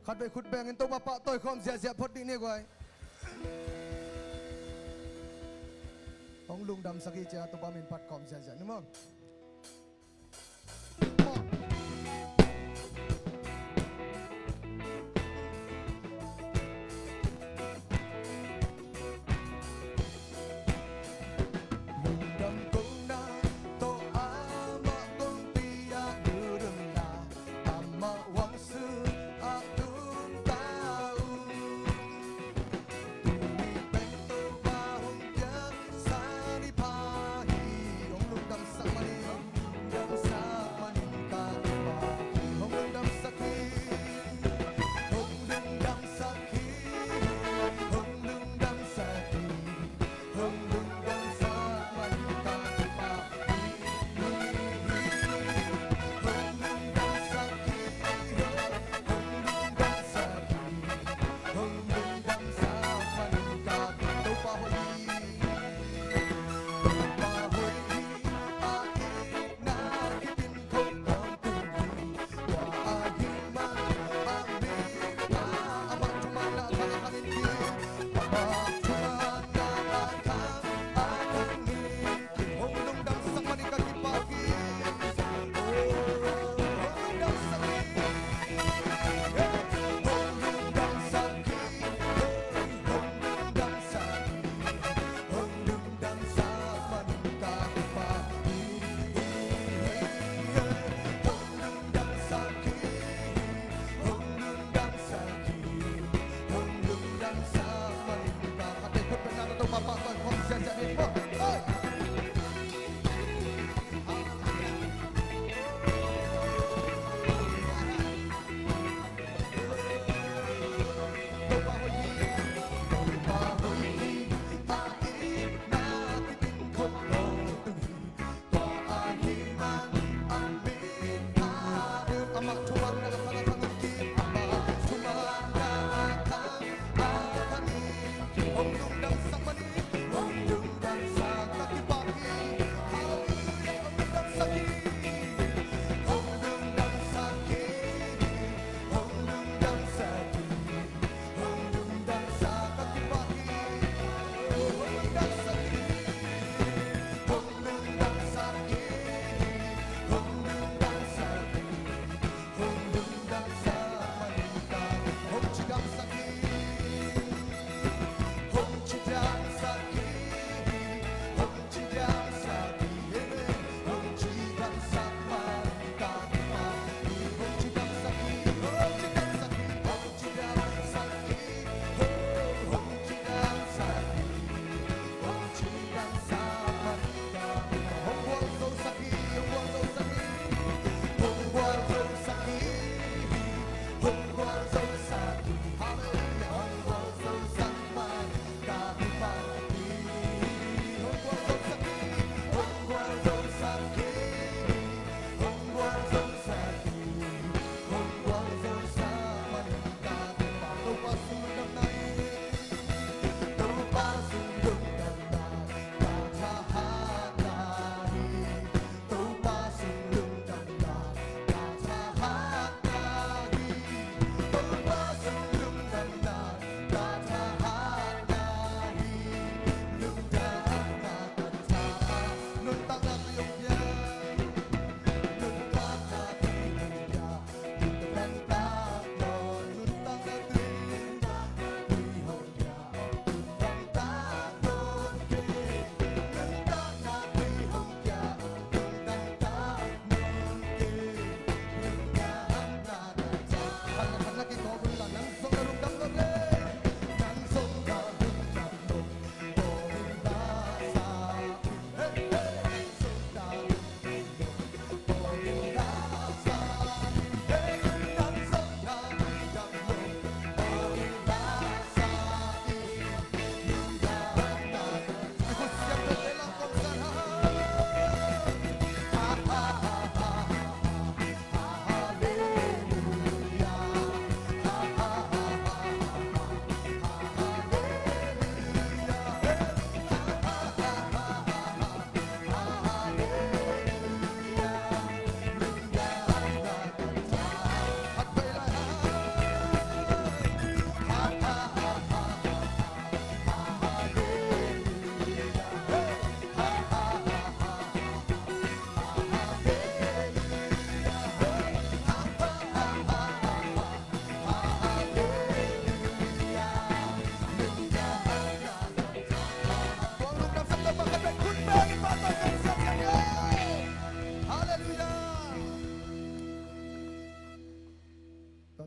khát về khút bèn tôi bapa tôi không dè phật đi nè quay ông lung đam saki cha tôi ba mình phát không dè đúng không Somebody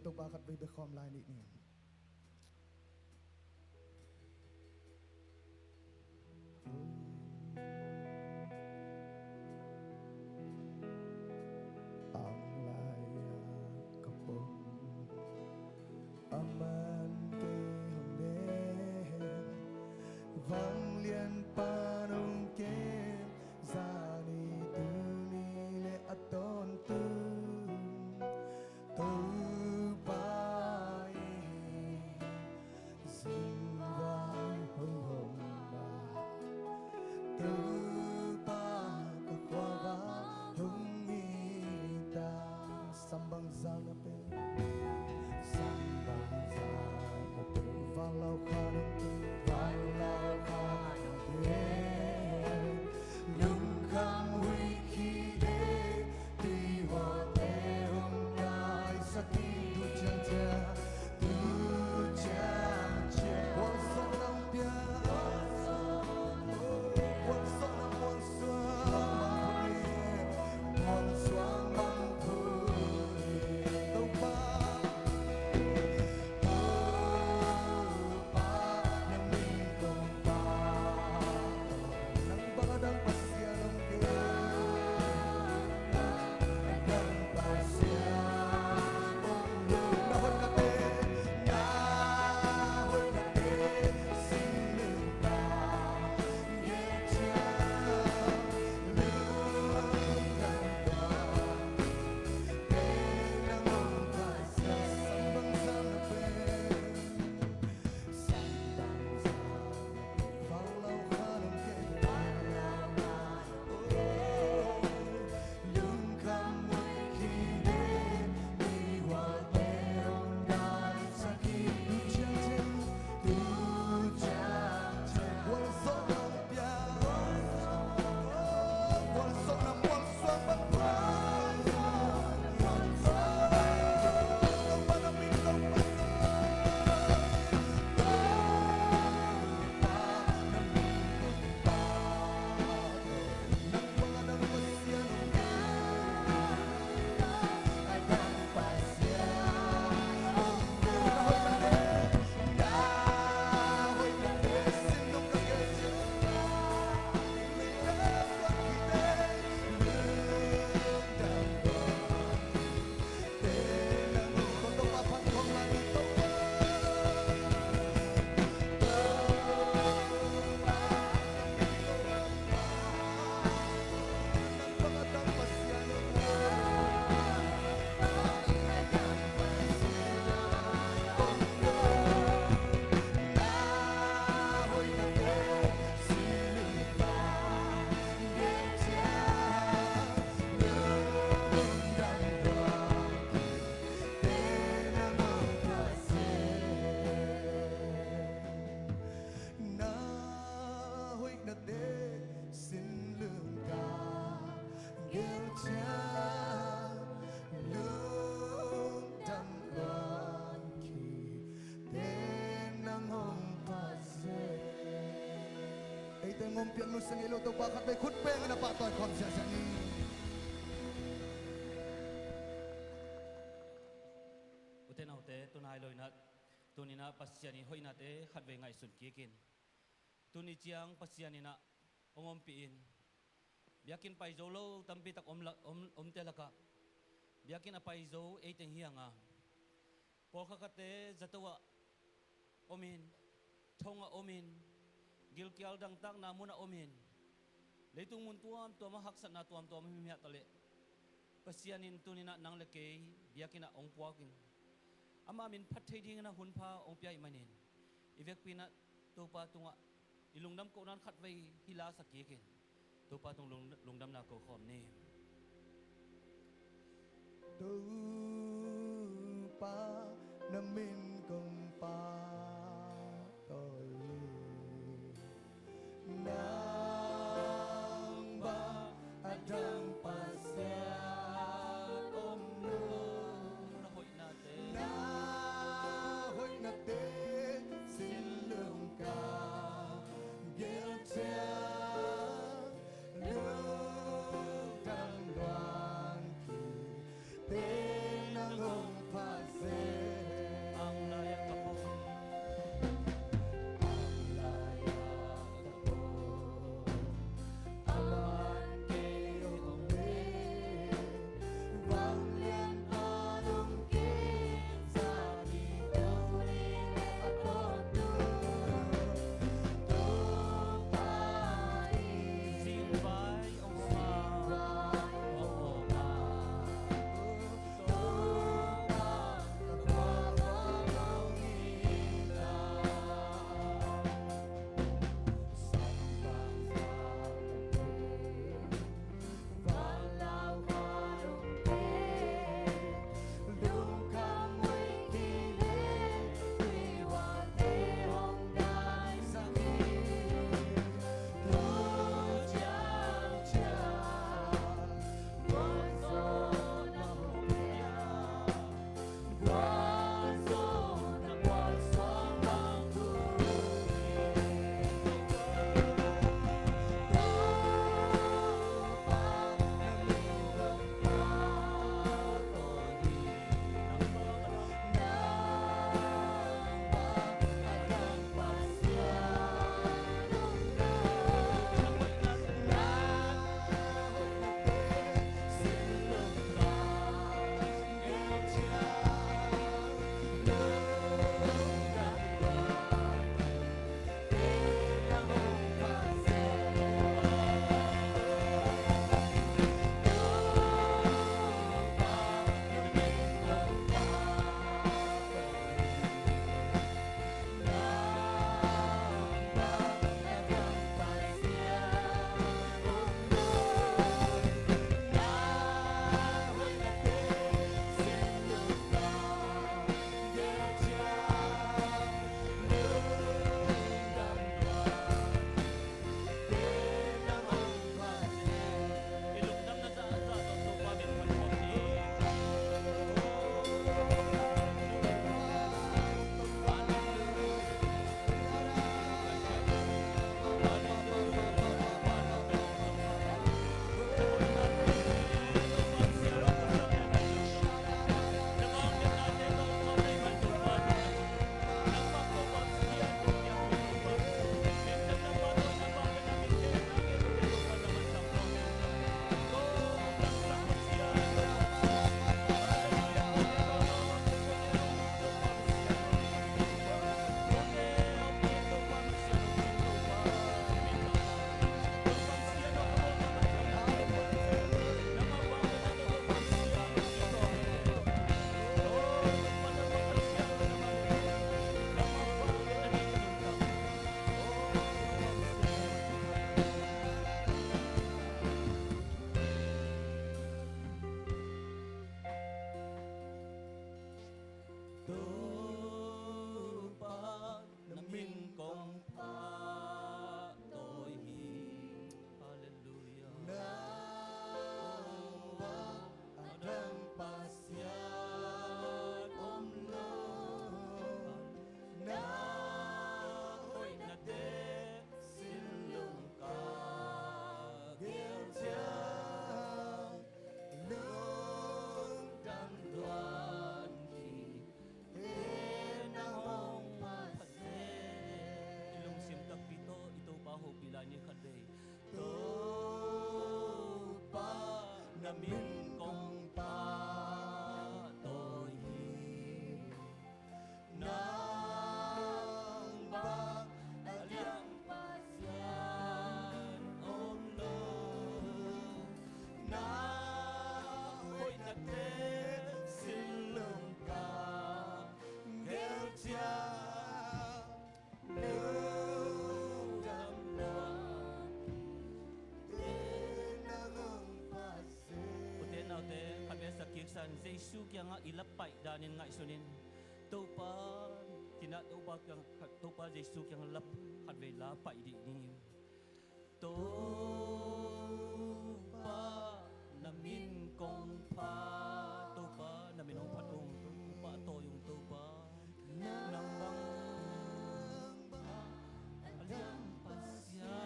tục ba khát về khom lại nị nị aman ke hồng vang liên panung ke zani tuni le aton tu tu bai zingwa hồng hồng ba tu ba ka kwa ba hồng mi ta sambang zang pe Valau khanung lung kham huy khi đế tuy hoa thế hôm nay saki tu cha quan sông nam pia quan sông nam quan xoang mang phù tâu ba ngom pian nu sang ilo to bakat be khut pe na pa toy khom sia ni uten autte tunai loina tunina pasiani hoina te khatve ngai sun ki kin tuni chiang pasiani na ongom pi in biakin pai zo lo tampi tak om te laka biakin apai zo e teng hianga por khakate zatawa omin thonga omin gil kial dang tak na muna omin leitung mun tuam hak sat na tuam mi ha tale pasianin tunina nang leke biakina ong puakin ama min phathei ding na hunpha ong piai manin ivek pina topa tunga ilungdam ko nan khat vei hila sakikin topa tung lungdam na ko khom ni tu pa na min kong pa tôi nang ba adang pasya om nu na hoi na te na hoi na te xin lương ca ghé cha lương đăng đoàn kỳ tên nang hồng pha se Giêsu kia nga ilapay danin nga isunin to pa tina to pa Giêsu kia nga lap hat ve lapay di ni to pa namin kong pa to pa namin ong patong to pa to yung to pa nang bang alam pasya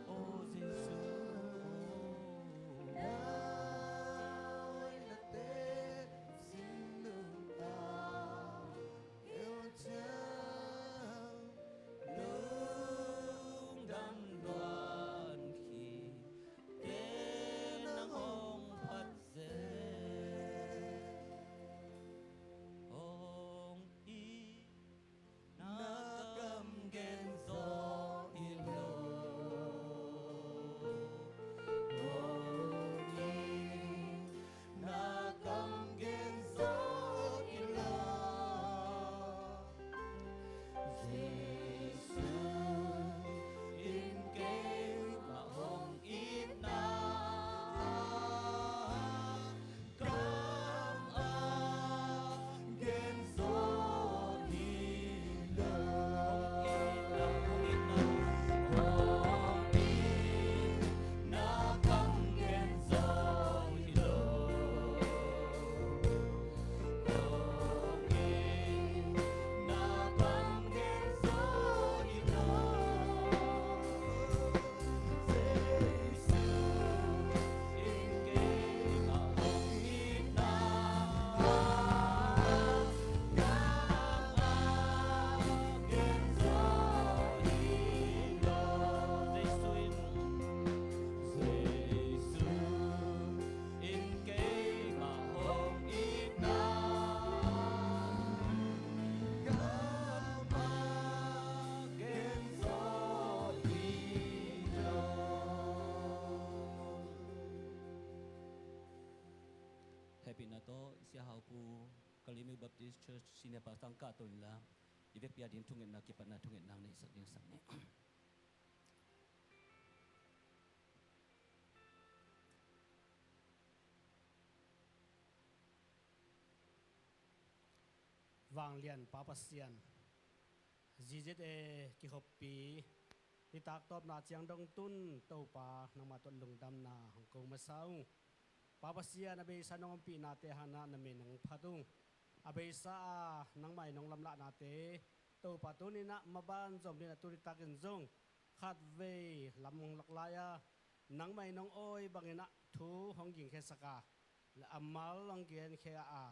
oh Giêsu happy na to siya haupu kalimi baptist church sinepa sangka to nila ibek pia din tungin na kipat na tungin nang ni sak ding sak ni vang lian papasian zizet ki hoppi ti tak top na chiang dong tun to pa nang ma ton lung dam na hong kong masau papasian abe sa nong pi na te hana na me nang phatung abe sa nang mai nong lam la na te to pa tu ni na maban zom ni na tu ta ken zong khat ve lam lak la ya nang mai nong oi bangena thu hong ging khe saka la amal lang gen khe a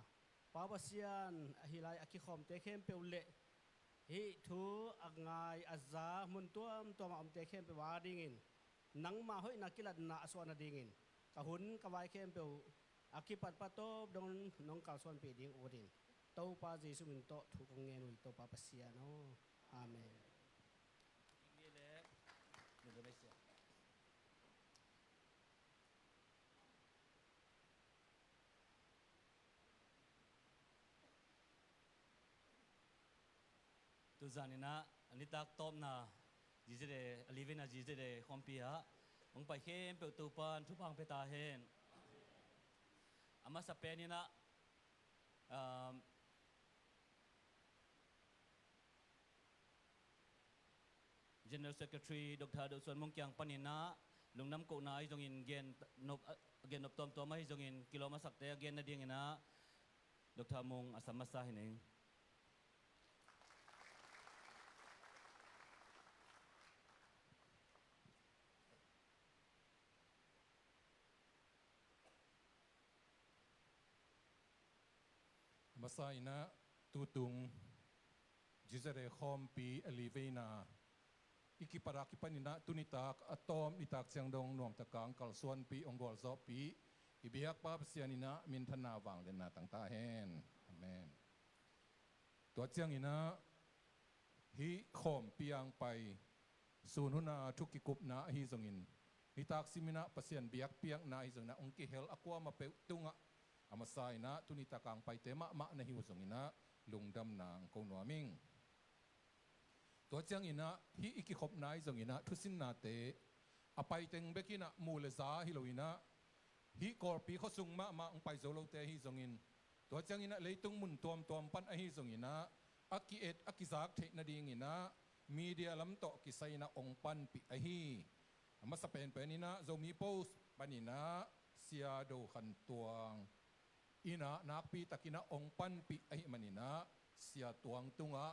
papasian hilai aki khom te khem peule hi thu angai azza mun tuam tuam am te khem pe wa dingin nang ma hoi na kilat na aswana dingin kahun kawai khem pe akipat patop dong nong kal swan pe ding odin to pa jesu min to thu kong nge nui to pa pasia no amen ni le ni do mesia tu zanina ani tak top na jizere alivena jizere khompia ong pai khem pe tu pan thu pang pe ta hen ama sa pe ni na General Secretary Dr. Doswan Mongkyang Panina lungnam ko na ay jongin gen nop again nop tom tom ay jongin kiloma sakte again na ding ina Dr. Mong asamasa hining Masaina tutung jizere khompi alivena ikiparaki panina tunitak atom itak siangdong nuam takang kalsuan pi onggol zo pi ibiak pa pasianina minthana wang lena tangta hen amen tua chiang ina hi khom piang pai sununa thukikup na hi zongin itak simina pasian biak piang na hi zongna ongki hel akwa ma pe tunga amasai na tunita kang pai tema ma na hiusong ina lungdam nang ko nuaming to chang ina hi iki khop nai zong ina thusin na te apai teng bekina mule za hiloina hi kor pi kho sung ma ma ong pai zo lo te hi zongin to chang ina leitung mun tom pan a hi zongina aki et akizak the na ding ina media lam to ki saina ong pan pi a hi ama sa pen ina zo mi post panina sia do khan tuang ina nak pi takina ong pan pi a hi manina sia tuang tunga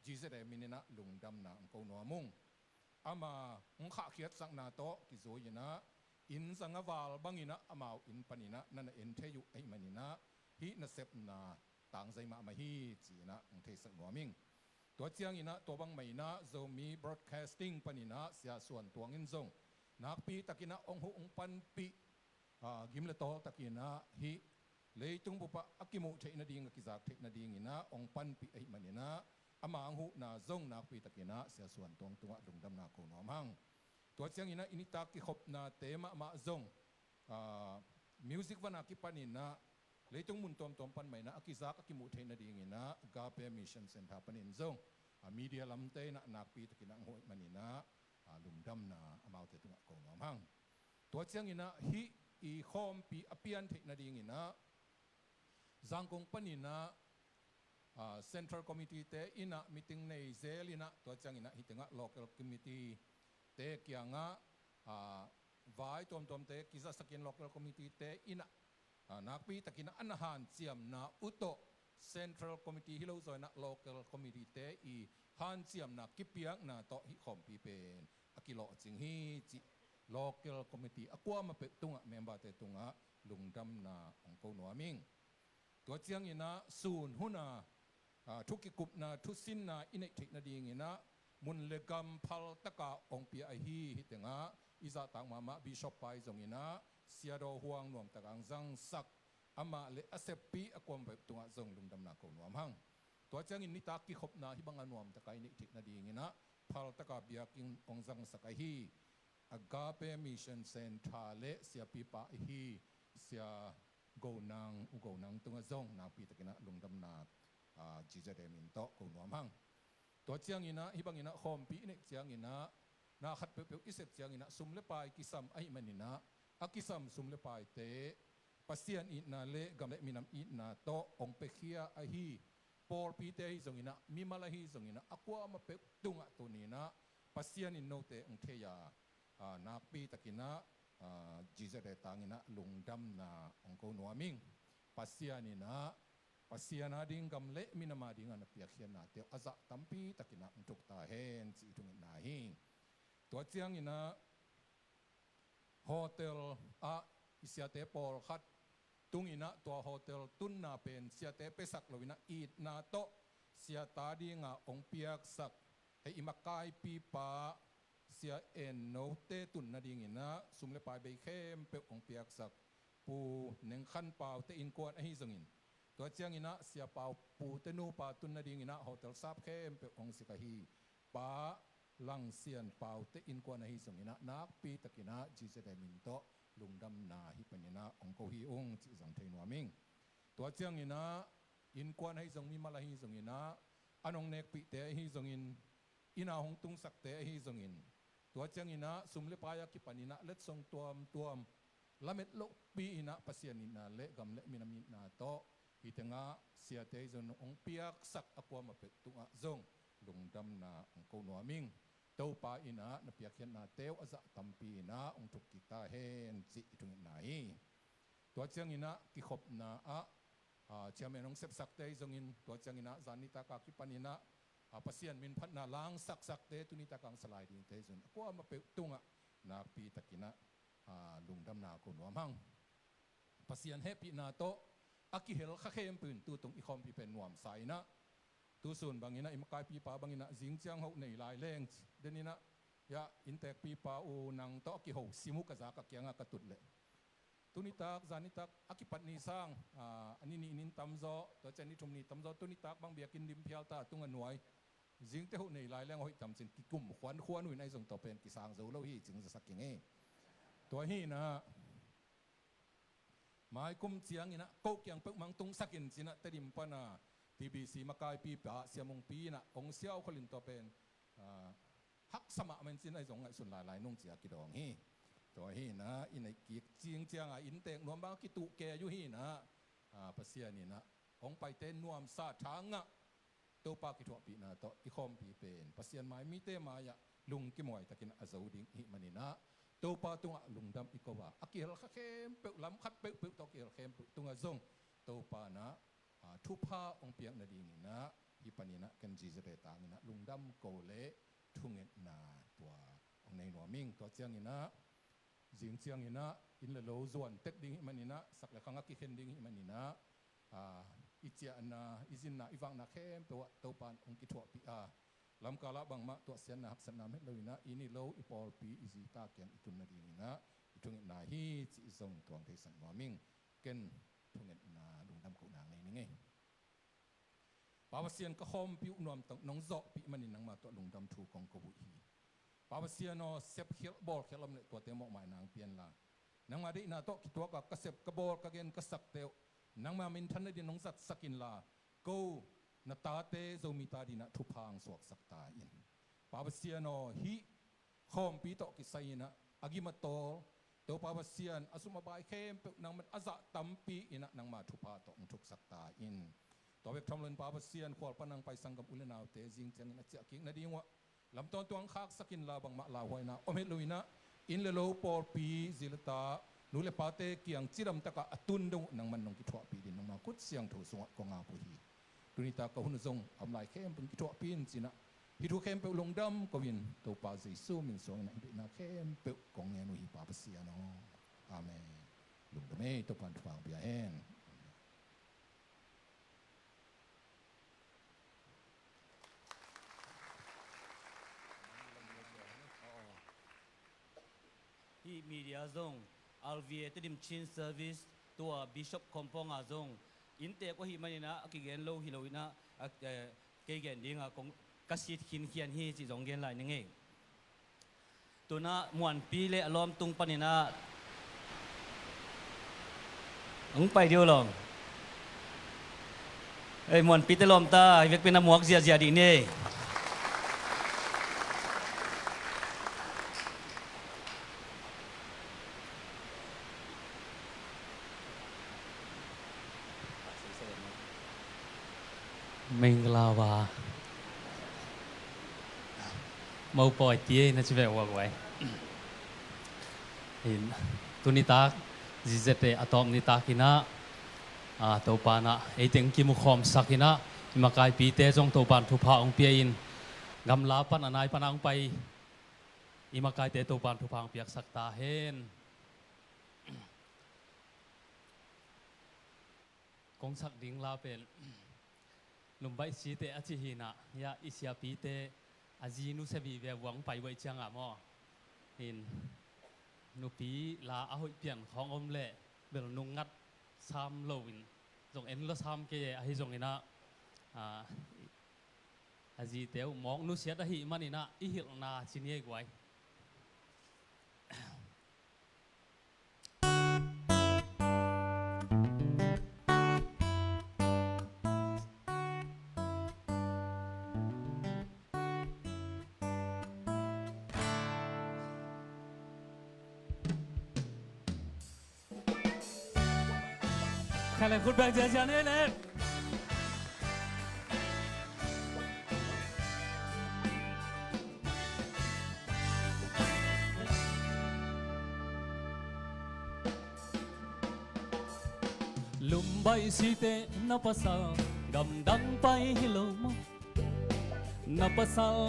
jizere minina lungdam na ang ko no mung ama ong kha khiat sang na to ki zo ina in sanga wal bangina amau in panina nana en theyu ai manina hi na sep na tang zai ma ma hi chi na ang the sak noming to chiang ina to bang mai na zo mi broadcasting panina sia suan tuang in zong nak pi takina ong hu ong pan pi gimla to takina hi leitung bupa akimu theina ding akizak theina ding ina ong pan pi ai manina ama ang hu na zong nak pi takina sia suan tuang tunga lungdam na ko nomang to chiang ina inita ki khop na tema ma zong music wana ki panina leitung mun tom pan mai na akizak akimu theina ding ina gape mission center panin zong media lamte na nak pi takina ang hoi manina lungdam na amau te tunga ko nomang to chiang ina hi i khom pi apian theina ding ina zangkong panina central committee te ina meeting nei zelina to chang ina hitinga local committee te kyanga vai tom te kiza sakin local committee te ina nakpi takina anahan chiam na uto central committee hilo zoina local committee te I han chiam na kipiak na to hi khom pi pen akilo ching hi chi local committee akwa ma pe tunga member te tunga lungdam na ongko noming to chiang ina sun huna thuki kup na thusin na ine thik na ding ina mun legam phal taka ong pi a hi hitenga iza tang mama bishop pai zong ina siado huang nom takang zang sak ama le asepi akom be tunga zong lungdam na ko nom hang to chiang in nita ki khop na hi banga nom takai ni thik na ding ina phal taka biaking ong zang sakai hi agape mission center le sia pi pa hi sia go nang tunga zong na pi takina lungdam na jizade min to ko nom hang to chiang ina hibang ina khom pi ne chiang ina na khat pe isep chiang ina sumle pai kisam ai manina akisam sumle pai te pasian I na le gamle minam I na to ong pe khia a hi por pi te zong ina mi mala hi zong ina akwa ma pe tunga to ni na pasian in no te ong theya na pi takina jizade tangina lungdam na ong ko noming pasian ina pasiana ding gamle minama ding ana piakhian na te aza tampi takina untuk ta hen chi tung na hi to chiang ina hotel isiate por khat tungina to hotel tunna pen siate pesak lovina it na to siata dinga ong piak sak he imakai pi pa sia en no te tunna ding ina sumle pai be khem pe ong piak sak pu neng khan pau te in kwat a hi zongin to chiang ina sia pau pu te nu pa tun na ding ina hotel sap khem pe ong sika hi pa lang sian pau te in kwa na hi song ina nak pi takina jizade min to lungdam na hi panina ong ko hi ong chi jang thei noming to chiang ina in kwa na hi song mi mala hi song ina anong nek pi te hi song in ina hong tung sak te hi song in to chiang ina sumle pa ya ki panina let song tuam lamet lo pi ina pasian ina le gam le minamit na to itenga siate zon ong piak sak akwa ma pe tunga zong lungdam na ong ko noming to pa ina na piak hian na teu aza tampi na ong thuk ki ta hen chi tung na hi to chiang ina ki khop na chairman ong sep sak te zong in to chiang ina zanita ka ki panina pasian min phat na lang sak te tunita kang salai ding te zon akwa ma pe tunga na pi takina lungdam na ko nomang pasian happy na to aki hel kha khem pun tu tung I khom pi pen nuam sai na tu sun bangina imakai pi pa bangina jing chiang ho nei lai leng denina ya intek pi pa u nang to ki ho simu ka za ka kyanga ka tut le tunitak zanitak aki patni sang ani ni nin tamzo to chani thumni tamzo tunitak bang biakin dim phial ta tunga nuai jing te ho nei lai leng hoi tam chin ki kum khwan hui nai jong to pen ki sang zo lo hi jing za sak king e to hi na mai kum chiang ina ko kyang pek mang tung sakin china tedim pana TBC makai pi pa siamong pi na ong siao kholin to pen hak sama men chin ai jong ngai sun lai nong chia ki dong hi ตัวฮีนะอินไอกีกจริงเจียงอินเตงนวมบางกิตุแกอยู่ฮีนะปัสยานี่นะองไปเต้นนวมซาทางะตัวปากิทวปีนะตัวอีคอมปีเป็นปัสยานไม้มีเตมายะลุงกิมวยตะกินอาซาดิงฮิมันนี่นะตัวปาตุงลุงดำอีกว่าอากิลเข้มเปลำคัดเปลตัวกิลเข้มตุงซงตัวปานะทุพาองเปียงนาดีนี่นะฮิปันนี่นะกันจีเจเรตานี่นะลุงดำโกเลทุงเงินนาตัวองในหนัวมิงตัวเจียงนี่นะจิงเจียงนี่นะอินเลโลส่วนเต็กดิ้งมันนี่นะสักเล็กขังกิเคนดิ้งมันนี่นะอิจฉานะอิจินนะอีฟังนะเข้มตัวตัวปานองกิทวปีลำกาลบางมาตัวเสียนนะหักสนามเม็ดเลยนะอินี่โลอีปอลปีอิจิตาเกียงอิตุนนาดีนี่นะอิทุงเงินนาฮีจิซงตัวเทสันหนัวมิงเกินทุงเงินนาลุงดำกูนางในนี่ไงปาวเซียนก็คอมพิวนอมตน้องโซปีมันนี่นังมาตัวลุงดำถูกกองกบุฮีปาวเซียนโนเซฟเขียบอลเขียลำเละตัวเตมอกหมายนางเปลี่ยนละนังมาดินาโตคิดตัวกับกระเซบกระบอลกระเกนกระสักเตวนังมามินทันได้ดิน้องสัตสกินลากูนาตาเตโซมิตาดินาทุพังสวกสักตาอินปาวเซียนโนฮีคอมพิโตกิไซนะอากิมาโตตัวปาวเซียนอสุมาบายเข้มเปนังมันอาซาตัมปีอินะนังมาทุพาโตทุกสักตาอินตัวเวกทำเล่นปาวเซียนขวบปนังไปสังกับอุลนาวเตจิงเจงินเจียกิงนาดีวะลำต้นตัวงคักสกินลาบังมาลาหวยนะอเมลุยนะอินเลโลปอลปีซิลตานูเลปาเตเกียงจิรำตะกะตุนดงนังมันนงกิทวปีดินนังมาคุดเสียงถูสวะกงอาปุฮีตุนิตากะหุนซงอำลายเข้มเป็นกิทวปีนสินะฮิทุเข้มเปลงดำกวินตัวปาซิซูมินสวงนะอินาเข้มเปลกงเงนุฮีปาปเซียนอาเมนลุงดเมตัวปันฟังเบียเฮนที่มีเดียซงอัลเวียติดิมชินเซอร์วิสตัวบิชอปคอมปองอาซงอินเตก็ฮิมันนะกิเกนโลฮิโลนะเกเกนดิ้งกงกสิทธิ์ขินเขียนฮีจิจงเกนไหลนึงเองตัวน่ะมวนปีเล่อลอมตุงปนินะไปเดียวลองมวนปีเตลอมตาเวกเป็นน้ำหมวกเสียดีนี่เมงลาวาเมาปล่อยเตี้ยนะชิเววกไว้เห็นตุนิตาจิเจเตอะตอมนิตากินะตัวปานะไอเต็งกิมุขอมสักินะมากายปีเตจงตัวปานทุพาองเปียอินกำลาปันอนายปนังไปอิมากายเตตัวปานทุพาองเปียกสักตาเห็นกงสักดิ่งลาเป็นลุมใบสีเตอจิหินะยาอิสยาปีเตอาจีนุเสบีเวหวังไปไว้เชียงอ่ะมอเห็นนุปีลาอาหุยเปลี่ยนของอมเล่เบลนุงงัดซ้ำโลวินจงเอ็นละซ้ำเกยอาฮิจงอินะอาจีเตวมองนุเสียดาหิมันอินะอิหิลนาชินีกไว้ใครเล่นคุณแบงค์เจียนนี่เลยลุมใบสีเตนับสาวกำดังไปฮิโลมานับสาว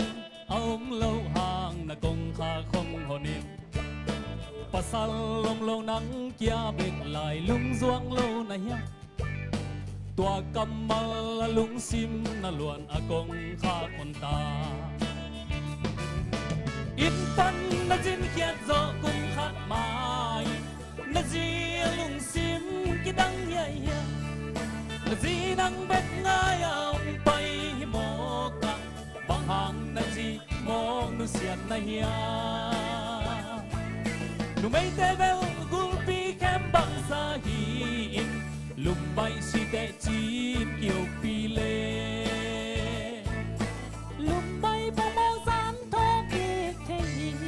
เอาโลห่างนักงขาคงหนินปะสัลลงโลนังเกียเบกลายลุงจวงโลนะเฮียตัวกำมัลลุงซิมนลวนอากงข้าคนตาอินปันนจินเขียดโจกุมขัดไม้นจีลุงซิมกิดังใหญ่นจีนังเบ็ดง่ายเอาไปโมกะบางหางนจีมองนุเสียนนะเฮียnu may tevel gulpi kem bang sahin lumbay si te chin kiêu pile lumbay pa mau san thok ki thein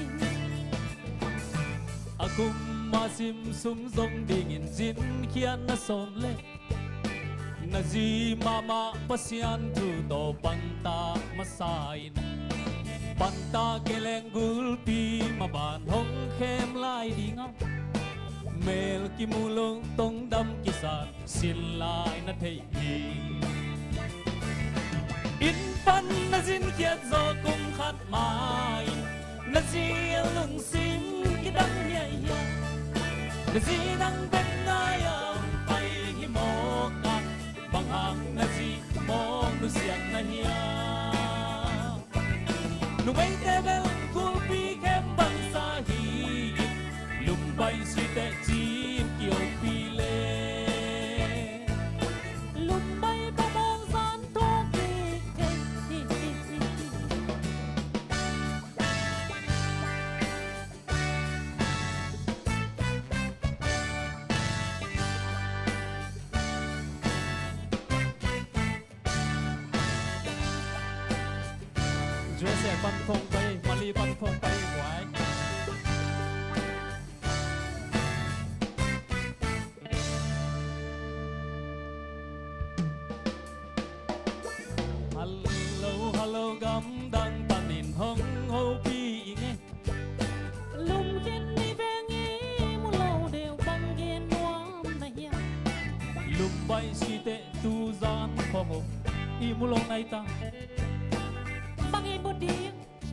a sim sum zong ding in jin khian na som le na ji mama pasian tu to panta masain panta geleng gulpi maban hong khem lai dinga mel ki mulong tong dam kisan sin lai na thei hi in pan na jin khiat zo kum khat mai na ji lung sim ki dang ya ya na ji dang ben na ya pai hi mo ka bang ang na ji mo nu siat na ya nu mai te bel kul pi kem bang sa hi lum bai si te jin ki o pi le lum bai ba mong san to ki chúa sẽ bắn phong bay mà li bắn phong bay quái hello hello gam đang tan in hong ho pi nghe lum khen ni ve nghe mu lâu đều băng ghen nuam na hiya lum bay si te tu gian phong ho i mu lâu nay ta băng in một đi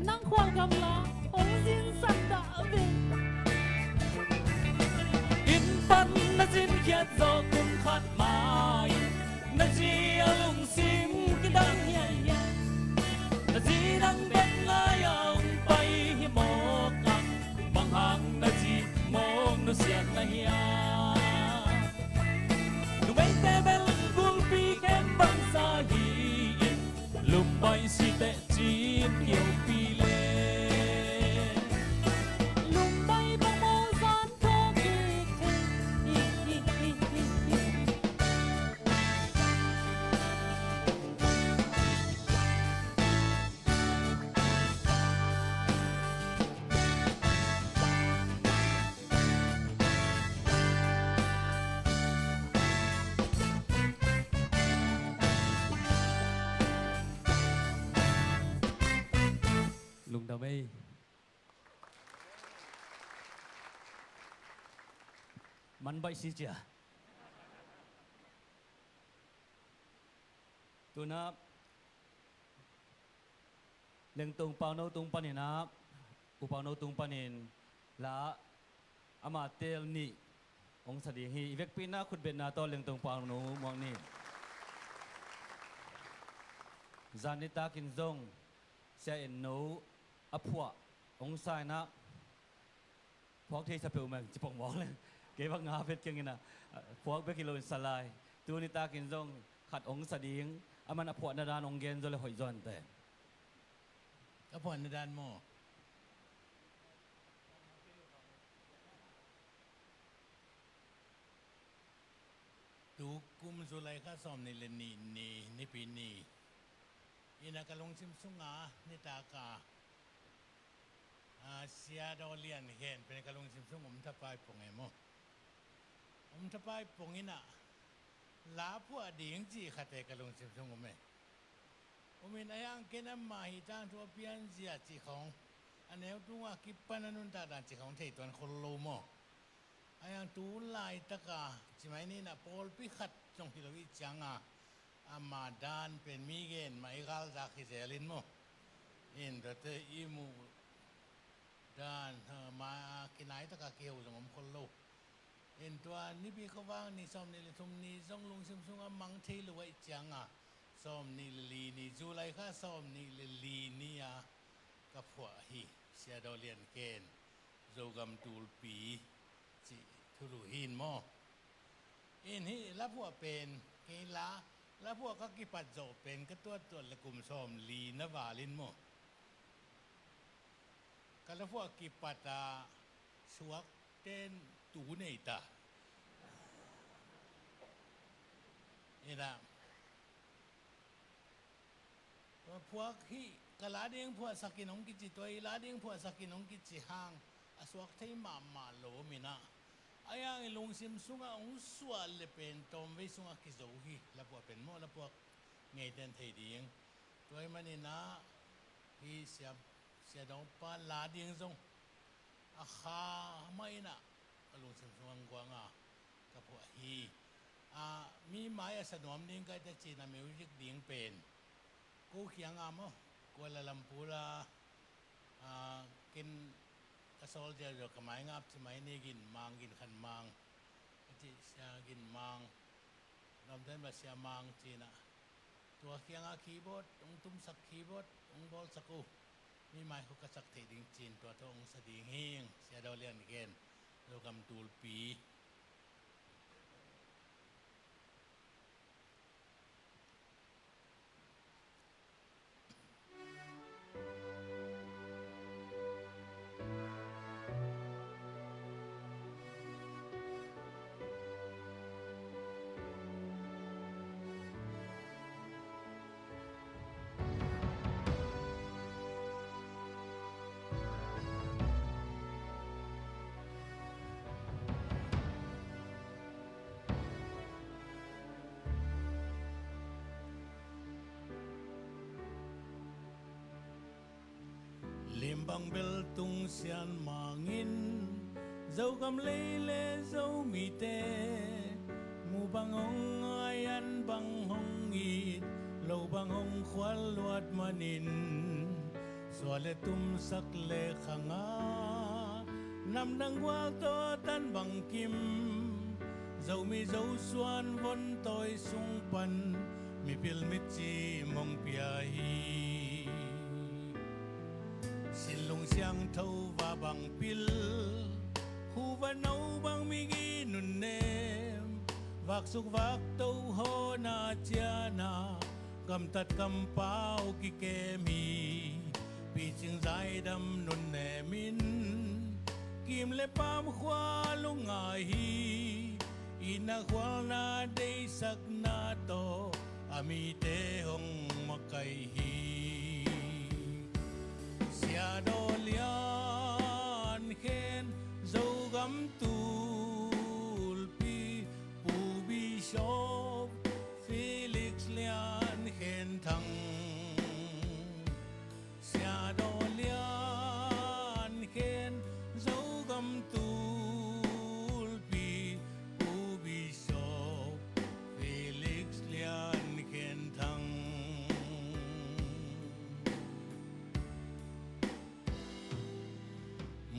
nang khoan gam la ong jin san da ve in pan na jin khiat zo kum khat mai na ji alung sim ki dang ya ya na ji dang ben la yang pai hi mo ka bang hang na ji mong nu siat na ya nu bai te bel gul pi kem bang sa hi lum bai si te jin kiêu pi le lum bai bang mo san tho ki lung đam mê man bai si chia tu na leng tung pau no tung panin na u pau no tung panin la ama tel ni ong sadi hi vek pina khut bet na to leng tung pau no mong ni zanita kin zong sia en no apua ong sai na phok thei sapeu mang chipong mong le ke bang nga vet keng ina phok be kilo salai tu ni ta kin zong khat ong sading aman apua na dan ong gen zo le hoi zon te ก็ผ่อนในด้านหม้อตูกุมสุไลข้าซอมในเลนีนี่ปีนี้อินากะลงซิมซุงานิตากาเสียดอเลียนเห็นเป็นกะลงซิมซุงทะปายปงไงมั้งทะปายปงอินะลาผู้อดีตจีขัดแต่กะลงซิมซุงมั้ยมินayang kena mahitan tu pian zia ci khong aneu tu wa kipan anun ta dan ci khong thei tuan kholo mo ayang tu lai taka ci mai ni na pol pi khat jong hilowi changa amadan pen mi gen mai gal za khi zelin mo in da te imu dan ma kinai taka keu jong kholo in tua ni bi khawang ni som ni le thum ni jong lung sim sunga mang thei luwai changaซ้อมนี่ลีนี่จูไลค่ะซ้อมนี่ลีนี่อ่ะกับหัวฮีเสียดอเลียนเกนโจกำตูลปีจิทุลุหินหม้ออินฮีแล้วพวกเป็นเกล้าแล้วพวกก็กิปัดโจเป็นก็ตัวละกลุ่มซ้อมลีนวาลินหม้อก็แล้วพวกกิปัดสวกเต้นตูเนตานี่นะพวกที่กลาเดียงพวกสักกินองกิจิตัวลาเดียงพวกสักกินองกิจิหางอสวกที่มาโลมินะ ayang ilong sim sunga ong sual le pen tom ve sunga kizohi la po pen mo la po ngay den thei ding toy manina hi sia dong pa la ding zong a kha mai na along sim sunga gwanga ka po hi mi mai sa nom ding ka ta chi na music ding pen ko khiang amo Kuala Lumpur la kin kasol dia jo kamai ngap chi mai ni gin mang gin khan mang chi sia gin mang nom den ba sia mang chi na tua khiang a keyboard ong tum sak keyboard ong bol saku mi mai ko ka sak thei ding chin tua to ong sa ding hing sia do lian gen lo kam tul pi limbang bel tung sian mangin dâu gam lê lê dâu mi tê mu bang hong ayan bang hong it lâu bang hong khoal luat manin suale tum sak le khanga nam dang wal to tan bang kim dâu mi dâu xuan von tôi sung pan mi pil mit chi mong pia hi xin lung xiang thâu và bằng pil khu và nấu bằng mi gi nun nem vạc suk vạc tâu ho na chia na cầm tật cầm pao ki ke mi pi ching dai đam nun ne min kim le pam khwa lung ai hi ina khwa na dei sak na to ami te hong makai hi sia do lian khen dâu gắm tul pi pu bi shop Felix lian khen thăng sia do lian khen dâu gắm tul pi pu bi shop Felix lian khen thăng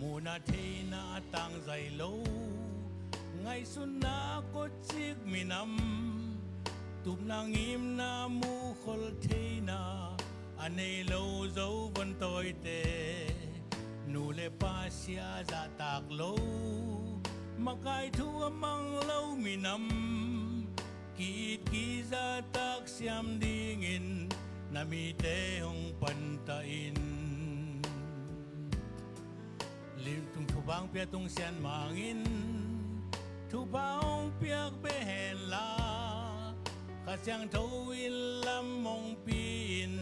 muna thei na tang zai lo ngai sun na ko chik minam tup na ngim na mu khol thei na anei lo zo von toi te nu le pa sia za tak lo makai thu mang lo minam ki ki za tak siam ding in na mi te hong pan ta in lim tung thu bang pia tung sian mangin thu baong piak be hen la kha chang tho in lam mong pin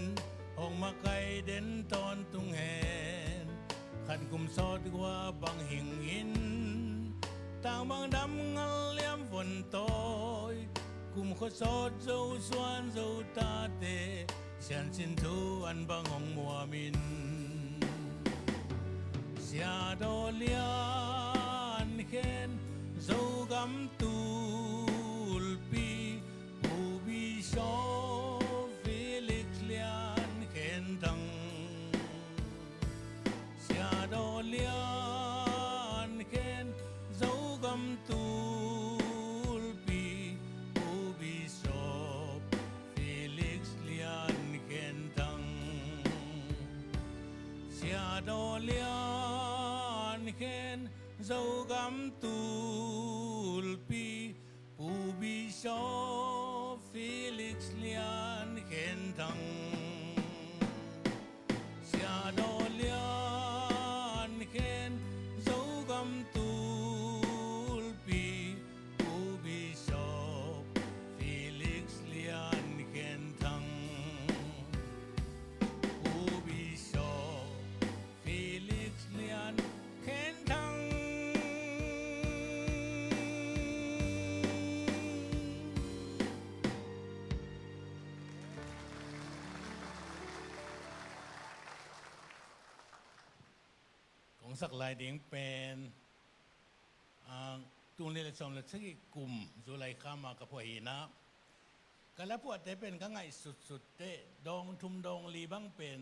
hong ma kai den ton tung hen khan kum sot qua bang hing in tang bang dam ngal liam von toi kum kho sot zo suan zo ta te sian sin thu an bang hong mua min sia do lian khen dâu gắm tul pi pu bi so Felix lian khen thăng sia do lian khen dâu gắm tul pi pu bi so Felix lian khen thăng sia do lian khen dâu gắm tul pi pu bi so Felix lian khen thăng sia do lian khen dâu gắm tul pi pu bi so Felix lian khen thăng pu bi so Felix lian khen thăng องสักลายเดียงเป็นตุนเลสองเลสกิกลุ่มจุไลข้ามากับพวกหินะกันแล้วพวกแต่เป็นข้างไงสุดๆเตะดองทุมดองลีบังเป็น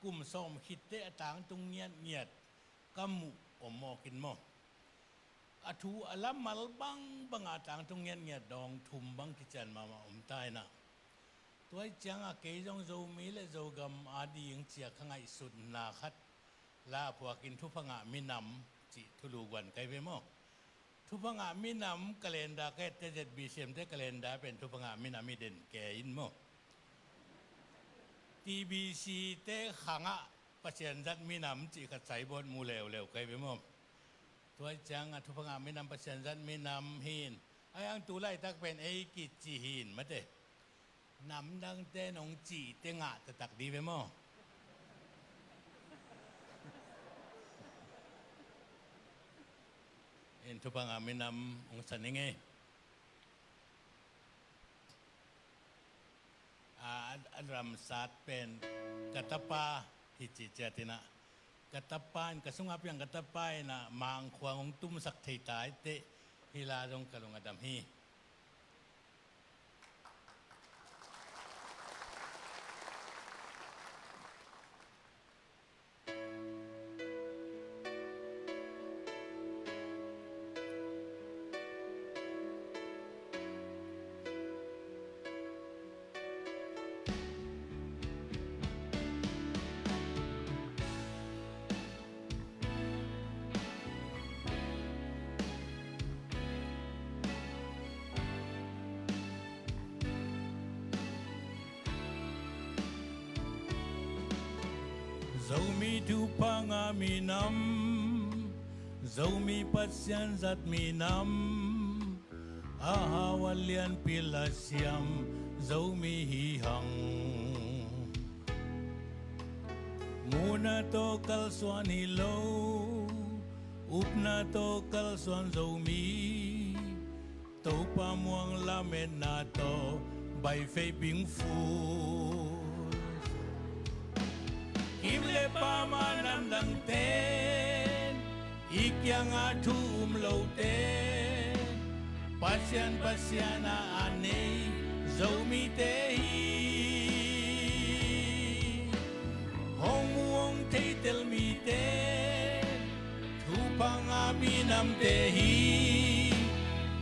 กลุ่มส้มคิดเตะต่างตุงเงียดกำมุอมมอกินมออทูอลัมมัลบังอาต่างตุงเงียดดองทุมบังกิจันมาอมใต้นะตัวจังเกยจงโจมีและโจกำอาดียังเจียข้างไงสุดนาคัดลาพวกินทุพงะมินำจิทุลูกวันไกไปมอทุพงะมินำกะเลนดาแค่เจ็ดบีเซมเตกะเลนดาเป็นทุพงะมินามิเด่นแกอินมอทีบีซีเตขังะประเชียนจัดมินำจิขัดใส่บนมูเลวไกไปมอตัวจังทุพงะมินำประเชียนจัดมินำหินไอ้ยังตูไล่ตักเป็นไอ้กิจจีหินมาเตนำดังเตนงจีเตงะตะตักดีไปมอเอ็นทุพังอามินำองสันยังไงอันรำสัตเป็นกัตปาฮิจิเจตินะกัตปานกระสุงอับยังกัตปายนะมังควงตุ้มสักเทตายเตฮิลาดงกะลงอดัมฮีZomi tu pangaminam Zomi pasyan zat minam Ahawalian pilasyam Zomi hihang Muna to kalswan hilo Upna to kalswan zomi To pamuang lamed na to By vaping food Kimle pamanam dang ten Ikyang atum lo ten Pasyan na ane Zomi tehi Hong muong teitel mi ten Tupang aminam tehi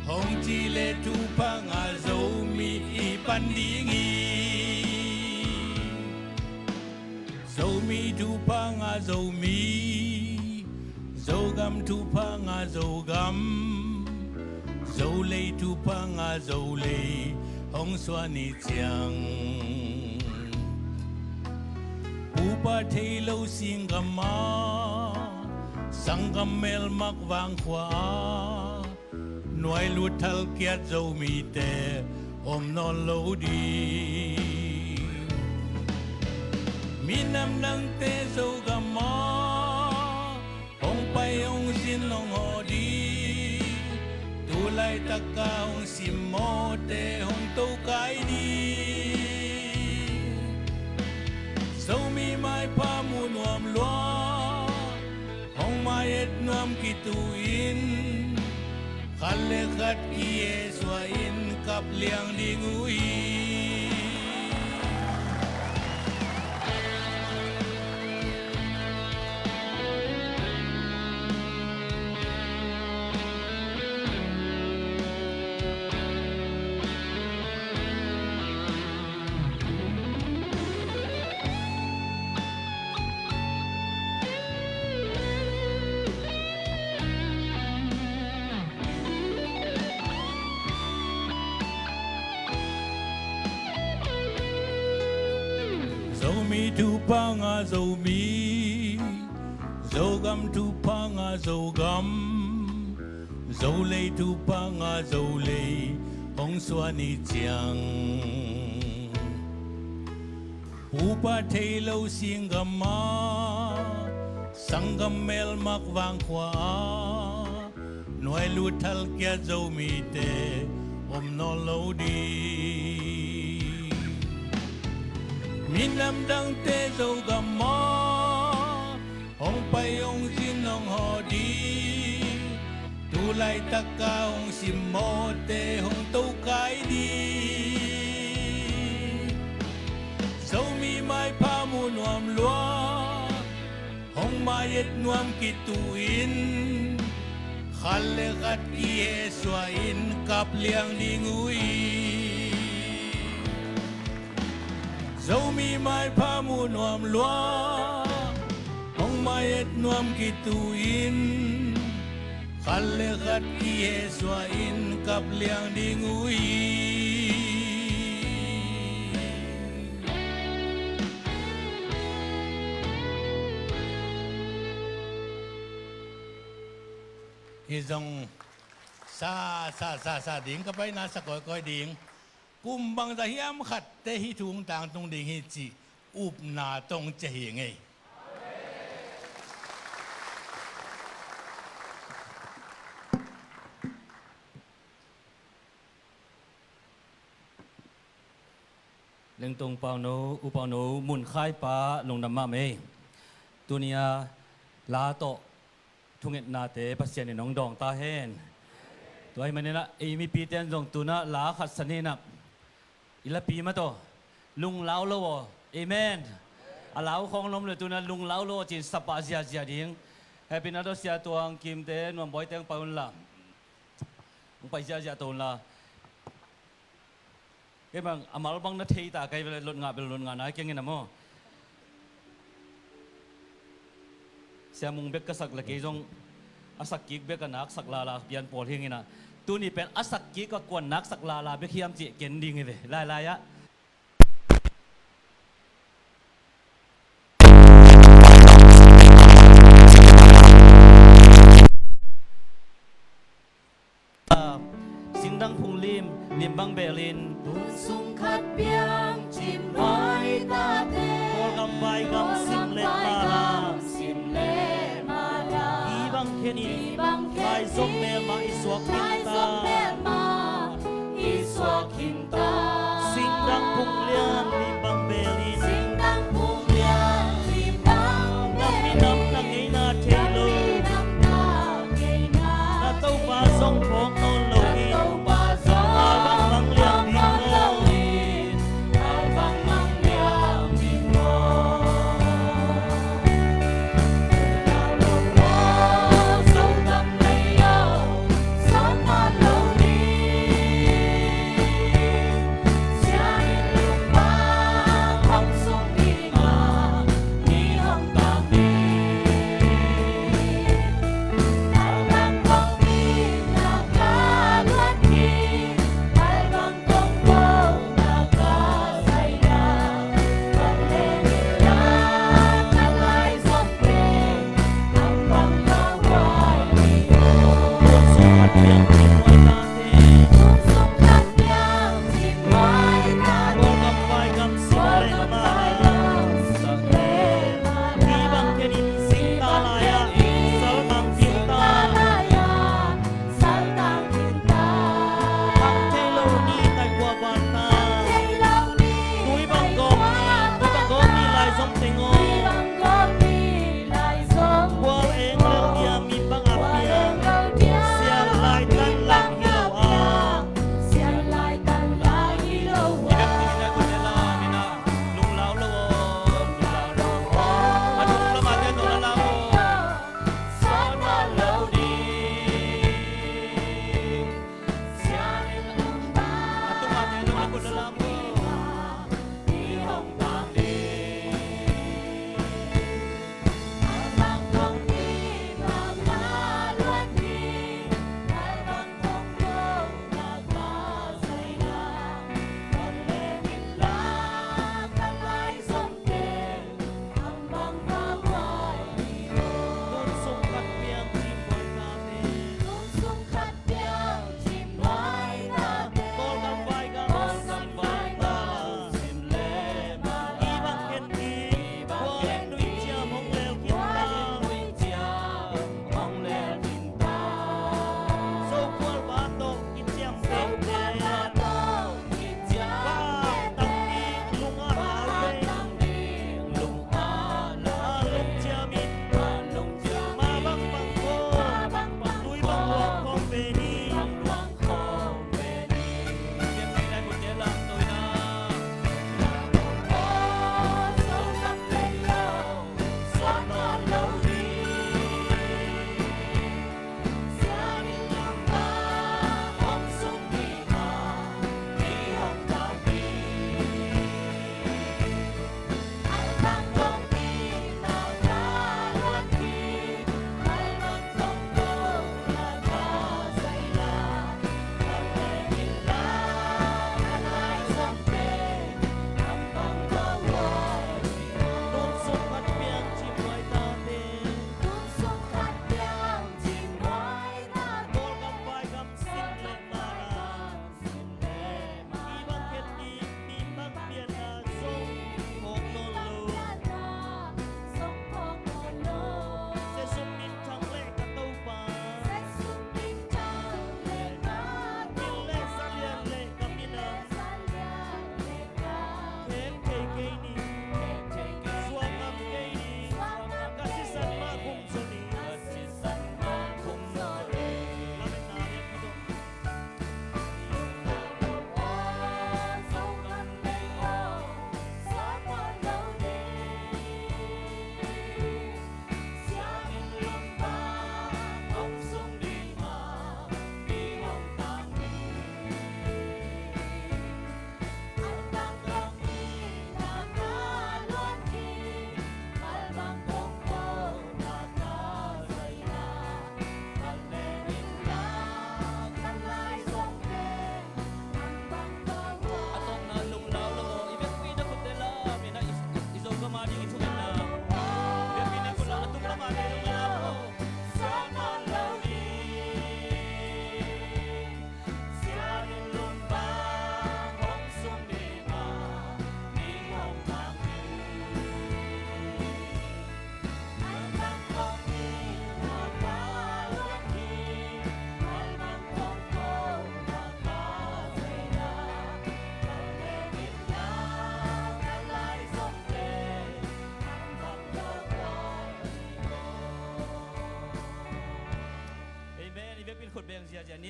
Hong chile tupang zomi ipandingi Zomi tupanga zomi Zogam tupanga zogam Zole tupanga zole Hong swani tiang Upa telo singama Sangam mel makvang kwa Noy lutal kiat zomi te Om non lodi Minam nang te zo gama Hong payong sinong hodi Tulay taka hong simote hong tokay di So mi may pamunuam lua Hong mayet nuam kituin Kalekat kiye swain kapliang linguin Zomi tupanga zomi Zogam tupanga zogam Zole tupanga zole Hong swani tiang Upa telo singama Sangam mel makvang kwa Noy lutal kya zomi te Om no lodi Minam dang te zo gama Hong payong sinong ตะกาหงสิมโมเตหงตุกายดีโซมีไม้พามูนวมลัวหงมาเย็ดนวมกิตูอินขันเลกัดอีเฮสวาอินกับเลียงดิงอุยโซมีไม้พามูนวมลัวหงมาเย็ดนวมกิตูอินขันเลกัดอีเฮสวาอินกับเลียงดิงอุยฮิซงซาดิ่งก็ไปนาสกอยก้อยดิ่งกุมบังตะเฮียมขัดเตหิทุงต่างตรงดิ่งฮิจิอุบนาตรงจะเหียงไงเรื่องตรงเปล่าโนอุปาโนมุนค่ายปลาลงดำมาเมตัวเนี้ยลาโตทุงเอ็ดนาเตปัสเซียนน้องดองตาเฮนตัวไอ้มันเนี่ยนะไอ้มีปีเตียนตรงตัวน่ะลาขัดสนีนับอีละปีมาโตลุงเล้าโลวเอเมนอาเล้าของลมเลยตัวน่ะลุงเล้าโลจินสปาเซียเซียดิงแฮปปี้นาโดเซียตัวอังกิมเตนวมบอยเตงปาอุนละมึงไปเซียตัวละเฮ้ยบางอามาลบังนัทเทตาไกลไปเลยลดงานไปลดงานนะเก่งเงินนะมั้งเสียมุงเบกกษักละเกยงอาศักกิกเบกนักสักลาลาเปียนปอดเฮงนะตัวนี้เป็นอาศักกิกก็กวนนักสักลาลาเบกเฮียมจิเก่งดิ่งเลยลายะสิงดังพุงลิมบังเบลินสุงขัดเปียงจิมไว้ตาเตโอกำใบกำสิมเลมาลาสิมเลมาลาอีบังเขนีไายสมเมมาอิสวกินตาอิสวกินตาสิงดังพุงเลียนลิมบังเบลินสิงดังพุงเลียนลิมบังเบลินน้ำนังไงนาเทโลนาเต้าปลาส่งพงโนโลอินส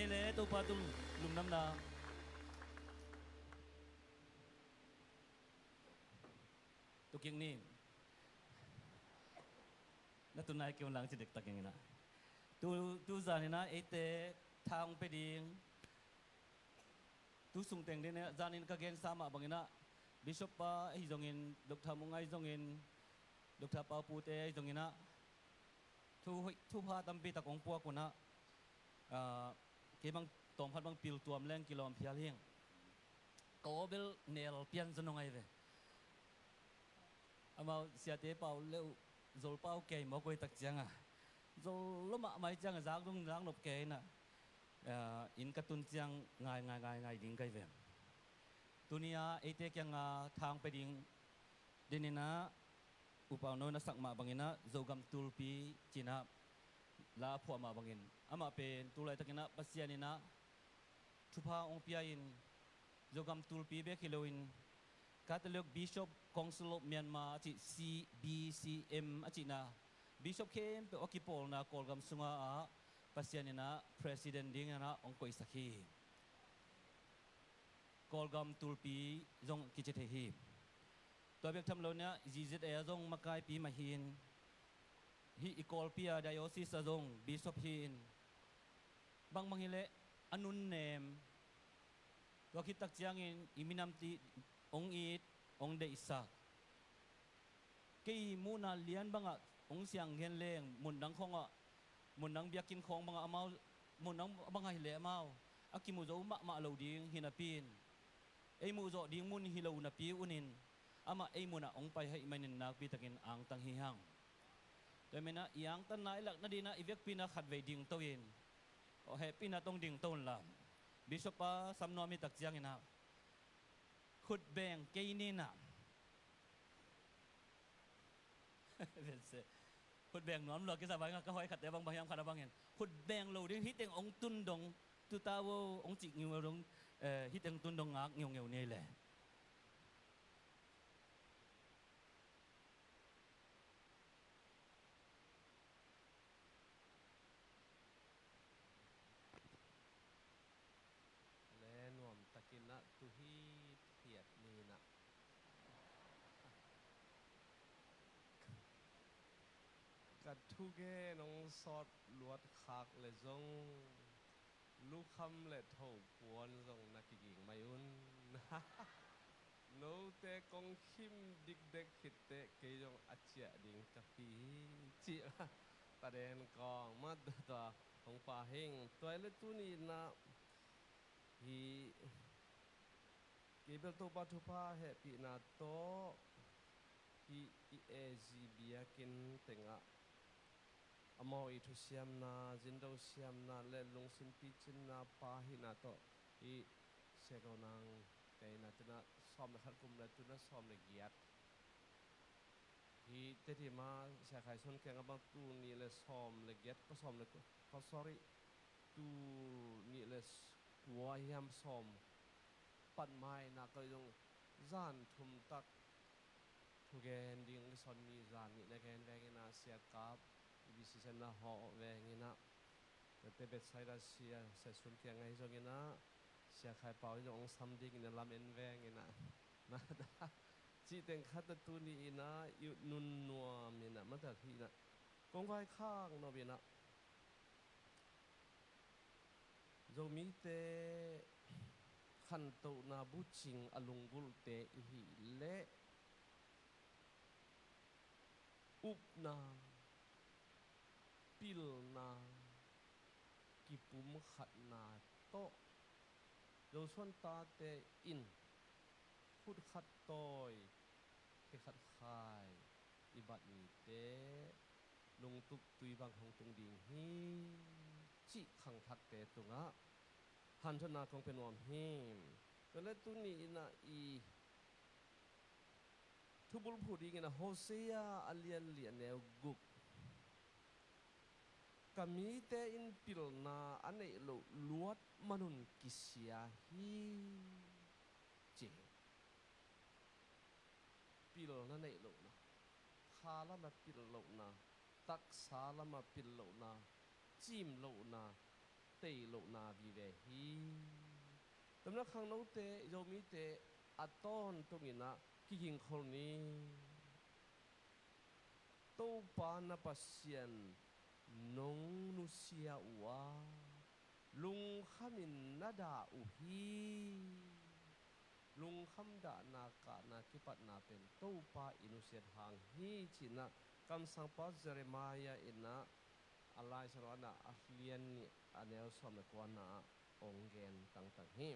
nghe lẽ tôi pa tôi lùng năm nào tôi kiêng ni na tôi nay kêu lang chỉ được tắc như na tôi giờ này na ete thang pe ding tôi sung teng đến nè giờ này các gen sama bằng na bishop pa ai zongin dokta mungai zongin dokta pa pute ai zongin na thu pha tam pi takong puak ko na ke bang tom phat bang pil tuam leng kilom phial hiang ko bel nel pian zonong ai ve amao siate pau leu zol pau ke mo koi tak chang à zol lo ma mai chang giang dong giang nop ke na in katun chang ngai ding kai ve tunia ete kyang thang pe ding dinina upau no na sakma bangina zogam tulpi china la phua ma bangin ama pen tulai takina pasianina thupa ong piain zogam tulpi be kiloin Catholic Bishop Council of Myanmar chi CBCM achina Bishop kem pe okipol na kolgam sunga a pasianina president ding na ong koi sakhi kolgam tulpi zong kichete hiตัวเบียกทำเราเนี่ยจีเอซงมาไกลปีมาหินฮีอีกอลปีอาไดโอซิสซงบิชอปหินบางฮิเลอนุนเนมตัวคิดตักจียงอิมินามตีองอีดองเดอิสักกี่มูนาเลียนบางอ่ะองเสียงเฮนเลงมุนดังคงอ่ะมุนดังเบียกินของบางอ่ะมามุนดังบางฮิเลมาอากิมูโจมาเหลาดิ้งฮินาปีนไอมูโจดิ้งมุนฮิเลานาปีอุนินama ay muna ong pay hay manin nagpitakin ang tanghihang. Kaya mina iyang tanay lak na di na ibig pinakadway ding tawin. O he pinatong ding tawin lang. Bishop pa samnomi taksiyang ina. Khudbeng kay nina. Khudbeng noon lo kisa ba nga kahoy kate bang bahayam kadabangin. Khudbeng lo ding hiteng ong tundong tutawo ong chik ngiw rong hiteng tundong ngak ngiw nile. Takina tuhi thiệt ni na cắt thu ghê nông sọt luột khạc lệ zong lu khăm lệ thầu buồn zong na kỳ ging mai un nô te kong khim dik dek hit te ke zong achia ding ka pi chi ta den kong mat ta hong pa heng toilet tu ni na hi Gibel to batupa happy na to hi ezibia kin tenga amo itu siam na jindo siam na le lung sin pi chin na pa hi na to hi sego nang kai na tuna som na khat kum na tuna som na giat hi te ti ma sa khai son keng abang tu ni le som le giat ko som le ko sorry tu ni le wa yam somปันไม้นักก็ยังจานทุ่มตักทุกแกนดิ้งสอนมีจานนี่ในแกนแวงน่ะเสียกับวิสิเซนน่ะห่อแวงน่ะแต่เบ็ดไซรัสเซียเสสุนเกียงไงจงน่ะเสียขายเป่าอย่างองซัมดิ้งในลำเอ็นแวงน่ะนะจีเต็งขัดตัวนี้น่ะยุนุนนัวมีน่ะมันแต่ที่น่ะกงไว้ข้างโนบิน่ะจงมีแต่ขันโตนาบุชิงอลุงบุลเตหิเลอุบนาปิลนากิปุมขัดนาโตโดส่วนตาเตอินขุดขัดตอยเขขัดคายอิบัดนีเตลงตุกตุยบางของตุงดิ่งฮีจิขังทักเตตุงะหันชนะคงเป็นวันหิมก็เลยตุนี้นะอีทุบุลพูดีกันนะโฮเซียอัลเลียนเลียนแนวกุกกามีเตอินปิลนาอันนี้เราลวดมนุนกิเสียฮีเจปิลนั่นเองเรานะข้าละมาปิลเรานะตักษาละมาปิลเรานะจิมเรานะเต tei lo na vi ve hi tamna khang no te zomi te aton tungina ki ging khol ni to pa na pasien nong nu sia wa lung khamin nada u hi lung kham da na ka na ki pat na pen to pa inusiat hang hi china kam sang pa Jeremiah ina alai sarwana aflian ni anel som ko na ongen tang tang hi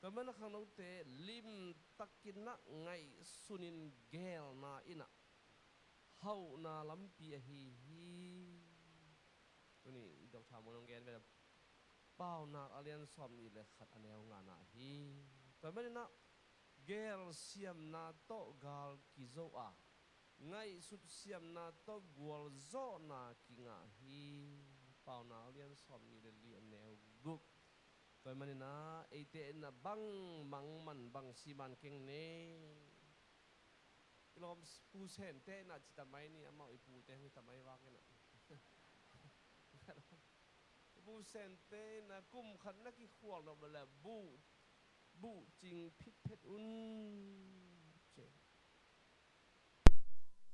tamana khang no te lim takina ngai sunin gel na ina hau na lampi hi tuni dok tha monong gen ve pau na alian som ni le khat anel nga na hi tamana na gel siam na to gal ki zo a ngai sut siam na to gwal zo na ki nga hi pau na alian som ni le li anel guk tamana na ate na bang mang man bang si man keng ne lom pu sen te na chita mai ni ama ipu te ni tamai wa ke na pu sen te na kum khan na ki khwal no bala bu jing phit phet un che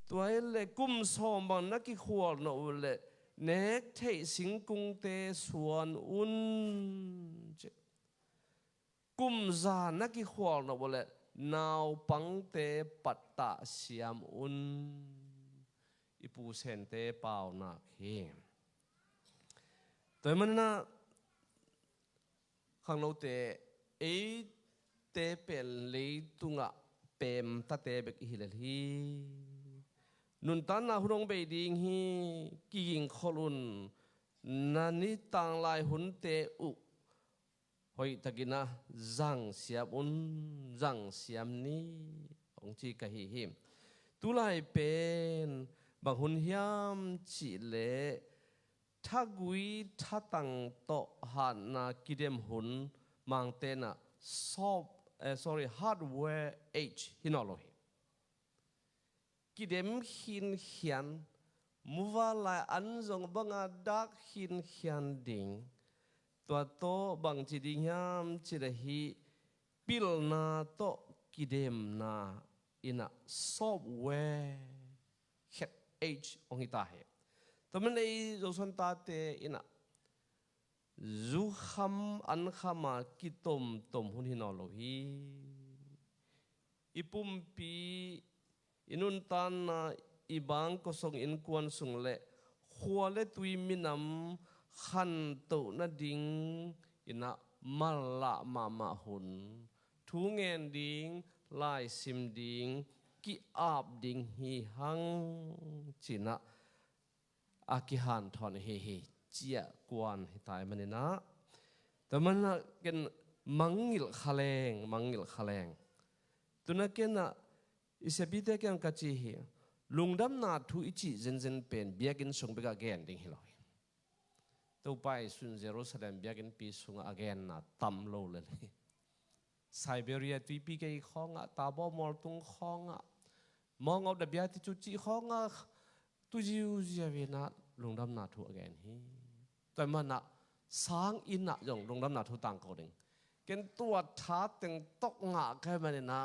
toy le kum som bang na ki khwal no le nek thei sing kung te suan un che kum za na ki khwal no bala nào pang te patta siam un ipu sen te pau na khi toy man na khang lo te e te pen le tunga pem ta te bek hi le hi nun tan na hurong be ding hi ki ging kholun na ni tang lai hun te u hoi takina zang siam ni ong chi ka hi him tu lai pen bang hun hiam chi le thagui thatang to han na kidem hun mang te na hardware h hinolohi kidem hin hian muwa lai anjong banga dak hin hian dingตัวโตบางจิดิงยามจิระฮีปิลนาโตกิเดมนาอินะซอฟต์แวร์เฮดเอชองฮิตาเฮตัวมันไอโจสันตาเตอินะจูฮัมอันขมากิตมหุนฮินอโลฮีอิปุมปีอินุนตานาอิบังก็ส่งอินกวนสุงเลขัวเลตุยมินำขันตุนาดิงอินะมาละมาหุนทุงเงินดิงลายซิมดิงกิอาบดิงฮีหังจินะอากิฮันทอนเฮเฮเจียกวนให้ตายมันนี่นะแต่มันน่ะกันมังงิลขะแรงตัวนั้นกันน่ะอิสบิเตกันกัจจิเฮลุงดำนาทุอิจิเจนเป็นเบียกินส่งไปกับแกนดิงฮิลอยตัวไปสุนเจรูซาเล็มเบียกินปีส่งอาแกนน่ะต่ำโลเลยไซบีเรียตุยปีเกยข้องอ่ะตาบอมอลตุงข้องอ่ะมองเอาเดบียติจุจิข้องอ่ะตุจิวเจียเวนะลุงดำนาทุอาแกนฮีแต่มันน่ะสร้างอินน่ะอย่างลุงดำนาทุต่างกันเองกันตัวท้าตึงตกงะแค่มันเนี่ยนะ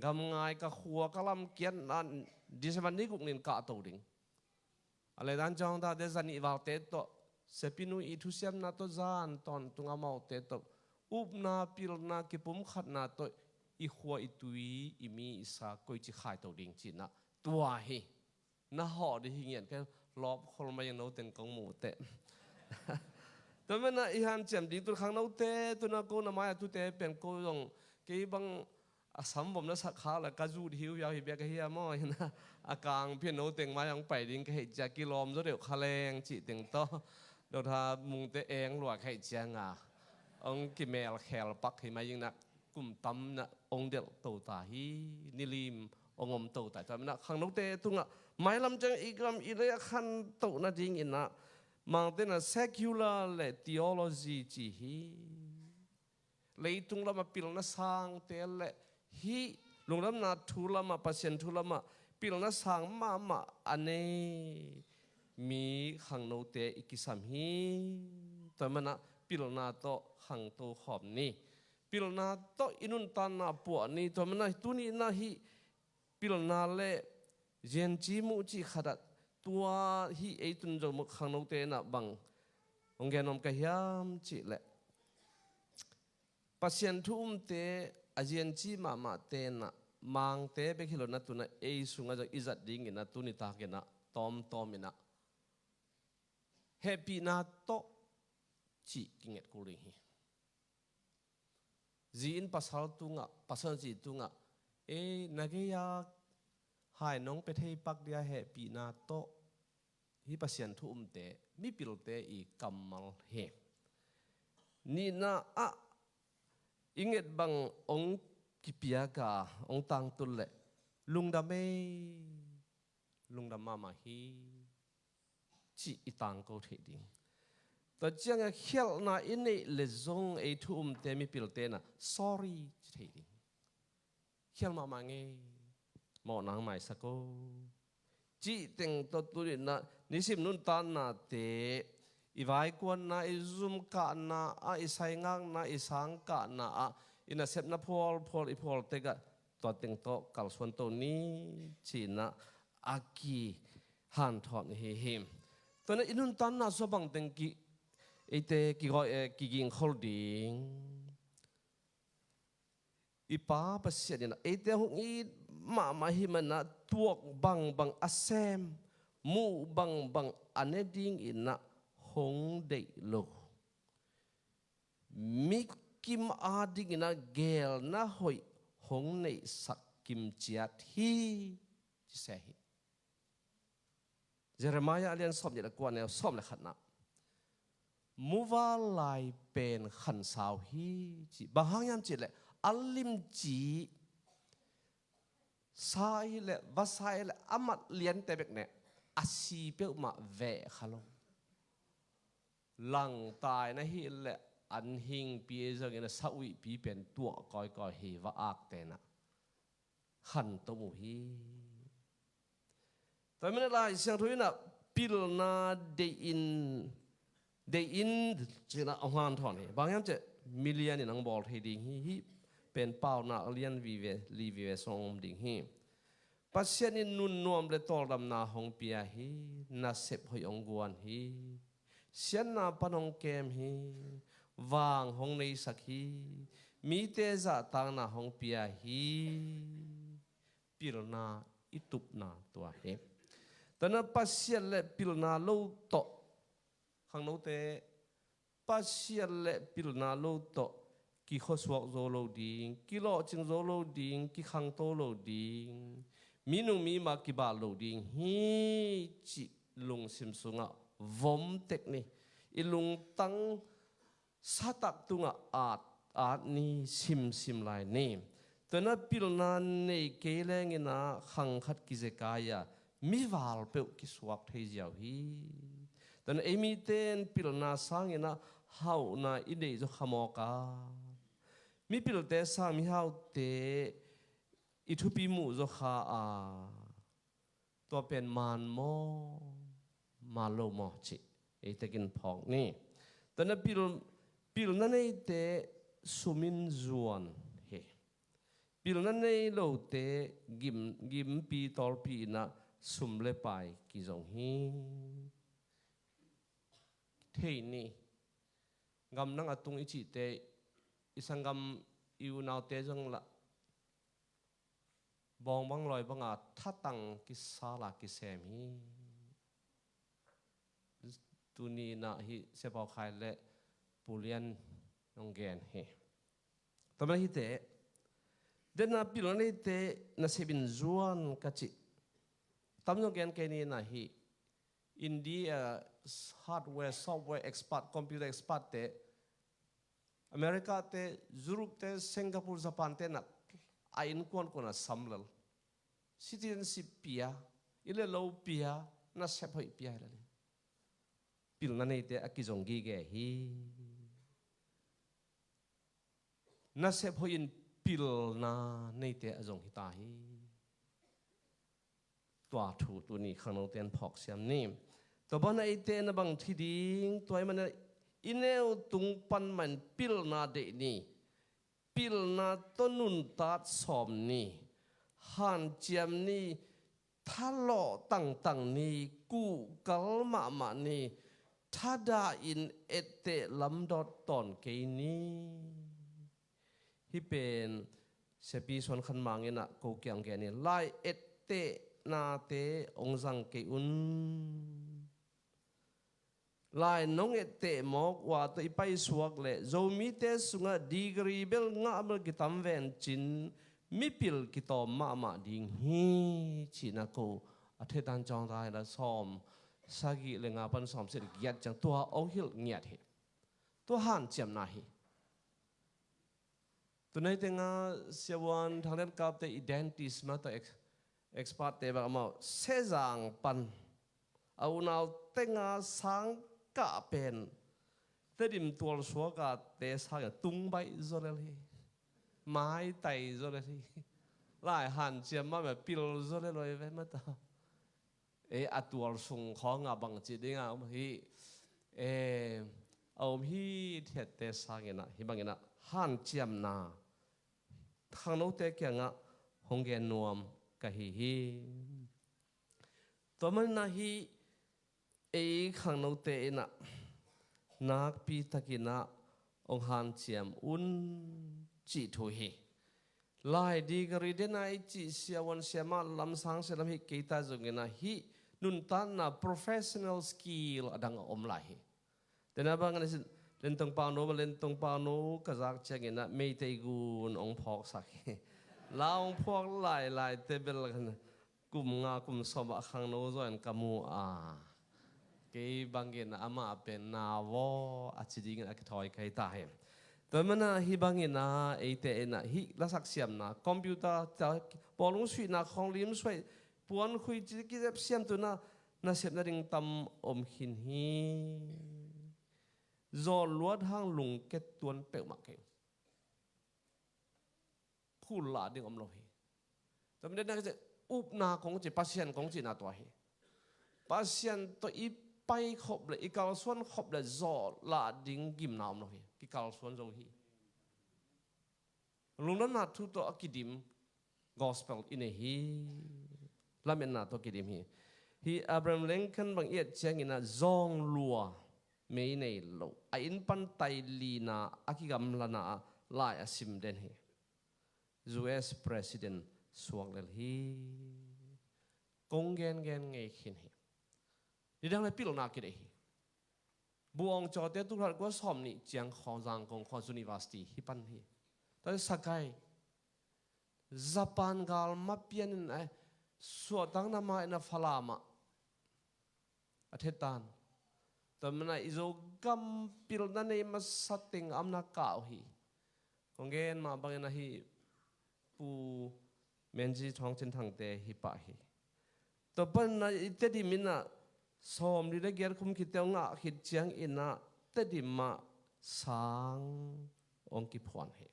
กำไงกับขัวกำลังเกียนนั่นดิฉันนี่กุนินกะตัวดิ่งอะไรด้านจองตาเดซันอีวาเตโตเซปินุอีทุเซียมนาโตจานตอนตุงอามาเตโตอุบนาปิลนากิปุ่มขัดนาโตอีขัวอีตุยอีมีอิสากุยจิขายตัวดิ่งจีน่ะตัวเฮน่าห่อดิหิเงียนแค่ลอบคนมายังโนเต็งกงหมูเตะแต่เมื่อน่ะอีฮันเจียมดิ่งตัวข้างโนเตะตัวน่ะกูน่ะมาตัวเตะเป็นกูยงกี่บังสมผมน่ะสักขาละกระจูดหิวยาวหิเบียกะเฮียม้อยนะอากางเพี้ยนโนเต็งมายังไปดิ่งกะเฮจากกิโลมซะเดี๋ยวคาแรงจีเต็งโตเดี๋ยวถ้ามุงเตะเองหลวกให้เจียงอ่ะองกิเมลแคลปักให้มายังนักกลุ่มตั้มน่ะองเดลโตตาฮีนิลิมองมโตตาจำน่ะข้างนกเตะตุงอ่ะหมายลำจังอีกลำอีเรียขันโตน่ะจริงอินน่ะมังเตน่ะ secular และ theology จีฮีเลยตุงละมาปิลน่ะสร้างเตะและฮีลงลำนาทุละมาปัสเซนทุละมาปิลน่ะสร้างมาอันนี้มีข้างนกเตะอีกสัมฮีแต่มันน่ะปิ ปิลนาโตหังโตขอบนี่ปิลนาโตอินุนตานาปวนี่ตัวมันนะตุนี่นะฮิปิลนาเล่เจนจีมุจีขดัดตัวฮิไอตุนจมุขังโนเตนะบังองแกนอมกะยามจีเล่ปัสยันทุมเตอเจนจีมาเตนะมังเตเบคิโลนะตุนะเอสุงะจังอิจัดดิ่งนะตุนิตาเกนะตอมนะเฮปีนาโตจีกิงเอ็ดกูริงฮีจีนภาษาตุงะภาษาจีตุงะนักยาหายน้องไปเที่ยวปักเดียเฮปีนาโตฮิปัสยันทุมเตมีปิลเตอีกัมมัลเฮนี่นะอิงเอ็ดบังองกิปิยากาองตังตุลเลลุงดามลุงดามาฮีจีอิตังก็เทดิงแต่จังเขียลนาอินเนเลซงไอทุมเตมีปิลเตนะ sorry เทดิงเขียลมาเงหมอนางไม่สักก็จีติงตัวตุลินะนิสิมนุนตานาเตอีไว้กวนนะอีซุมกะนะอีไซงังนะอีสังกะนะอินาเซปนะพอลอีพอลเตกะตัวติงโตกัลส่วนตัวนี้จีนะอากีฮันทอนี่เฮมตอนนั้นอินุนตันนะสบังติงกีไอเตกีก็กีกิงโฮลดิ้งอีป้าภาษาเนี่ยนะไอเตหงอีมาหิมันนะตัวบังอาเซมมูบังอันนี้ดิ้งอินะหงเดโลมิกิมอาดิ้งอินะเกลนะหอยหงในสักกิมจียทีจิเซฮิเจเรมายาเรียนสอบอย่างกวนเนี่ยสอบเลยขันนะมูวาลายเป็นขันสาวฮีจีบางห้างยามจีเลยอัลลิมจีสายเลยว่าสายเลยอามัดเลียนแต่เบกเนี่ยอาชีเปียวมาเวะขลงหลังตายนะฮีเลยอันหิงปีเจอเงินสาวิปีเป็นตัวก้อยเฮว่าอักเตนะขันตัวมูฮีแต่ไม่ได้ลายเสียงทุยนะปิลนาเดอินจีน่าเอางานถอนบางอย่างจะมิเลียนนังบอลที่ดิ่งฮีเป็นเป้าหน้าเลียนลีเวสองดิ่งฮีปัจจัยนี้นุ่นนวมเลยตอลดำนาหงเปียฮีน่าเสพหอยองกวนฮีเสียนนาปนองเกมฮีวางหงในสักฮีมีเตจะต่างนาหงเปียฮีปิลนาอิตุปนาตัวเฮแต่นั้นปัจจัยเล็ปิลนาโลโตขังโนเตปัจจัยเล็ปิลนาโลโตกิข้อสวกโซโลดิงกิโลจิงโซโลดิงกิขังโตโลดิงมีนุ่งมีมากิบาโลดิงฮีจิลุงซิมซุงะวอมเทคนี่อีลุงตั้งสะตักตุงะอาดนี่ซิมไลนี่แต่นั้นปิลนาในเกลงินะขังขัดกิเจกายามีวาลเปวกิสวกเทียาวฮีแต่นั้นเอมีเตนปิลนาสังงินะเฮานาอินเดียจะขโมกามีปิลเตสังมีเฮาเตอิทุปิมุจะขาตัวเป็นมานโมมาโลโมจิไอเตกินพอกนี่แต่นั้นปิลนั่นไอเตสุมินจวนเฮปิลนั่นไอโลเตกิมปีตอลปีนะสุมเลไปกิจงฮีเทนี่กำนังอตุงอิจิเตอิสังกำอิวนาวเตจังละบองบังลอยบังอาทัตังกิสาลากิเซมีตุนีนะฮิเสพเอาใครและปุเลียนนองแกนเฮตอนนั้นฮิเตเดินนับปิลนี่เตนัสบินจวนกัจจิตามนองแกนแกนี่นะฮิอินเดียฮาร์ดแวร์ซอฟต์แวร์เอ็กซ์พาร์ตคอมพิวเตอร์เอ็กซ์พาร์ตเตอเมริกาเตยุโรปเตสิงคโปร์ญี่ปุ่นเตนักไอ้นุกวนคนน่ะสัมเลลซิติเซนชิพพิอาอิเลโลพิอาน่าเสพให้พิอาเลยปิลนั่นเองเตอกิจงกีเกฮีน่าเสพให้ปิลนาในเตอจงฮิตาฮีตัวถูตัวนี้ข้างนอกเตียนพอกเสียมนี่ตัวบ้านไอเตนบังที่ดิ้งตัวมัน อินเอวตุงปันมันปิลนาเดนี่ปิลนาต้นุนตัดสอมนี่หันเจียมนี่ถ้าหล่อตั้งนี่กูกัลมานี่ถ้าได้อินเอเตลำดอดตอนเกนี้ที่เป็นเสปีส่วนขันมังเงินะกูเกียงแกนี่ไล่เอเตนาเตองจังเกอุนลายน้องเอเตมอกว่าตัวไปสวกเละโจมีเตสุงะดีกรีเบลงะเบลกิตัมเวนจินมิปิลกิตอมาดิ่งฮีชินาโกอเทตันจองได้ละซอมสากิเลงาปันซอมเสด็จยัดจังตัวเอาหิลเงียดเหตัวหันเจียมนาเหตัวในแต่งาเสียวันทางเล่นกับแต่ identity มาตัวexpert แต่แบบมาเสจางปันเอาหนาวแต่งาสังกะเป็นแต่ดิมตัวสัวกะแต่สังตุ้งใบโซเลลีไม้ไตโซเลลีหลายหันเจียมมาแบบปิลโซเลลอยไว้มาต่ออัตตัวส่งของบังจิตงาฮีเอาฮีเทียเตสังเงนะฮีบังเงนะหันเจียมนาทางโน้ตเตเกียงะหงเกนนวมกะฮีตัวมันนะฮีข้างโน้ตเตนะนักปีตะกินะองหันเจียมอุนจิทุฮีลายดีกรีเดนไอจิเสียวันเสียมาลำสังเสลมฮีกีตาจุงนะฮีนุนตันนะ professional skill อดังอมลายแต่นะบางอันสิเล่นตรงปาโนมาเล่นตรงปาโนกระซักเช็งนะไม่เตกูนองพอกสักลาองพอกหลายเตเบลกันกลุ่มงากลุ่มสมบัติข้างโน้นส่วนกมูเกี่บางเงินอามาเป็นนาวอาชิดิงอักถอยใครตายแต่มันนะฮิบางเงินนะเตนะฮิลักษณะเสียมนะคอมพิวเตอร์จะบอลลูนสุยนะของลิมสุยปวนคุยจิกิเสียมตัวน่าเสียมน่าดึงตำอมหินฮีจอลวดห้างลุงเกตตัวเปลวมาเก่งผู้หลาดึงอมโลหิแต่ไม่ได้นั่งจะอุบนาของจีปัสเซียนของจีนาตัวหิปัสเซียนตัวอีไปขบเลยอีกาลส่วนขบเลยจอลาดึงกิมนามโลหิอีกาลส่วนโลหิลุงนั้นน่าทุตัวกิดิม gospel อินฮีลาเมนน่าตัวกิดิมฮีอับราฮัมลิงคอนบางเอียดเชียงอินะจองลัวไม่ในโลอินปันไตลีนาอากิกำลานาลายอาซิมเดนฮี US President สวงเลฮีกงเงินไงขินฮีดิดังเลยพิลนาคิดฮีบวงจอเตตุรัดก็สอมนี่เจียงของจังของคอนซูนิวาสตีฮิปันฮีแต่สักไงญี่ปุ่นกาลมาเปลี่ยนสวดตั้งน้ำมาอินาฟลามาอาทิตย์ตันแต่มันไอ้โจกัมพิลนั่นเองมาสัตติงอัมนักข่าวฮีคงเงินมาบางอย่างฮีปูเมนจีท้องเส้นทางเตะฮีปะฮีแต่เป็นนะอิตดิมินะสอมดีได้เกียรคุมคิดเตงะคิดเจียงอินะเตดิมาสังองกิพวนฮี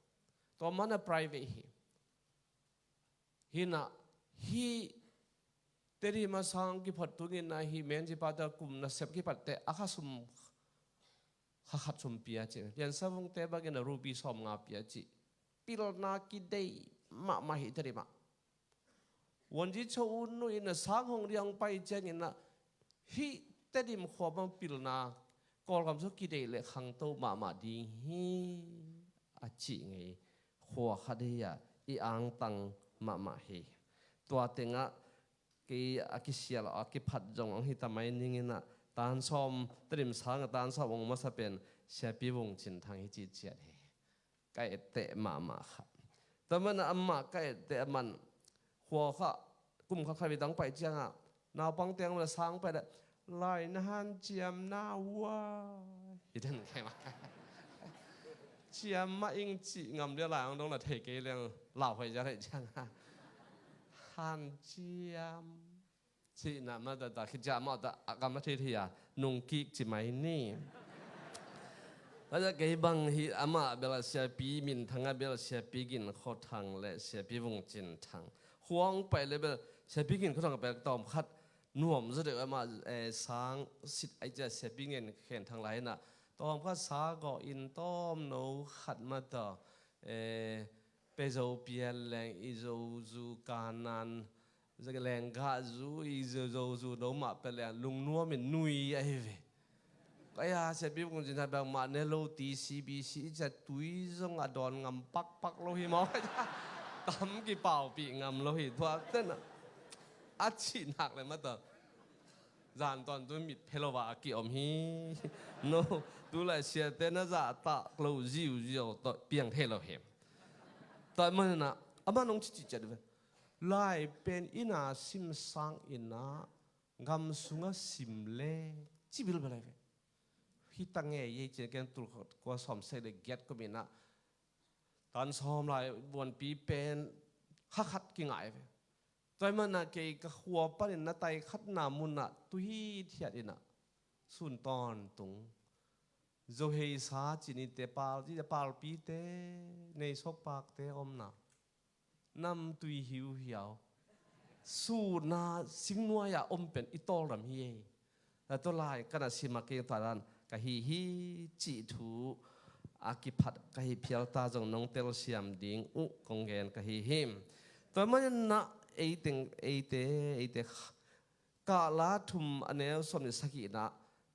ตัวมันนะ private ฮีนะฮีเตดิมาสังกิพัดตุนินะฮีเมนจีปาตะกุมนะเสพกิพัดเตะอาคาสุมขัดสุมปีอาจิเรียนสาวงเตะบางอย่างรูปีสอมงาปีอาจิพิลนาคิดได้มาฮิตริมาวันที่ชาวนุยนะสังหงเรียงไปเจงินะฮิเตดิมขวบังพิลนากอลคำสุกิเดเลขังโตมาดีฮีอาจิไงขวขัดเฮียอีอังตังมาฮีตัวเต็งะกีอากิเสียลอากิพัดจงอังฮิตาไม่นิ่งนะตานซอมเตดิมสังตานซอมองมาสเป็นเสียปีวงจินทางฮิจิเจียเฮไก่เตะมาครับแต่มันอัมมาไก่เตะมันหัวข้ากุมข้าใครไปตั้งไปเจียงอ่ะนาวปังเตียงมาสร้างไปเลยลายนานเจียมนาวะอีท่านใครมาเจียมมาอิงจีงำเรียลายองตรงนั้นเทเกเรื่องเหล่าไปจะได้จังฮันเจียมจีน่ะมาแต่คิดจะมาแต่กรรมที่ที่อ่ะนุ่งกิ๊กจีไม่นี่แล้วจะเกี่ยบังฮีอามาเบลเสียปีมินทางเบลเสียปีกินข้อทางและเสียปีวงจินทางห่วงไปเลยเบลเสียปีกินข้อทางไปตอมคัดน่วมจะเดี๋ยวมาสร้างสิทธิ์ไอเจ้าเสียปีเงินเขียนทางไหนน่ะต ตอมก็สาก็อินต้อมโนขัดมาต่อเปโซเปียแรงอิโซจูกานันจะแรงกาจูอิโซจูโนมาเป็นแรงลุงนัวเป็นนุยไอ้เวก็ยาเสพคงจะแบบมาเนโลตีซีบีซีจะตุยซงอดอนงำปักโลหิมอตำกี่เป่าปีงำโลหิทัวเต้นอัดฉีดหนักเลยมาต่อจานตอนตัวมิดเพลวากี่อมฮีโนดูแลเสียเต้นน่าจะตะกลูจิวจิวต่อเปียงเทเราเห็นแต่มันนะอามาน้องจิตใจด้วยไล่เป็นอินาซิมสังอินากำสุงสิมเล่จิบิลเบลเลยฮิตังเงยเจกันตุกกว่าสอมเสด็จเก็ตก็มีนะตอนซ้อมไล่วันปีเป็นขัดกิ่งไงแต่มันนะเกี่ยกับหัวปนินนะไตขัดนามุนนะตุยเทียดินะสุนตอนตุงโจเฮสาจินิเตปาลที่จะปาลปีเตในซอกปากเตอมนะนำตุยหิวเหี่ยวสูนาสิงนัวยาอมเป็นอิตอลรำเฮียแต่ตัวลายกันสิมาเกี่ยตาดันกะฮีจิทูอากิพัดกะฮีเพียลตาจงน้องเตลเซียมดิงอุกงเกนกะฮีหิมตัวมันนะเอเตกาลาทุมอันเนี้ยสมนิสกินะ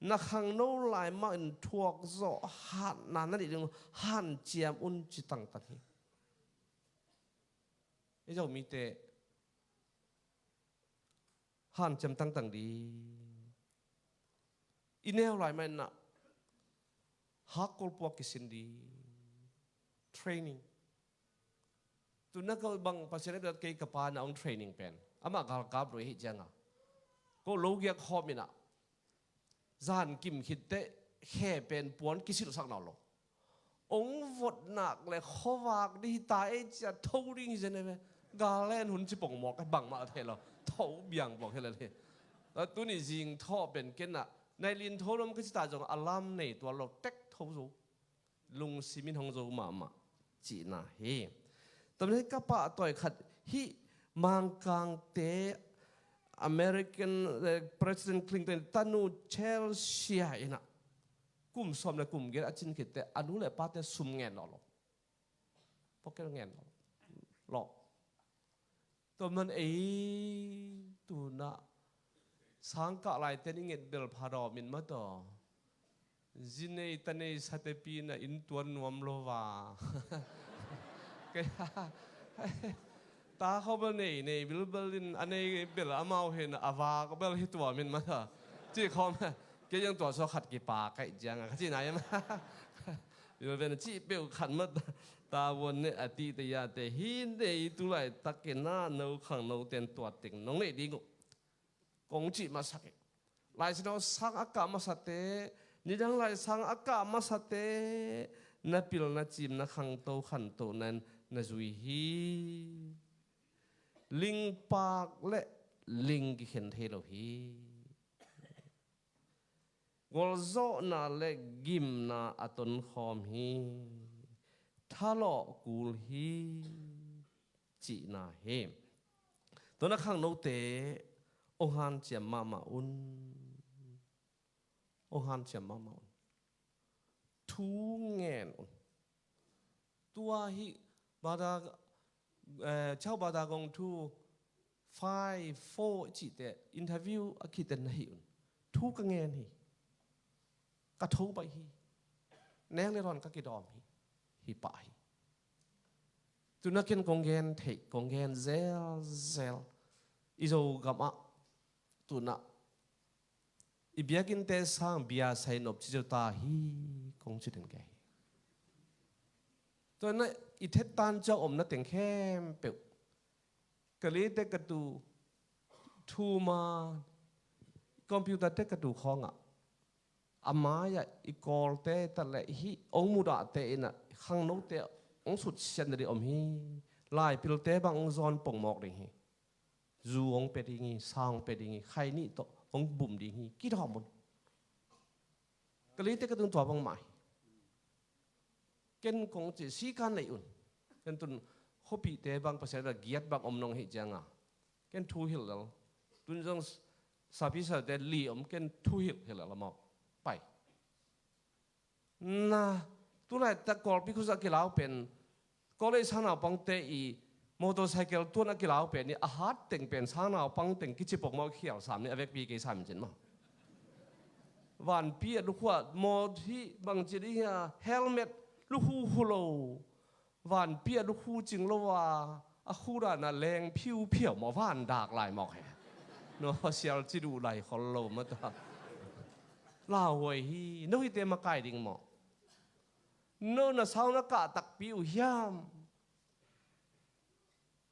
นักขังโนลายมาอินทวกโซหันนั่นนั่นอีกหันเจียมอุนจิตังตันฮีไอ้เจ้ามีเตหันจำตั้งดีอินเนลลายมันนะฮักกอลปวกกิสินดี training ตัวนักบังภาษาเด็กเกี่ยวกับปานเอา training เป็นอามาการกับรู้เหตุจังอ่ะก็โลกยังขอมินะจานกิมคิดเตะแค่เป็นปวนกิสิลสักหน่อหรอองวดหนักเลยขวากดีตายจะทูริงจะเนี่ยกาเล่นหุ่นจิปงหมอกบังมาเทเราทูเบียงบอกให้เลยแล้วตัวนี้จริงท่อเป็นเกณฑ์น่ะในลินโทรมก็จะตาจงอารามในตัวเราเต็กทูจูลุงซิมินฮงจูมาจีน่าเฮตอนนี้ก็ปะต่อยขัดฮิมังกังเตอเมริกันประธานาธิบดีคลินตันตันูเชลซีไอ้น่ะกลุ่มสมและกลุ่มเกล้าจินคิดแต่อนุเลยป้าแต่ซุ่มเงินหรอพวกแกเงินหรอตัวมันตัวน่ะสังกัดอะไรแต่นี่เงินเบลพารอมินมาต่อจินในตันในสัตย์ปีน่ะอินตัวนวมโลวาตาเขาเป็นในบิลเบลินอันนี้เบลอามาเห็นอาวาก็เบลฮิตตัวมินมาต่อจีเขาแกยังตัวสขัดกี่ปากไก่จังอ่ะที่ไหนมาบิลเป็นจีเบลขันมาตาวันเนี่ยอดีตยาแต่หินเดยตุไลตะเกน่าโนขังโนเต็นตัวติงน้องเนี่ยดีกุกงจีมาสักลายสิโนสังอากามาสัตเตนี่ดังลายสังอากามาสัตเตนับพิลนับจิมนับขังโตขันโตนั้นนัจุยฮีลิงปากและลิงกิเห็นเทโลฮีกอลโซนาและกิมนาอัตนคอมฮีทะเลาะกูลฮีจีน่าเฮมตัวนักขังโนเตองหันเจียมมาอุนองหันเจียมมาอุนทูเงินอุนตัวฮีบาดาเจ้าบาดากงทู5 4จีเตอินเทอร์วิวอาคิดแต่ไหนอุนทูกเงินฮีกระทูไปฮีแนงเลรอนก็กิดอมฮีไปตัวนักเก็นกงเงินเทกงเงินเซลอิโซกับอะตัวนักอีเบียกินเตสังเบียไซนอบจิจตาฮีคงจุดเด่นแก่ตัวนั้นอีเทตันเจ้าอมนัดแต่งเข้มเปิวกะลีเตกระดูทูมาคอมพิวเตอร์เตกระดูของอ่ะอามาอย่าอีกอลเตแต่ละฮีองมุดาเตน่ะข้างโน้ตเตองสุดเชนเดอมฮีลายพิลเตบางองซอนป่งหมอกดิฮีจูองเป็ดดิสางเป็ดดิใครนี่โตองบุ่มดิกี่ทอมุนกะลีเตกระดูตัวบางใหม่เกณฑ์คงจะสีกันเลยอุ่นเกณฑ์ตุนฮอปีเตบางภาษาเกียรติบางอมนองเหตุจังอ่ะเกณฑ์ทูฮิลแล้วตุนจงสาพิษเดลีอมเกณฑ์ทูฮิลเฮลละมอกไป na tu lai ta kol pi khuza ki lau pen kole sana pang te I motorcycle tu na ki lau pen ni a hat teng pen sana pang teng ki chi pok mo khial sam ni avek pi ke sam jin ma van pi lu khwa mo hi bang chi ri ha helmet lu hu hu lo van pi lu hu jing lo wa a khu ra na leng phiu phiu mo van dak lai mo he no sial chi du lai khol lo ma ta la hoi hi no hi te ma kai ding mo no na sao na ka tak pi u hiam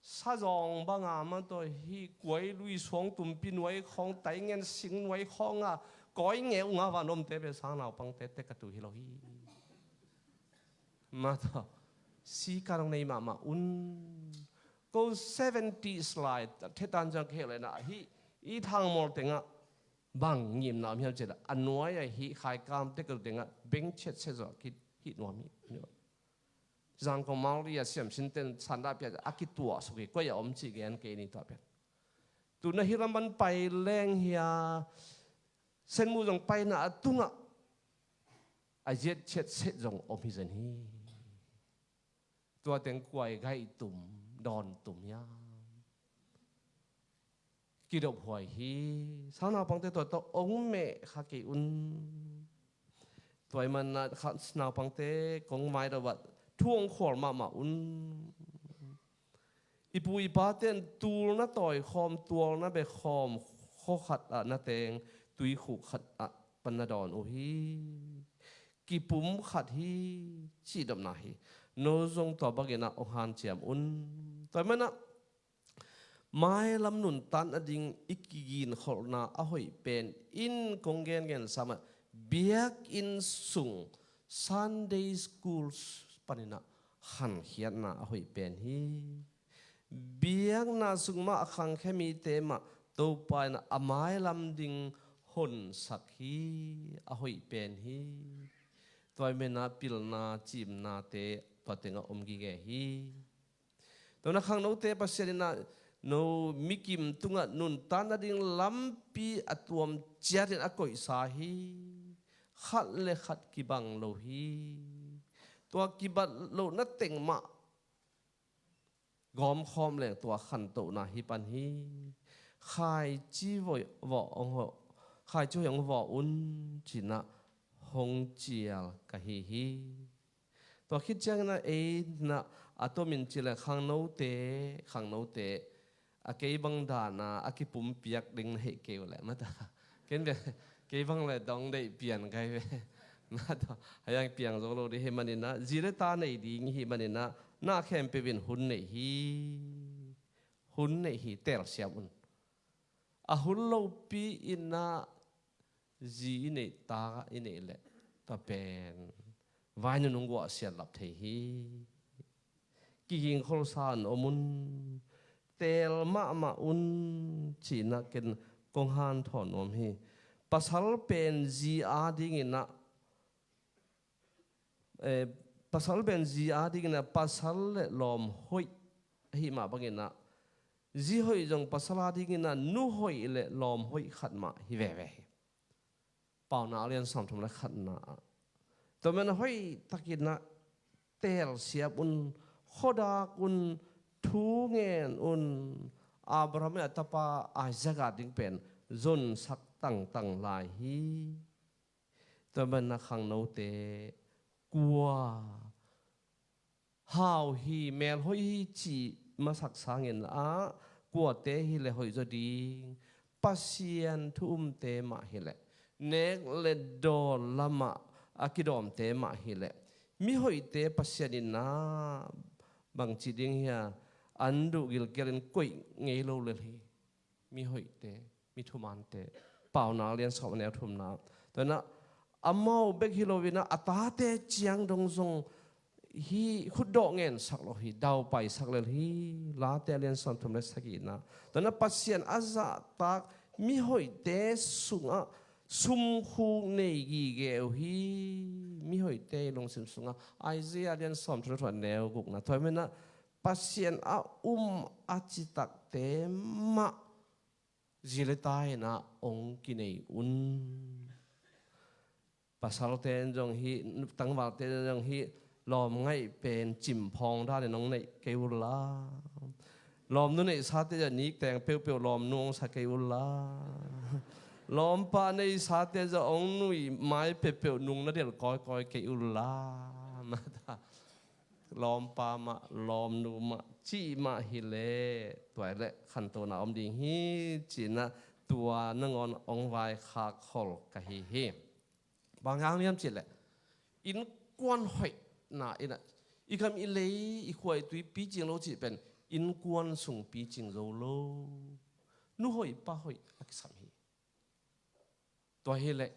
sa rong ba nga ma to hi quấy lui xuống tum pin nuôi khong tai ngen sing nuôi khong à cõi nghèo nga và nôm te be sang nào pang te te ka tu hi lo hi ma to si ka rong nei ma go 70 slide the tan jang khe le na hi I thang mol tenga bang ngim na miam che da anoi ai hi khai kam te ka tenga beng chet se zo ki hi no mi giang ko mau ri a siam sin ten san da pya aki tua so ke ko ya om chi gen ke ni ta pe tu na hi ram ban pai leng hia sen mu jong pai na atunga a jet chet se jong om hi zen hi tua teng kwai gai tum don tum ya ki dop hoi hi sang na pang te to ong me kha ke toy man na kha na pang te kong mai da wat thuong khol ma ipu ipa ten tul na toy khom tuol na be khom kho khat na teng tui khu khat pan na don o hi ki pum khat hi chi dom na hi no zong to bagena o han chiam toy man na mai lam nun tan ading ikigin kholna a hoi pen in kongen gen sama biak in sung Sunday schools panina han hian na a hoi pen hi biak na sung ma akhang khemi te ma to pa na amai lam ding hon sak hi a hoi pen hi toy mena pil na chim na te patenga omgi ge hi to na khang no te paserina no mikim tunga nun tan ading lampi atuam chiatin akoi sa hi khat le khat ki bang lo hi tua ki bat lo na teng ma gom khom le tua khan to na hi pan hi khai chi vo ong ho khai chu yong vo china hong chial ka hi tua khit chang na e na atomin chile khang no te a kei bang da na a ki pum piak ding he ke le ma ta ken be kei bang le dong dei pian kai ve ma ta hayang piang zo lo de he manina zire ta nei ding hi manina na khem pe bin hun nei hi tel siam a hun lo pi inna zi nei ta ine le ta pen vai nu nung wa sian lap thei hi ki ging khol san omun tel ma chi na ken kong han thon om hi pasal pen zi a ding ina pasal pen zi a ding ina pasal le lom hoi hi ma bangina zi hoi jong pasal a ding ina nu hoi le lom hoi khat ma hi ve pau na lian sam thum la khat na to men hoi takina tel siap khoda thu ngen Abraham atapa Isaac ding pen zon sak tang lai hi to man na khang no te kwa how hi mel hoi chi ma sak sangin a kwa te hi le hoi zo ding pasien thum te ma hi le nek le do lama akidom te ma hi le mi hoi te pasien na bang chi ding hia andu gil kelin koi ngei lo le hi mi hoi te mi thuman te pau na lian so ne thum na to na amau bek hilovina atate chiang dong zong hi khudo ngen sak lo hi dau pai sak le hi la te lian sam thum le sakina to na pasien aza tak mi hoi te sunga sum khu nei gi ge hi mi hoi te long sim sunga Isaiah lian som thro thon neo guk na thoi mena pasien a achitak te ma zile tai na ong ki nei ภาษาเตนจงฮีตั้งว่าเตนจงฮีลอมไงเป็นจิมพองได้ในน้องในเกวุลาลอมนู้นในซาเตจะนิกแต่งเปียวๆลอมนวงสักเกวุลาลอมปาในซาเตจะองนุยไม้เปียวๆนุ่งนั่นเดียวก้อยเกวุลามาตาลอมปามาลอมนูมาจีมาฮิเลตัวเล็กขันตัวน่ะอมดิ่งฮีจีน่ะตัวนั่งอ่อนองไว้ขาขอลกะฮีฮีบางอย่างเนี่ยจิตแหละอินกวนหอยน่ะอินะอีคำอีเลยอีควายตุยปีจิงโลจิเป็นอินกวนส่งปีจิงโลโลนู่หอยป้าหอยอักษรฮีตัวเฮเละ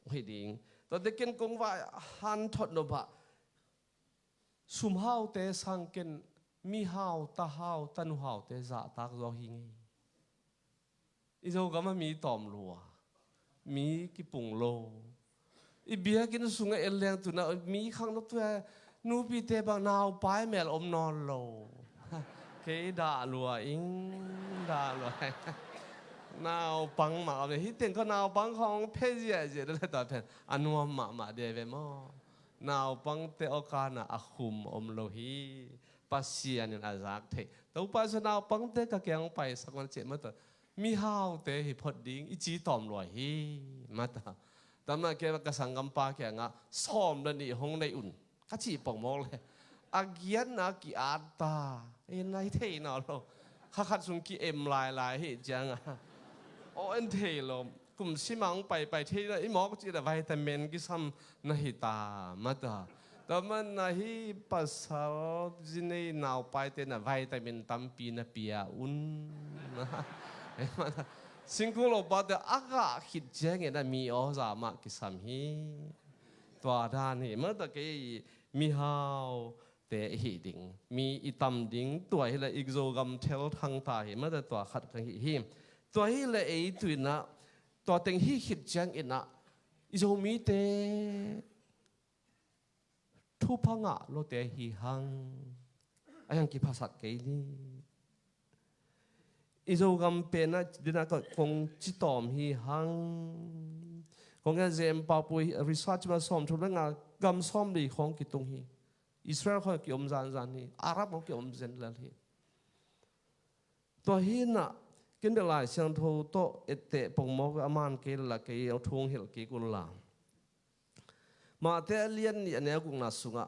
หอยดิ่งตัวเด็กเกินกงว่าหันทอดนบะสุมหาวเตสังเกนมีหาวตาหาวตันหาวเตจะตากรอหิงอีเจ้าก็มามีตอมลัวมีกิปุงโลอีเบียกินสุงเอลเลงตุนะมีข้างนกตัวนูปีเตบังนาวปลายแมลอมนอนโลเคด่าลัวอิงด่าลัวนาวปังมาเลยฮิตเต็งก็นาวปังของเพจเจได้ต่อเพนอันวัวมาเดเวมอนาวปังเตอการนะอาคุมอมโลฮีปัสเซียนอาจักเทแต่อุปสนาวปังเตก็แกงไปสักวันเจ็ดมาต่อมีหาวเตหิพอดิ้งอีจีตอมลอยฮีมาต่อตอนนั้นแกก็สังกัมปาแกงะซ้อมดันนี่ห้องในอุ่นข้าชีปองมองเลยอาเกียนอากีอาตาเอ็นไรเทนเอาโลข้าขัดสุงกีเอ็มลายเฮจังอ่ะโอเอ็นเทโลกลุ่มชิมังไปที่นั่นอีหมอก็จีแต่วิตามินกิซ้ำนาฮิตามาต่อแต่มันนาฮิภาษาจีนนาวไปเตน่ะวิตามินตั้มปีน่ะปีอาอุ่นนะสิ่งที่เราบอกแต่อากาศคิดเจงเนี่ยมีอ๋อสามารถกิซ้ำฮีตัวด้านนี้เมื่อตะกี้มีหาวเตะหิดิงมีอิตำดิงตัวที่ละอีกโจกำเทลทางตาเห็นเมื่อแต่ตัวขัดกันหิตัวที่ละตัวน่ะตัวเต็งฮีคิดเจงอินะอีโจมีเตทุพังะโลเตหิหังไอ้ยังกี่ภาษาเกนี่อีโจกำเป็นนะดินาก็คงจิตอมหิหังคงจะเจมปาปุยรีสอร์ทมาซ้อมทุกเรื่องกำซ้อมดีของกิตงฮีอิสราเอลเขาเกี่ยวมจานนี่อาหรับเขาเกี่ยวมเซนแล้วฮีตัวฮีน่ะกินเดลายเสียงโทโตเอเตปงมอกอามันเกลละเกยเอาทงเฮลเกกุลลามาเตเลียนนี่อันนี้กุงนาสุงะ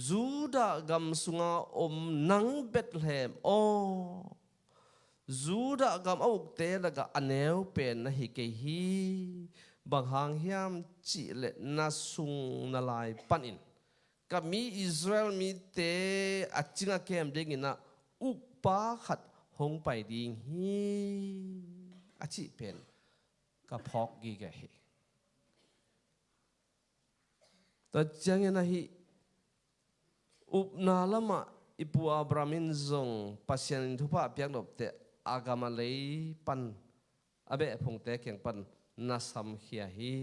จูดากำสุงะอมนังเบตเลมโอจูดากำเอาเตละกะอันนี้เป็นนะฮิเกฮีบางหางเฮียมจิเลนาสุงนาลายปันอินกับมีอิสราเอลมีเตอจิงะเกมเด้งนะอุปปาขัดหงไปดิ่งฮีอาชีเป็นกับพอกกีแกเฮแต่จังนะฮีอุปนาละมาอิปูอับรามินซงปัสยันทุพะเปียกดบเตอากามาเลยปันอาเบะพงเตเข่งปันนาซัมเฮียฮี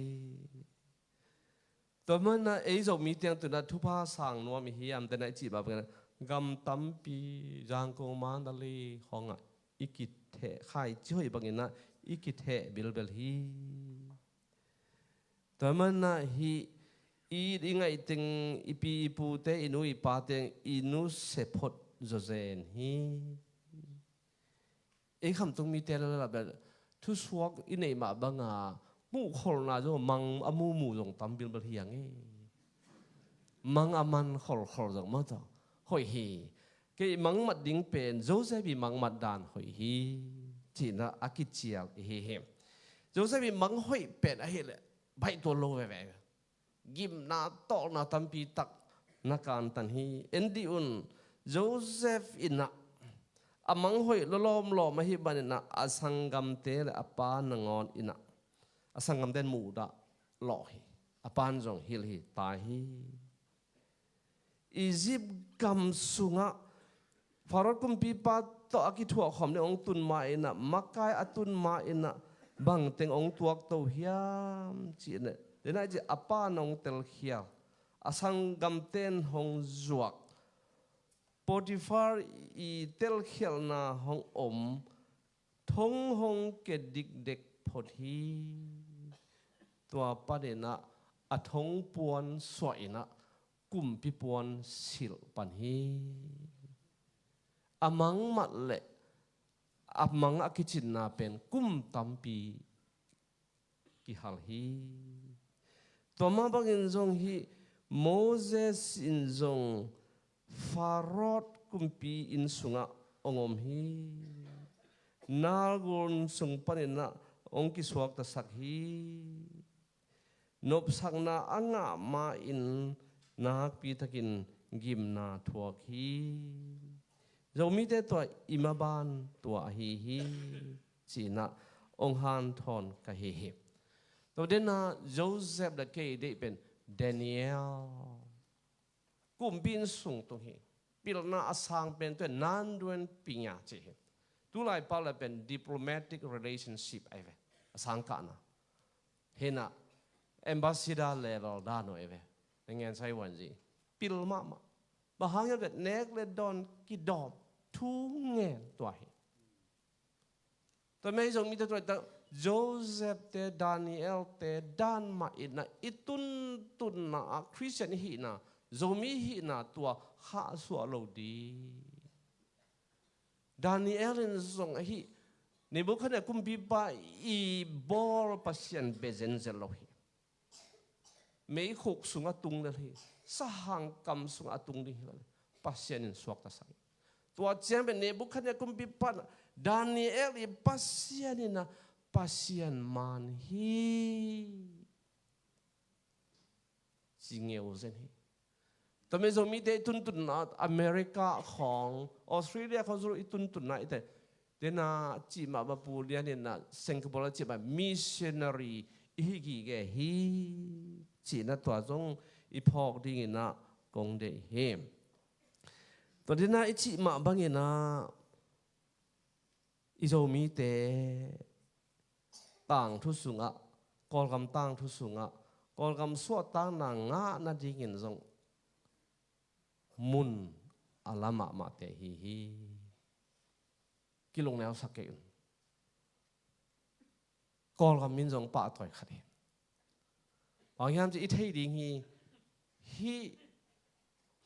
ตัวมันนะไอ้เจ้ามีเตียงตัวนั้นทุพะสั่งนัวมีเฮียมแต่ไหนจีบแบบนั้นกำตั้มปีจางกงมันดลีห้องอ่ะอีกิเทใครช่วยบางอย่างนะอีกิเทบิลเบลฮีแต่มันนะฮีอียังไงตึงอีปีอีปูเตอินุอีปาเตงอินุเสพดโจเซนฮีไอ้คำตรงมีเตลละแบบทุสวกอินเอมาบังอามู่คนน่าจะมังอามูมูตรงตั้มบิลเบลฮีอย่างงี้มังอามันคนตรงมาต่อหอยฮีก็มังมัดดิ้งเป็นโจเซฟีมังมัดดานหอยฮีจีน่าอากิเจียลเฮโจเซฟีมังหอยเป็นอะไรเลยใบตัวโลเว่กิมนาโตนาตัมปีตักนักการตันฮีเอ็นดีอุนโจเซฟอินะอามังหอยล้อมมาฮิบันอินะอาสังกัมเตลอาปานงอนอินะอาสังกัมเตนมูดาหล่อฮีอาปานจงฮิลฮีตายฮีอียิปต์กำสุงะฟาโรห์กุมปีปัตโตอากิทัวขอมในองตุนมาอินะมักกายอตุนมาอินะบังเต็งองตัวโตเฮียมจีเนเดี๋ยวนั้นจะอปานองเตลเฮียอาสังกัมเตนหงจวกโปติฟาร์อีเตลเฮียนาหงอมทงหงเกดิกเด็กพอดีตัวประเด็นนะ a thong puan soina kum pi puan sil pan hi amang mat le amang akichin na pen kum tampi ki hal hi toma bangin zong hi Moses in zong farot kumpi in sunga ongom hi nalgon sung panina ong ki suak ta sak hi nop sak na anga ma in nak pi takin gim na thuak hi zomi te to imaban to hi china ong han thon ka hi hi to dena Joseph da ke de pen Daniel kum bin sung to hi pil na asang pen to nan duen pinya che tu lai pa la pen diplomatic relationship ai ve asang ka na hena ambassador level da no ai ve ngen sai wan ji pil ma ma ba hang ya nek le don ki dom thu ngen to hi to me jong mi to Joseph te Daniel te dan ma ina itun tun na Christian hi na zomi hi na tua ha su lo di Daniel in zong hi Nebuchadnezzar kumbi ba I bol pasien bezen zelo hi mei khok sunga tung le hi sahang kam sunga tung di hi pasien in suak ta sai tua jam be Nebuchadnezzar kumbi pa Daniel I pasien ina pasien man hi singeu zen hiตอนนี้เรามีเดตุนตุนนะอเมริกาของออสเตรเลียเขาจะตุนตุนนะแต่เดน่าจีมาบปูเลียนนะสิงคโปร์จีมามิชชันนารีอีกี่แกฮีจีน่ะตัวจงอีพอกดิ่งนะกงเดเฮมตอนนี้นะอีจีมาบางนะอีเรามีเตต่างทุสุงะกอลกำต่างทุสุงะกอลกำสวดต่างนางงะนาดิ่งจงมุนอาลามะมาเตฮีฮีกิลงแนวสักเกนกอลกำมินจงป้าถอยขัดเห็นบางอย่างจะอิทธิดิ่งฮี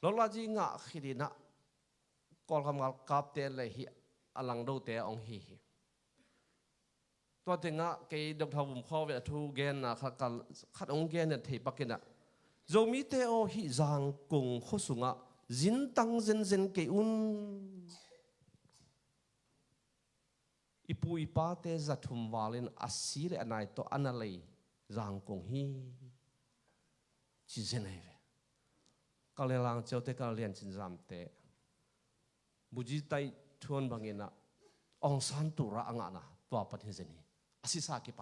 ลลาจีงะขีดินะกอลกำกับเตเลยฮีอลังดูเตองฮีตัวเต็งะเกยดอกทาวมข้อเวทูเกนนะขัดองเกนเนี่ยเทปักกันนะโจมีเตโอฮีจางกงขสุงะจินตังเซนเซนเกอุนอีปุยป้าเตจัตุมวาลินอาศิเรนายโตอันอะไรจางกงฮีจิเซนเอเวกาเลลังเจ้าเตกาเลียนจินจามเตบุจิไตทวนบางเงินะองสันตุระอังอานะตัวปฏิเสธนี้อาศิสากิไป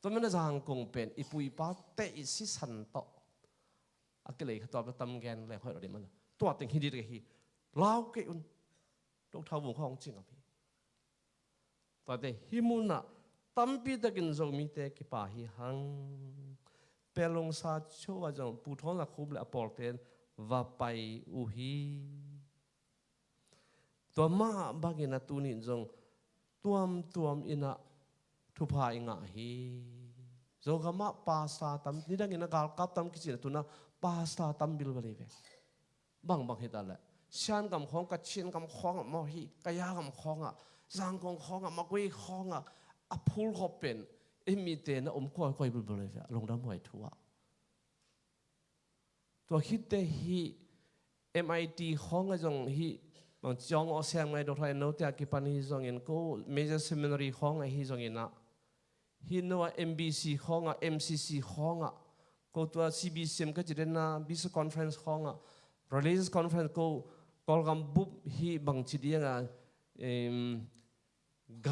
ตัวมันจางกงเป็นอีปุยป้าเตอิสิสันโตอักเลยตัวประตำแกนเลยค่อยเราเดี๋ยวมันตัวติงฮิดีเลยฮีลาวเกอุนดอกทาวงของจริงอ่ะพี่ตัวเดฮิมุนะตั้มปีตะกินโจมีเตกิปาฮิฮังเปลงซาโชว่าจังปูท้องละคุบและปอลเตนว่าไปอุฮีตัวมาบางอย่างตัวนี้จงตัวมอินะทุพายงะฮีโจกามาปาสตาตัมนี่ดังอินะกาลกับตัมกิจินะตัวน่ะปาสตาตัมบิลเวลีเวบางเหตุอะไรฉันกำของกับชินกำของมอฮีกายากำของอ่ะจางกงของอ่ะมากุยของอ่ะอพูลเขาเป็นมีเตนะค่อยบิลเวลีเวลงดำหวยทัวตัวคิดแต่ฮี MIT ของอ่ะจงฮีบางจองเอาเสียงไงดอกไทยโน้ตที่ปันฮีจงเงินก็ Major Seminary ของอ่ะฮีจงเงินนะฮีโนว่า MBC ของอ่ะ MCC ของอ่ะก็ตัว CBCM ก็จะเรียนนะ Business Conference ของอ่ะ Religious Conference ก็กอลกำบุบฮีบางทีเดียงอ่ะไก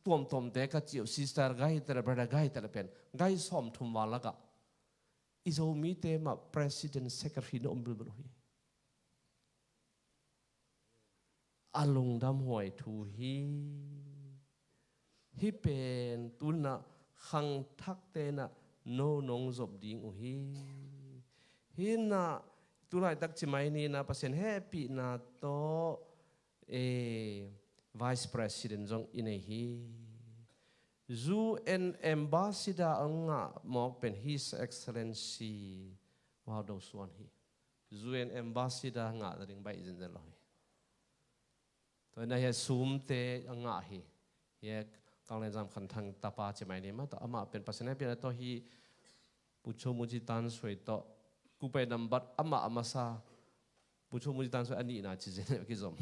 ตัวมเด็กก็เจียว Sister ไกแต่ละBrother ไกแต่ละเป็นไกสอมทุ่มวันละก็อิโซมีเตมา President Secretary โนบิลบุรีอาลงดำหวยทูฮีเป็นตุนนะขังทักเตนะโนนงจบดิ่งฮีนะตุลายตักจิมัยนี่นะเปอร์เซ็นต์แฮปปี้นะโตVice President จงอินเอฮี UN Ambassador งะมอกเป็น His Excellency ว่าดส่วนฮี UN Ambassador งะตริงใบจินเดลอยตัวนั้นเฮซูมเตงะฮีเฮกังเลนจำคันทางตาปาจะไม่เนี่ยมาต่ออามาเป็นภาษาเนี่ยเป็นตัวฮีปุชมุจิตันสวยต่อกูไปนำบัตรอามาซาปุชมุจิตันสวยอันนี้นะจิเจเนกิจอม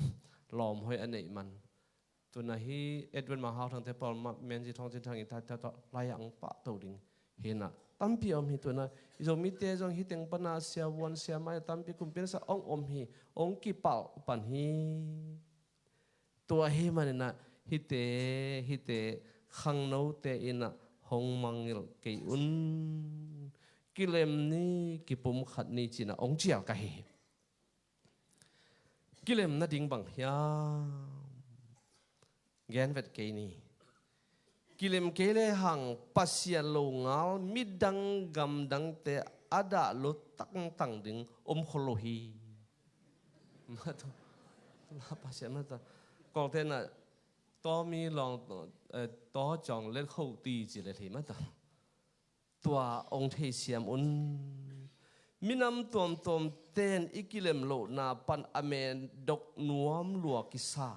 ลอมห้อยอันนี้มันตัวนั้นฮีเอ็ดเวนมาฮาวทางเทปอลมาเมนจิทองจิทางอินทัตต่อลายอังปะตัวดิ่งเห็นนะตั้มพี่อมฮีตัวนั้นอิจอมิเตจงฮีเต็งปนาเสียวันเสียไม่ตั้มพี่คุมเป็นสะองอมฮีองกีเป่าปันฮีตัวฮีมันนะฮิเตขังโนเตอินะหงมังเกลเกยุนกิเลมนี่กิปุ่มขัดนี่จีนะองเจียวกะเฮกิเลมน่ะดิ่งบังเฮียแกนเวทเกนี่กิเลมเกเลหังปัสยาโลงาลมิดังกำดังเตอาดาลุตังดิ่งโคโลฮีมาตัวลาปัสยามาตัวก่อนเทน่ะต่อมีลองต่อจองเล็ดเข้าตีจีเลยทีมาตัวองค์เทเสียมอุนมินำตัวเต้นอิกิเลมโลนาปันอเมนดกนวมหลวกิสา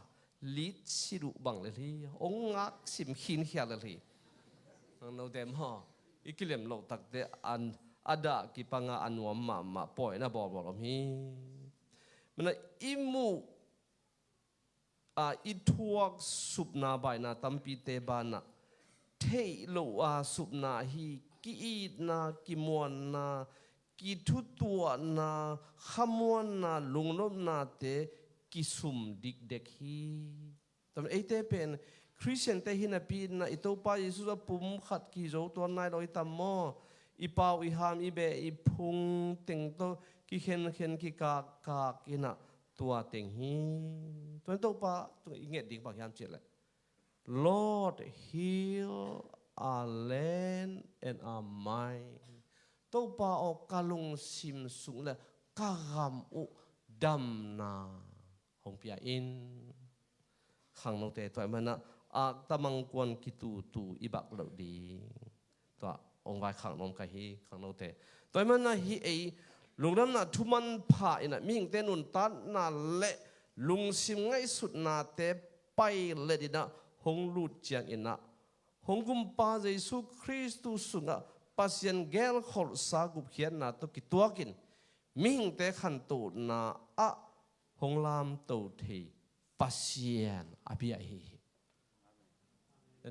ลิสิรุบังเลยทีองงักสิมขินเขียเลยทีเราเต็มห่ออิกิเลมโลตักเตอันอดากิปังอันวมมาปล่อยนะบอกเรามีมันอิมูอิทวกสุบนาบายนาตัมปีเตบานะเทโลสุบนาฮีกีอีนากิมวนนากิทุตัวนาขมวนนาลุงลบนาเตกิสุมดิกเด็กฮีแต่เอเตเป็นคริสเตียนเตหินาปีนาอิโตปาเยซูจะปุ่มขัดกิโจตัวนายลอยตัมโมอีปาวอีหามอีเบอีพุงเต็งโตกิเข็นกิกากกินะตัวเต็งฮีตัวนั้นตัวปะตัวอิงเงดดิ่งปากยามเจ็ดเลย Lord heal our land and our mind ตัวปะออกกาลงซิมสูงเลยกากามอุดำนาหงเปียอินขังนกเตะตัวมันนะตะมังกวนกิตูอิบักเหล่าดีตัวองค์ไว้ขังนมกะฮีขังนกเตะตัวมันนะฮีเอลุงดำนาทุมันผ่าอินะมิ่งเตนุนตัดนาเละลุงซิมไงสุดนาเตไปเลดินะหงลุดเจียงอินะหงกุมปาเยซูคริสต์สุงะปัสยันเกลขอสากุบเขียนนาตุกิตัวกินมิ่งเตขันตูนาหงลามตูทีปัสยันอภิยาฮี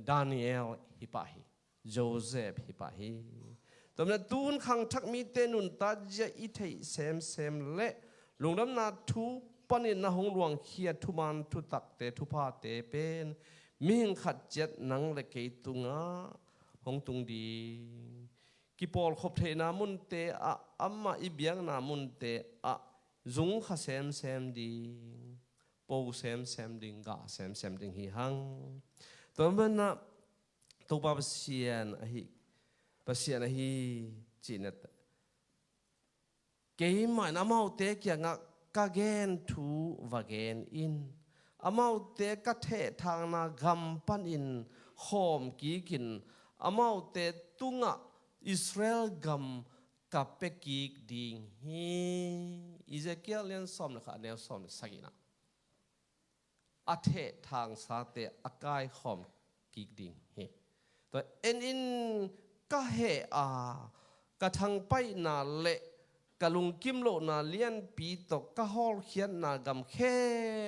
ดานิเอลฮิปาฮีโจเซฟฮิปาฮีตอนนั้นตูนขังทักมีเตนุนตัดจะอิเทเซมเละลุงดำนาทุปนินนาหงหลวงเขียทุมันทุตักเตทุพาเตเป็นมิ่งขัดเจ็ดนังเล็กตุงะหงตุงดีกิปอลขบเทนามุนเตอัมมาอิเบียงนามุนเตจุงขะเซมดีปูเซมดิงกะเซมดิงฮิฮังตอนนั้นนะตัวปาเซียนฮิปัสยานะฮีจีนต์เกี่ยมันอามาอุเตกยังกะเกนทูวะเกนอินอามาอุเตกะเททางนากัมปันอินหอมกีกินอามาอุเตตุงะอิสราเอลกัมกับเปกิกดิงฮีอิเซเกียลเลียนสอมนะคะแนวสอมสักินะอาเททางสาเตอากายหอมกีกดิงฮีตัวเอ็นอินก็เฮกะทังไปนาเละกะลุงกิมโลนาเลียนปีตกกะฮอลเขียนนากำเข้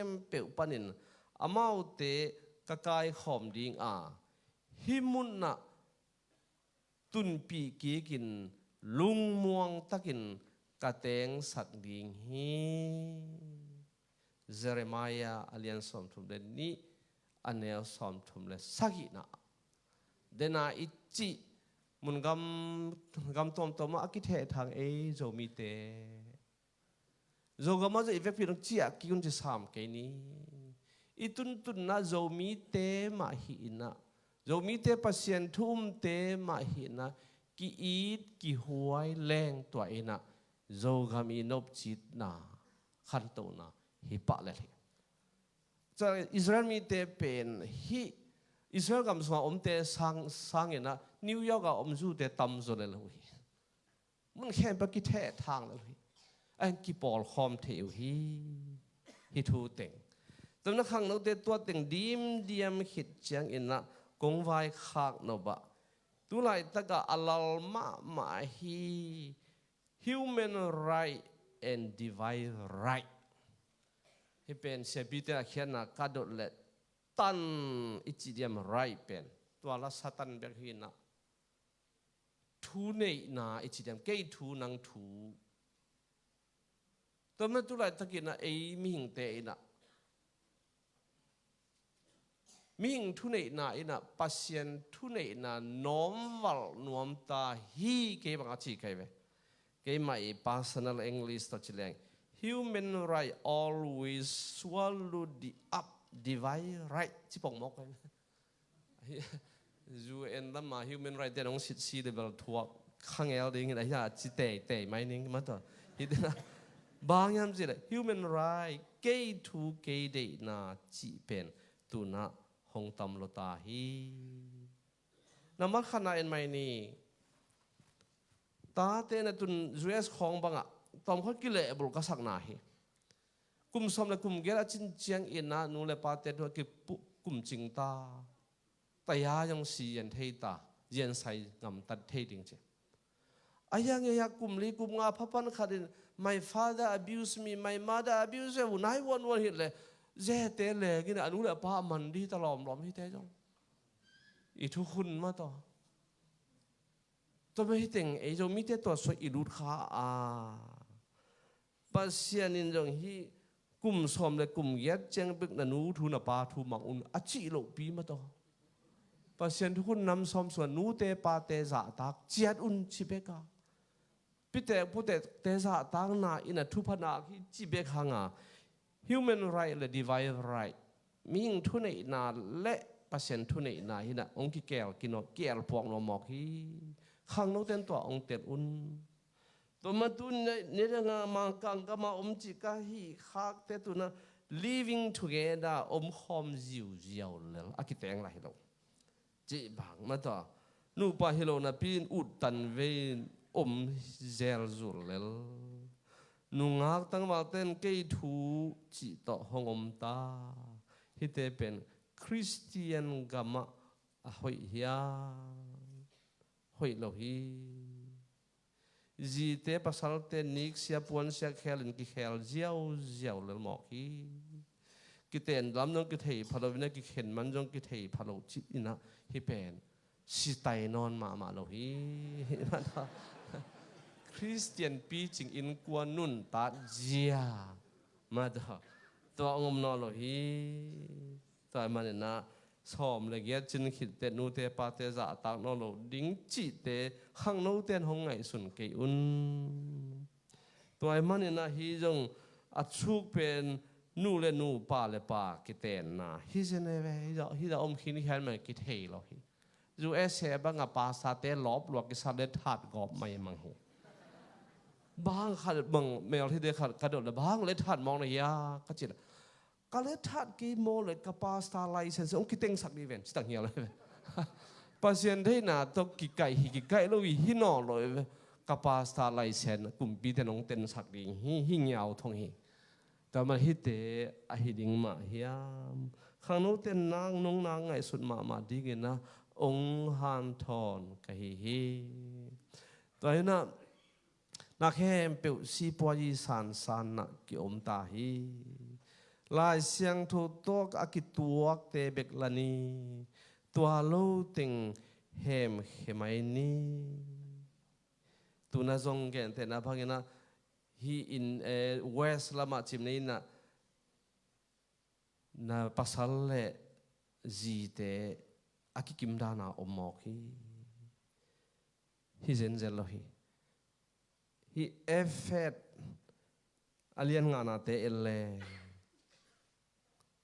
มเปียวปนินอามาอุเตกะกายหอมดิงฮิมุนนะตุนปีกีกินลุงม่วงตะกินกะเตงสักดิงฮีเจเรมายาอเลียนสอมทุมเดนี้อันเนลสอมทุมเลสักินะเดนาอิจิมุนกำตัวมาคิดเหตุทางโจมีเตโจก็มาจะอีเวกพี่น้องเจียกิคุนจะสามแค่นี้อีตุนนะโจมีเตมาหินะโจมีเตปัสยันทุ่มเตมาหินะกิอีดกิหวยแรงตัวเองนะโจก็มีนบจิตนะขันโตนะฮิปะเลยจะอิสราเอลมีเตเป็นฮิ อิสราเอลกำสวงอมเตสร้างเห็นนะนิวยอร์กอมจูเตตั้มโซเลลหุยมันแค่ปกิเททางเลยอันกีบอลคอมเทวฮิทูเต็งตอนนั้นขังเราเตตัวเต็งดีมขิดเจียงอินนะกงไว้ขากนบะตุไลตะกะอัลลมาฮี human right and divine right ที่เป็นเสบิเตเขียนนะกระโดดเล็ดตันอิจิเดียม right เป็นตัวละสัตันเบกหินะทูเนนาอิจิเดียมเกยทูนังทูตัวมันตุไลตะกินนะมิหิงเตนะมิหิงทุเนนาอินะปัสยันทุเนนานอมวัลนวมตาฮีเกบังอาชีใครเวเกย์ไม่ personal English ตัวเฉลียง human right always swallow the up divine right ที่ผมบอกกันยูเอ็นตั้มมา human right เดี๋ยวน้องสิทธิ์เลเวลทัวร์ข้างเอลดิ้งอะไรอย่างที่เตะไม่นิ่งมาต่อที่นั่นบางอย่างสิเลย human right เกย์ทูเกย์เดน่าจีเป็นตัวน่ะหงตำโลตาฮีน้ำมันขนาดไม่นี่ตาเตนตุน US ของบางอ่ะตอมเขากิเลบุลกษักนาฮีกุมสมและกุมเกล้าจินเจียงอินนะนูเลปาเตตัวกิปุกุมจิงตาแต่ยายังสียันเทตายันใส่งำตัดเทดิงเจอายังยากุมลีกุมงาพับปันขัดิน my father abuse me my mother abuse me นายวันเห็นเลยเจเตเลกินอนุเลปามันดีตลอดล้อมที่เตจงอีทุกคนมาต่อตัวไม่เต็งไอ้เจ้ามิเตตัวสวยอิรุดขาปัสยานินจงฮีกุมสมเลยกุมเย็ดเจงเป็กนันูทูนปาทูมังอุนอจิโลปีมาต่อปัสยานทุกคนนำสมส่วนนูเตปาเตจ่าตักเจียดอุนชิเบกาพิเตพุเตเตจ่าตักนาอินะทุพนาที่จิเบกหางา human right และ divine right มีอิงทุนนาและปัสยานทุนนาฮินะองค์กิเกลกินเกลพวกนมอกฮีข้างโน้ตเต็นตัวองเต็นอุนตัวมาตุนเนี่ยงามังกังก็มาจิกาฮีข้าเตตุนะ living togetherหอมจิวเจียวเลยอากิเตงไรเราจีบังมาต่อนูปะฮิโลนะปีนอุดตันเวนเจลจุลเลยนูงักตั้งมาเต้นเกยทูจิตต่อห้องตาฮิเตเป็นคริสเตียนกามะหอยเฮียหอยโลฮีจีเตปัสสัลเตนิกเสียปวนเสียแคลินกิเคลเจียวเลยหมอกฮีกิเตนลำน้องกิเทพาราวินะกิเข็นมันจงกิเทพาราจิตนะฮิเป็นสิไตนอนมาโลฮีคริสเตียนปีจิงอินกวนนุนตาเจียมาตัวงมนอนโลฮีตัวมันเนี่ยนะสอมเลยเกียจินขิดเตนูเตปาเตจ่าตากนอนโลดิ้งจิเตข้างโน้เตนห้องไงสุนเกยุนตัวมันเนี่ยนะฮีจงอัดชุกเป็นนูเลนูปาเลปากิเตนนะฮีเจเนเวฮีจะอมคินแค่ไหนกิเทโลฮีจูเอเซบังกับปาสาเตลอบลวกกิซาเลทัดกอบไม่มังฮีบางขัดบังเมลที่เด็กขัดกระโดดเลยบางเลทัดมองในยาก็จิตก็เลทัดกีโมเลยกับปาสตาไลเซนส์องคิดเต็งสักดีเวนสิตังเหี่ยวเลยปัจจัยที่น่าต้องกิไก่ลุยหินอเลยกับปาสตาไลเซนกลุ่มปีเตนองเต็นสักดีหิเหี่ยวทงฮีแต่มาฮิเตอหิดิงมาเฮียมข้างโน้นเต็นนางน้องนางไงสุดมาดีกันนะองฮันทอนกะฮีตัวนี้นะนักแห่เปิวซีปวยีสันนักกิอมตาฮีลายเสียงทุกตัวอากิตัวเตเบกลานีตัวโลติงเฮมไมนีตัวน่าจงเกนแต่น่าพังนะฮีอินเวสละมาจิมนี้น่าปัสสาวะจีเตอากิกิมดานาอมอกฮีเซนเซลโลฮีเอฟเฟตอาเลียนงานาเตเอเล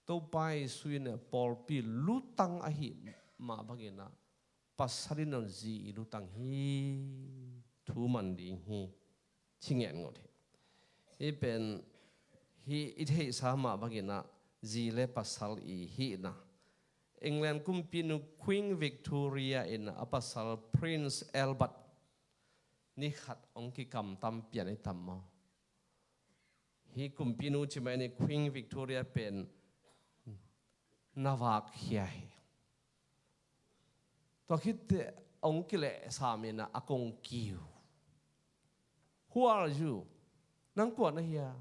ตัวไปสุยเนี่ยปอลปีลุตังอาหิมาบังเอินะปัสสรินนจีลุตังฮีทูมันดีฮีชิงเงินงดฮีเป็นฮีอิทธิสามาบังเอินะจีเลปัสสลอีฮีนะ England kumpinu Queen Victoria in apasal Prince Albert ni khat ong ki kam tam pian ai tam mo hi kumpinu chimai ni Queen Victoria pen navak hiai to khit ong ki le samina akong kiu who are you nang ko na hiya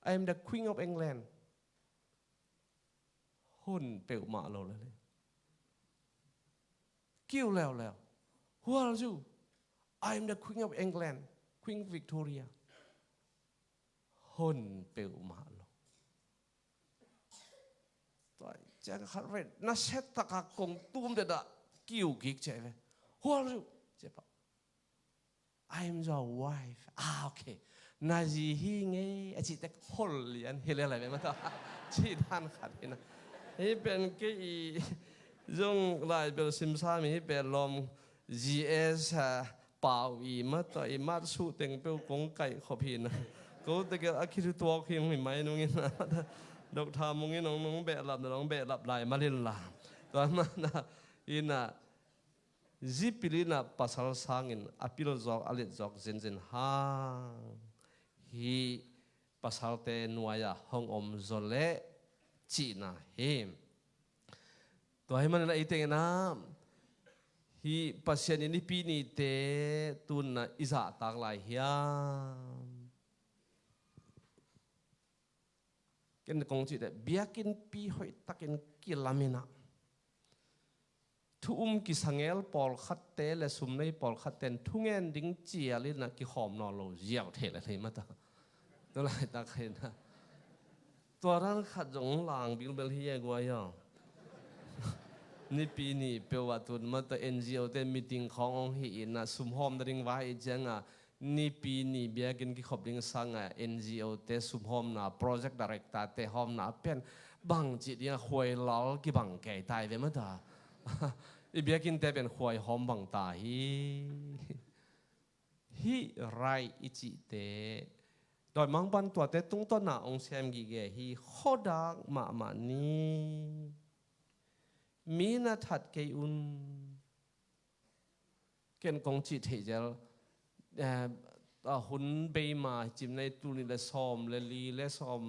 I am the Queen of England hun peu ma lo le kiu leo leo who are you I am the Queen of England Queen Victoria hun peu ma lo toi cha khat re na set ta ka kong tum de da kiu gik che ve who are you che pa I am your wife okay na ji hi nge a chi te hol lian he le la me ma ta chi dan khat ina hi pen ke i jong lai bel sim sa mi hi pen lom GS pau i ma to i ma su teng pe kong kai kho phin ko te ke akhiru to khim mi mai nung in dok tha mung in nong be lap lai ma lin la to ma na ina zipilina pasal sangin apil jok alit jok zen hang hi pasal te nuaya hong om zole China him to hai man na iteng na hi pasien ini pi ni te tun na iza tak lai hiam ken kong chi de biakin pi hoi takin kilamina thu ki sangel pol khat te le sum nei pol khat ten thungen ding chia li na ki khom no lo jiao the la thei ma ta to lai ta khen naตัวร้านขัดจงหลังบิลเบลที่ยังกว่าย่อนี่ปีนี้เปียวว่าตุนมาตัว NGO เต้นมีติ้งขององค์หินนะสุมหอมดิ่งไว้จังอ่ะนี่ปีนี้เบียกินกี่ขบดิ่งสังอ่ะ NGO เต้สุมหอมนะ Project Director เต้หอมนะเป็นบังจิตยังหวยล้อกี่บังแก่ตายเลยมั้งตาอีเบียกินเต้เป็นหวยหอมบังตาฮิไรอิจิเต้โดยมังบันตัวเต้ตุ้งต้นหน้าองค์เซมกิเกฮีโคดักมานี้มีนาทัดเกยุนเกณฑ์กองจิตเฮเจลหุ่นเบมาจิมในตุนิเลซอมเลลีเลซอม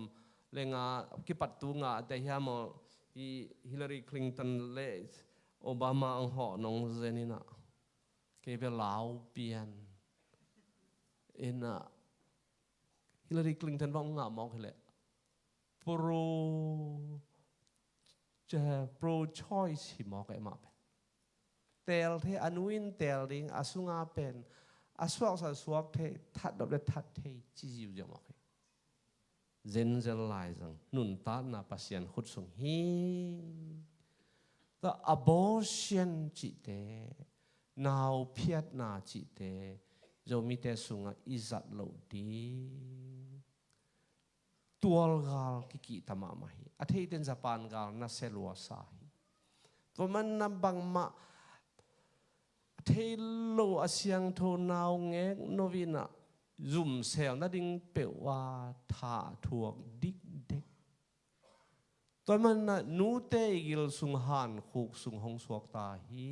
เลงากิปัตตุงาแต่เฮียมฮิลลารีคลินตันเลโอบามาอังหอนองเซนินะเกเปลาวเปียนเอ็นะฮิลลารีคลินตันว่างามองเลยโปรชอยสิมอกไอมาเป็นเตลเทอนุวินเตลดิงอาสุงาเป็นอาสวกสันสวกเททัดดอกเดทัดเทจีจิวจะมอกเซนเซลไลซังนุนตานาปัสยันขุดสุงฮีแต่abortion จิเตนาวเพียดนาจิเตจะมีแต่สุงอิจัดโลดีตัวกาลกิตามามาฮีอาทิตย์ในญี่ปุ่นกาลน่าเซลัวสาฮีตัวมันนำบังมาเทโลอาเซียงโทนาวเงกโนวินะจุ่มเซลนั่นดิ่งเปลว่าถาทวงดิกเด็กตัวมันน่ะนูเตกิลสุงหันคุกสุงหงสวกตาฮี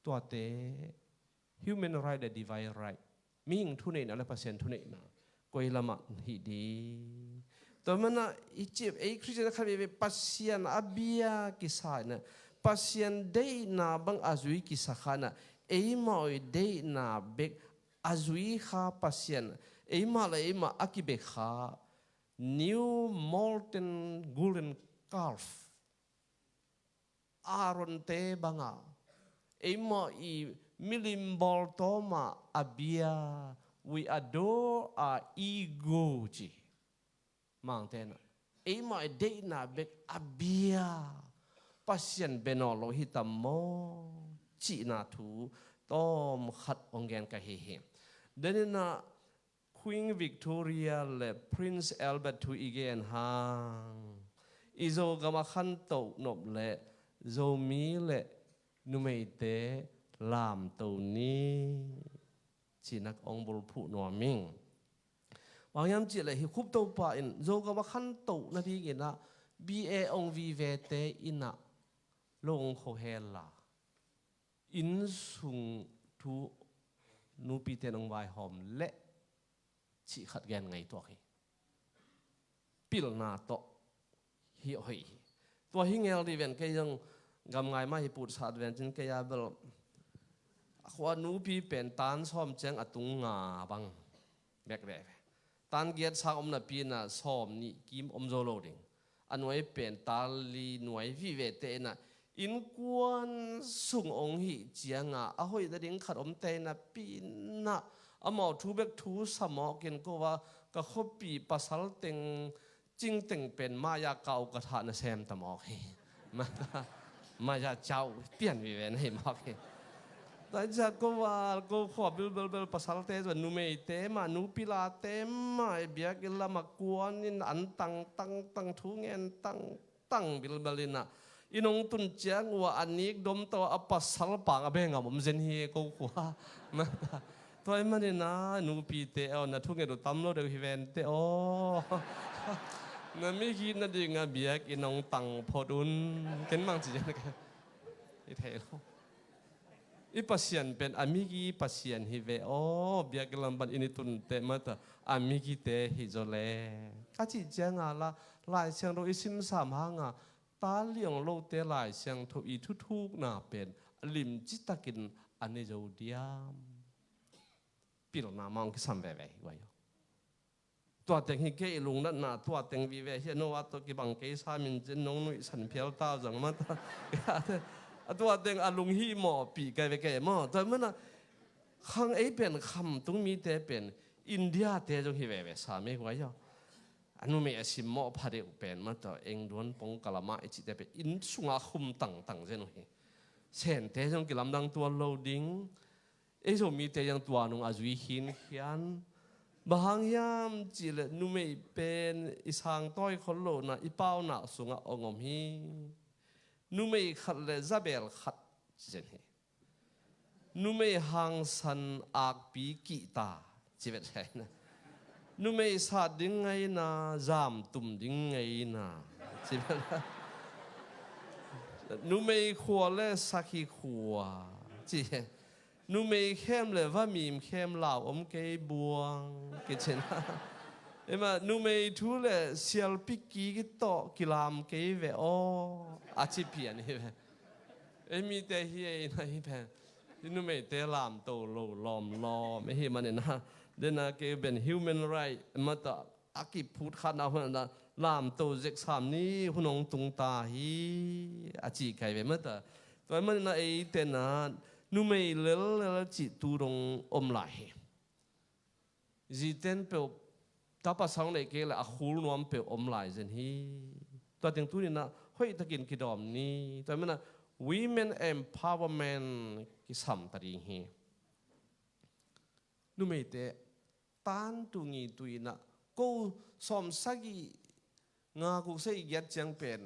ตัวเต human right และ divine right มีอย่างทุนเองอะไรเปอร์เซ็นต์ทุนเองนะก็อิลามาฮีดีตัวมันน่ะอีจิปต์ไอ้คริสเตียนเขาเป็นปัสยันอาบียากิสายนะปัสยันได้นาบังอาจุยกิสาขานะไอ้มาไอ้ได้นาเบกอาจุยข้าปัสยันไอ้มาเลยไอ้มาอากิเบกข้า New Molten Golden Calf อารอนเตบังอาไอ้มาอีมิลิมบอลโตมาอาบียาWe adore our ego จีมังเทนะไอ้มาเด็กน่ะเบกอาเบียปัสยันเบนอโลหิตามโมจีนาทูต้มขัดองแกนกะเฮเฮเดนน่ะ Queen Victoria และ Prince Albert ทูอีเกนฮังอิโซกามาขันโตนบและโซมีและนุเมเตลามตัวนี้จีนักองบุลผู้นัวมิงบางยามจีเลยฮิคุบตัวป่าอินโจก็มาขันตุนาทีกินละ BA องวีเวเตอินะลงโคเฮลาอินสุงทูนูปีเตนองไวหอมเละชิขัดแกนไงตัวฮีปิลนาโตฮิโอฮีตัวฮิงเอลดีเวนก็ยังกำไงมาฮิปูดสัตว์เวนจินก็ยาเบลขวานูปีเป็นตานซ้อมเจงอตุงงาบังแบกแบบตานเกียรติสาวอมนาปีน่ะซ้อมนี่กิมอมโซโลดิงอันไว้เป็นตาลีหน่วยวิเวเตน่ะอินกวนสุงองหิเจียงอ่ะอ่ะหอยตะดิงขัดอมเตน่ะปีน่ะอ่ะหมอทูเบกทูสมอกินก็ว่าก็ขบปีปัสสาวะเต็งจิงเต็งเป็นมายาเก่ากระทะนะแซมตะหมอกเฮมายาเจ้าเปลี่ยนวิเวนให้หมอกเฮแต่จะก็ว่าก็ขอเบลปัสสาวะเตส่วนนูเมยเตมานูปิลาเตมาเบียกิลามากวนนินอันตังทุเงินตังบิลลินะอินงตุนเจียงว่าอันนี้ดมตัวอปัสสาวะปางอเบงอ่ะผมเจนเฮก็ขวามาตัวมันนี่นะนูปีเตเอานะทุเงินดูตั้มโลเดวิเวนเตโอนั่นไม่คิดนั่นเองอ่ะเบียกินงตังพอดุนเห็นมั้งจีเจนกันไอ้เทโลอีปัสยันเป็นอามิกีปัสยันฮิเวโอเบียกลัมบันอินิตุนเตมาตาอามิกีเตฮิโจเลกาจิเจงาละหลายเสียงเราอิสิมสามหางาตาเลี้ยงโลเตหลายเสียงทุอีทุกน่าเป็นลิมจิตากินอันนี้จะเดียมปิลนามังคิสัมเวเวไว้ตัวเต็งฮิเกยลุงนั่นน่ะตัวเต็งวิเวเฮโนวัตกิบังเกยสามินเจนนงนุยสันเพียวตาจังมาตาตัวเต็งอลุงฮีหมอปีไกไปไกหมอแต่เมื่อน่ะข้างไอ้เป็นคำต้องมีแต่เป็นอินเดียแต่จงฮิเวเวสามีไว้ย่ออันนู้นไม่สิหมอพาเดอุเป็นมาต่อเองล้วนปงกะละมาอิจิแต่เป็นอินสุงอาคุมตังเจนุฮีเช่นแต่จงกิลำดังตัวโลดิ้งไอ้จงมีแต่ยังตัวนุ่งอาจุยหินเขียนบางยามจิเลนุ่มไม่เป็นอิสางต้อยคนโลน่ะอีเป้าหนักสุงอาองมฮีนูไม่ขัดเลยซับเบลขัดเจนเฮนูไม่หังสันอากปีกีตาจีเวตใช่นะนูไม่สาดดิ้งไงนะจามตุ่มดิ้งไงนะจีเวตนูไม่ขัวเลยสักขีขัวจีนูไม่เข้มเลยว่ามีมเข้มเหล่าอมเกยบวงกิจนะเอ็มนูไม่ทุเลเซียลปิกีกิโตกิลามเกยเวโออาชีพเพียนเฮเอ็มีแต่เฮียนะเฮเพนนูไม่แต่ลามโตโลลอมลอไม่เฮมันเนี่ยนะเดน่าเกยเป็น human right มาต่ออากิพูดขัดเอาคนนั้นลามโตเจ็กสามนี้หุ่นองตุงตาฮีอาชีพใครเป็นมาต่อตัวมันน่ะไอเตน่ะนูไม่เลี้ยจิตตูรงอมไหลจีเต้นเปถ้าภาษาในเกล่ะคูลนวมเปออมไหลเจนฮีตัวเต็งตัวนี้นะเฮ้ยตะกินกิดอมนี่ตัวมันนะ women empowerment กิสัมตรีฮีนูไม่เตะตันตุงีตุยนะกูสอมสักีงากูเสียยัดจังเป็น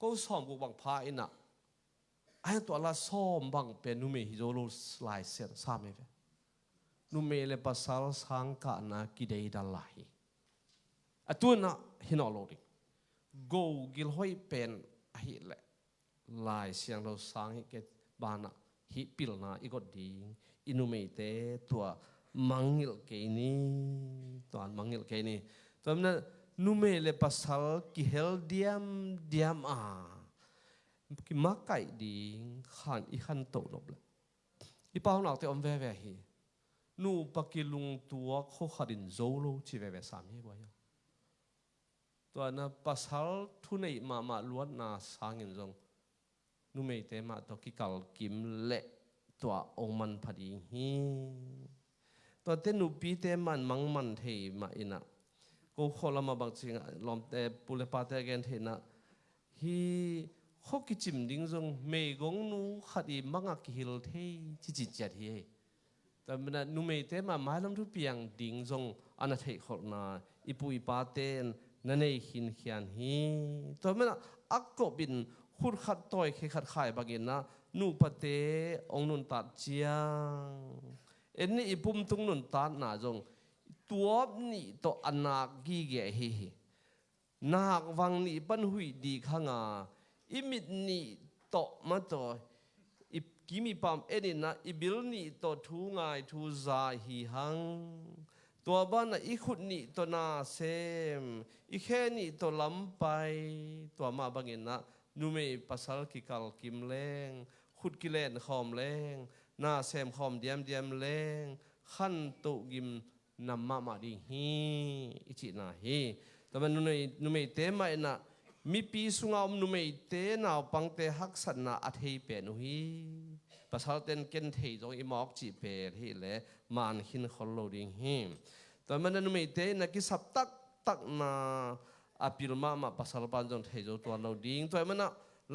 กูสอมกูบังพาอินะไอ้ตัวละสอมบังเป็นนูไม่ฮิโซโลสไลเซอร์สามเอฟนูไม่เลภาษาสังกัดนะกิเดย์ดัลไลตัวน่ะฮินอลโลดิกูกิลหอยเป็นฮิเลลายเสียงเราสังฮิเกตบานะฮิปิลนะอีกดีอินูไม่เตตัวมังงิลเกนี่ตัวมังงิลเกนี่ตัวนั้นนูไม่เลภาษากิเฮลเดียมกิมักไก่ดีขันอีขันโตนบเลยอีป้าหนักแต่อมเว่ฮีนูปักกิลุงตัวโคขัดินโซโลชีเว่สามีไว้ตัวนั้นภาษาทุนไอมาล้วนน่าสังเงินจงนูไม่เตมาตัวกิกัลกิมเละตัวองมันพอดีฮีตัวเตนูปีเตมันมังเทมาอินะกูขอละมาบางสิ่งลอมแต่ปุเลปาเตเกนเทนะฮีข้อกิจมดิ้งจงเมย์กงนูขัดอีมังอักฮิลเทจิจัดเฮแต่เมื่อนูเมย์เตมาหมายลำทุเปียงดิ้งจงอันนั้นเทขอนาอีปุยปาเตนนั่นเองหินเขียนฮีแต่เมื่ออักกบินขุดขัดต่อยเคขัดขายบางอย่างนะนูปเตองนุนตัดเจียงเอ็นนี่อีปุ่มตุงนุนตัดหนาจงตัวนี่ตัวอันนักกีเกะฮี นักวังนี่ปันหุยดีข้างาอิมิดนี่โตมาโตอิกิมีปามเอ็นินะอิบิลนี่โตทูงายทูซาฮีหังตัวบ้านน่ะอีขุดนี่ตัวนาเซมอีแค่นี่ตัวล้ำไปตัวมาบางเงินนะนูเมปัสสาวะกิกาลกิมแรงขุดกิเลนขอมแรงนาเซมขอมเดียมแรงขั้นตุกิมนำมาดีฮีอิจินาฮีแต่มันนูเมเตมาเนะมีปีสุงามนูเมเตนาวปังเตหักสันนาอัฐเปนุฮีปัสสาวะเต็นเกนเทจงอิมอกจีเปรฮีเลมันหินขอลโลดิงฮีแต่มันนูเมเตนะกิสับตักนาอภิรมาปัสสาวะปันจงเทจตัวเราดิงตัวมันนะ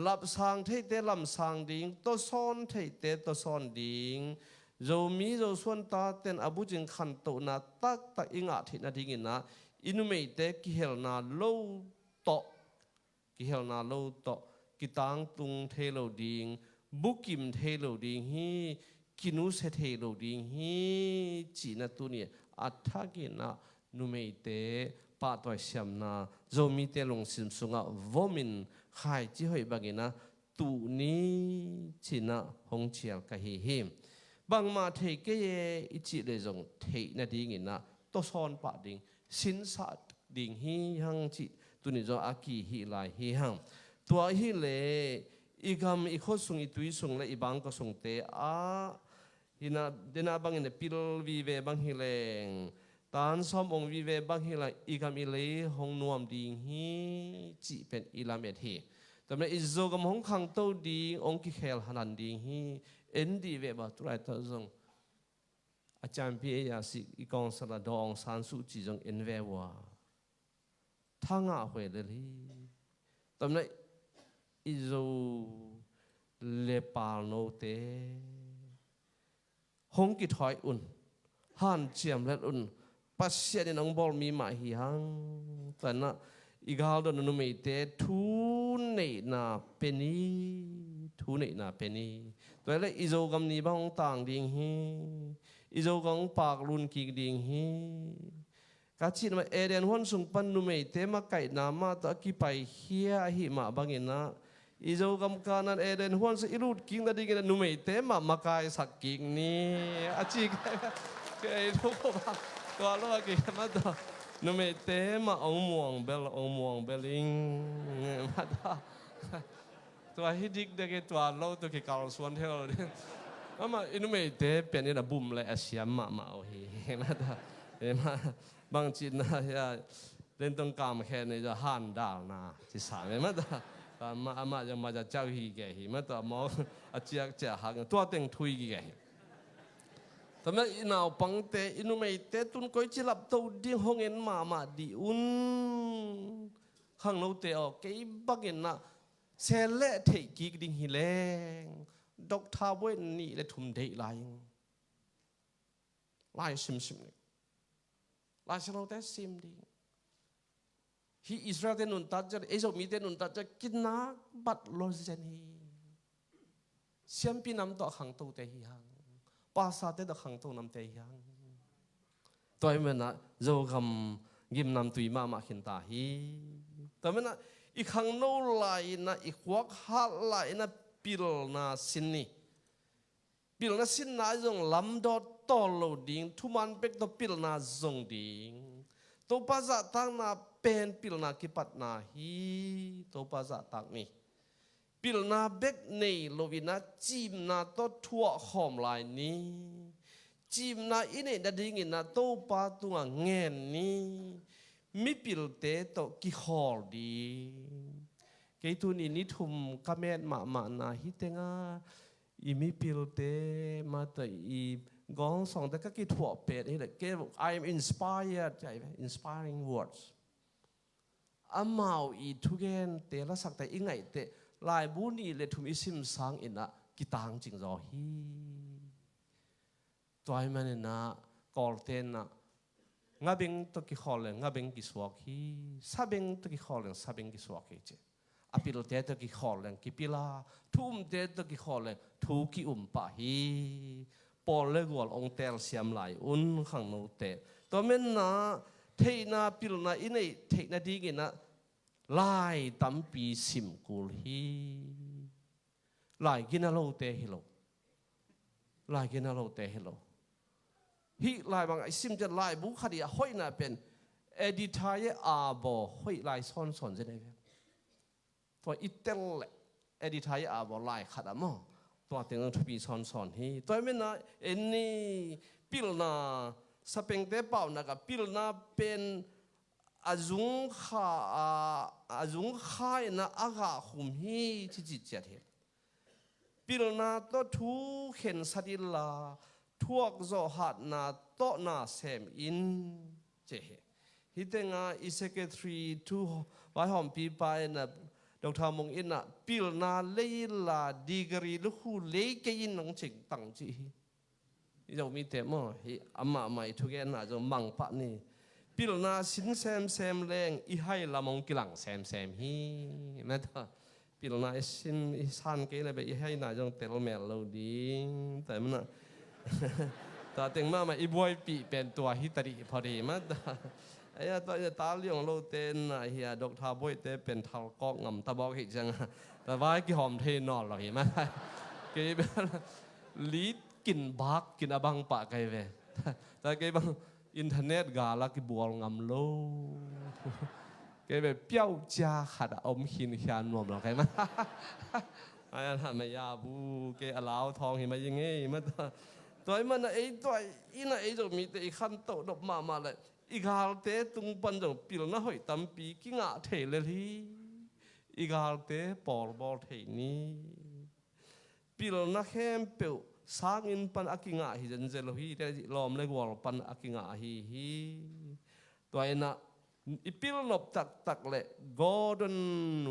ลับสางเทเตลำสางดิงตัวซ้อนเทเตตัวซ้อนดิงเรามีเราส่วนตาเต็นอบุจิงขันโตนะตักอิงอาทินาดิงินะอินุเมเตกิเฮลนาโลโตกิเฮลนาโลโตกิตังตุงเทโลดิงบุกิมเทโลดิงฮีกินุเสเทโลดิงฮีจีนัตุนีอัฐกินะนุเมเตปาตัวเสียมนาโจมีเตลงสิมสุงะวมินขายจีหอยบากินะตูนี้จีนะฮงเชียลกะฮีฮิมบางมาเทเกยอิจิเลจงเทนาดิงินะตัวซ้อนปะดิงสินสัตดิงฮีฮังจิตุนิจงอากีฮีลายฮีฮังตัวฮีเลอีกำอีกคนส่งอีตุยส่งและอีบางก็ส่งเตอาฮินาเดนาบางอินปิลวีเวบางฮิเลงตานซ้อมองวีเวบางฮิเลอีกำอีเลหงนวมดิงฮีจิเป็นอิลาเมตฮีแต่เมื่ออิโซกำหงขังโตดิงองกิเคลฮันันดิงฮีเอ็นดีเวบาตุไรตัวจงอาจารย์พี่ยาสิอีกองสระดองสารสุจิจงเอ็นเววาทั้งอาเวเลยตอนนั้นอิโซเลปาโนเตหงกิถอยอุ่นฮันเจียมเล็ดอุ่นปัสเซียนน้องบอลมีมาหิฮังตอนนั้นอีกาลโดนนุเมเตทูเนนาเปนีทูเนนาเปนีตัวเล็กอิโซกำนี้บ้างต่างดิ่งฮีอิโซกังปากลุนกิกดิ่งฮีกาชินมาเอเดนหันสุงปันนุเมเตมาไก่นามาตะกี้ไปเฮียหิมาบางเงินนะอิโซกำการนั้นเอเดนหันสิรูดกิงตะดิ่งนั้นนุเมเตมาไก่สักกิงนี่อาชีพไอ้ทุกคนตัวเรากินมาตัวนุเมเตมาองม่วงเบลลิงมาตัวฮิดิกเด็กตัวเราตัวกิกาลส่วนเท่านี้มาอินุเมเตเป็นนี่นะบุ่มเลยอาเซียมมาเอาเฮมาตัวมาบางจีนนะเล่นตรงกลางแค่นี้จะหันดาวนะที่สามมาตัวมาจะมาจะเจ้าฮีแกฮีมาตัวมองอาเจียกเจ้าหักตัวเต็งทุยแกแต่เมื่ออินเอาปังเตอินุเมเตตุนก้อยจิลับตัวดิ้งหงเงินมาดีอุ่นข้างโน้ตเตอเก็บบักเงินนะเซเลเทกิกดิ้งฮิเลงดอกทาเวนนี่เลยทุ่มเทลายซิมเลยลายสโลเตซิมดิ้งฮีอิสราเอลนุนตัดจะเอโซมีเตนุนตัดจะกินนักบัดโลเซนฮีเสียมปีน้ำต่อขังตัวเตฮีฮังภาษาเตดขังตัวนำเตียงตัวเมื่อนะโจคำยิมนำตุยมาขินตาฮีตัวเมื่อนะอีขังโนไลนะอีขวักฮัลไลนะปิลนาสินนี่ปิลนาสินนาจงลำดอตอลดิ้งทุมันเป็กตัวปิลนาจงดิ้งตัวภาษาตั้งนาเป็นปิลนากิปัตนาฮีตัวภาษาตั้งนี่ปิลนาเบกเนโลวินาจิมนาโตทั่วหอมลายนี้จิมนาอินเนดัดิ้งนาโตปาตัวเงินนี้มิปิลเตโตกิฮอลดีเกตุนอินิทุมกาเมนมานาฮิเตงาอิมิปิลเตมาตอีกองสองแต่ก็กิถั่วเป็ดนี่แหละเก I'm inspired ใช่ไหม inspiring words อามาอีทุกเกนเตละสักแต่อีไงเตลายบุญอีเลทุมิซิมสังอินะกิตังจิงรอฮีตัวมันนะกอลเตนนะงาเบงตกิขอเลงงาเบงกิสวกฮีซาเบงตกิขอเลงซาเบงกิสวกฮีเจอพิลเตตกิขอเลงกิปิลาทุ่มเตตกิขอเลงทูกิปะฮีปอลเลกวลองเตลเสียมไหลอุนขังโนเตตัวมันนะเทนาพิลนะอินเนเทนาดีกินะ ลายตั้มปีสิมกุลฮีลายกินอะไรเตะฮิโลลายกินอะไรเตะฮิโลฮีลายบางไอซิมจะลายบุคดีห้อยน่ะเป็นเอดิทายอาบอห้อยลายซ้อนจะได้ไหมตัวอิตเตลเอดิทายอาบอลายขัดมั้งตัวเต็งทวีซ้อนฮีตัวไม่น่ะเอ็นนี่ปิลนาสเปงเตเป่านะกับปิลนาเป็นอาจุงข้านะอากาขุมฮีที่จิตเจตปิลนาตัวทุเข็นสติลาทวกโจหัดนาโตนาเซมอินเจฮิตงาอิเซเกทรีทูไว้หอมปีไปนะดอกทามงอินนะปิลนาเลลาดีกรีลูกหูเลกยินนังจิงตังจีเรามีเตมอฮิอามาไม่ทุกอย่างน่าจะมังปะนี่ปิลนาสินแซมแรงอีให้ละมงกิลังแซมฮีแม้แต่ปิลนาสินอีสันเกลไปอีให้น่าจะเตลเมลเราดีแต่มันน่ะแต่เต็งมาอีบวยปีเป็นตัวฮิตรีพอดีมั้งไอ้ตัวจะตาเลี้ยงเราเต้นนะเฮียดอกทาบวยเต้เป็นทาลกอกงำตะบอกหิจังแต่ว่ากี่หอมเทนอนหรอเห็นไหมกี่ลีดกินบักกินอบังปะไกเวแต่กี่บังอินเทอร์เน็ตกาลักกี่บัวงำโลกี่แบบเปี้ยวจ้าขัดอมหินขยานนวมหรอไงมั้ยไอ้ท่านไม่ยาบูกี่อลาวทองเห็นไหมยังไงมันตัวมันไอ้ตัวอีน่ะไอ้จะมีแต่อีขันโตดอกมาเลยอีกาลเตตุงปันจงปิลน่ะหอยตั้มปีกิงะเทเลยทีอีกาลเตปอลบอลเทนี่ปิลน่ะเข้มเปียวสร้างอินปันอากิงะฮิจันเจลฮีแต่ลอมเลยวัลปันอากิงะฮีตัวไอ้น่ะอีปิลนบตักเลยกอร์ดอน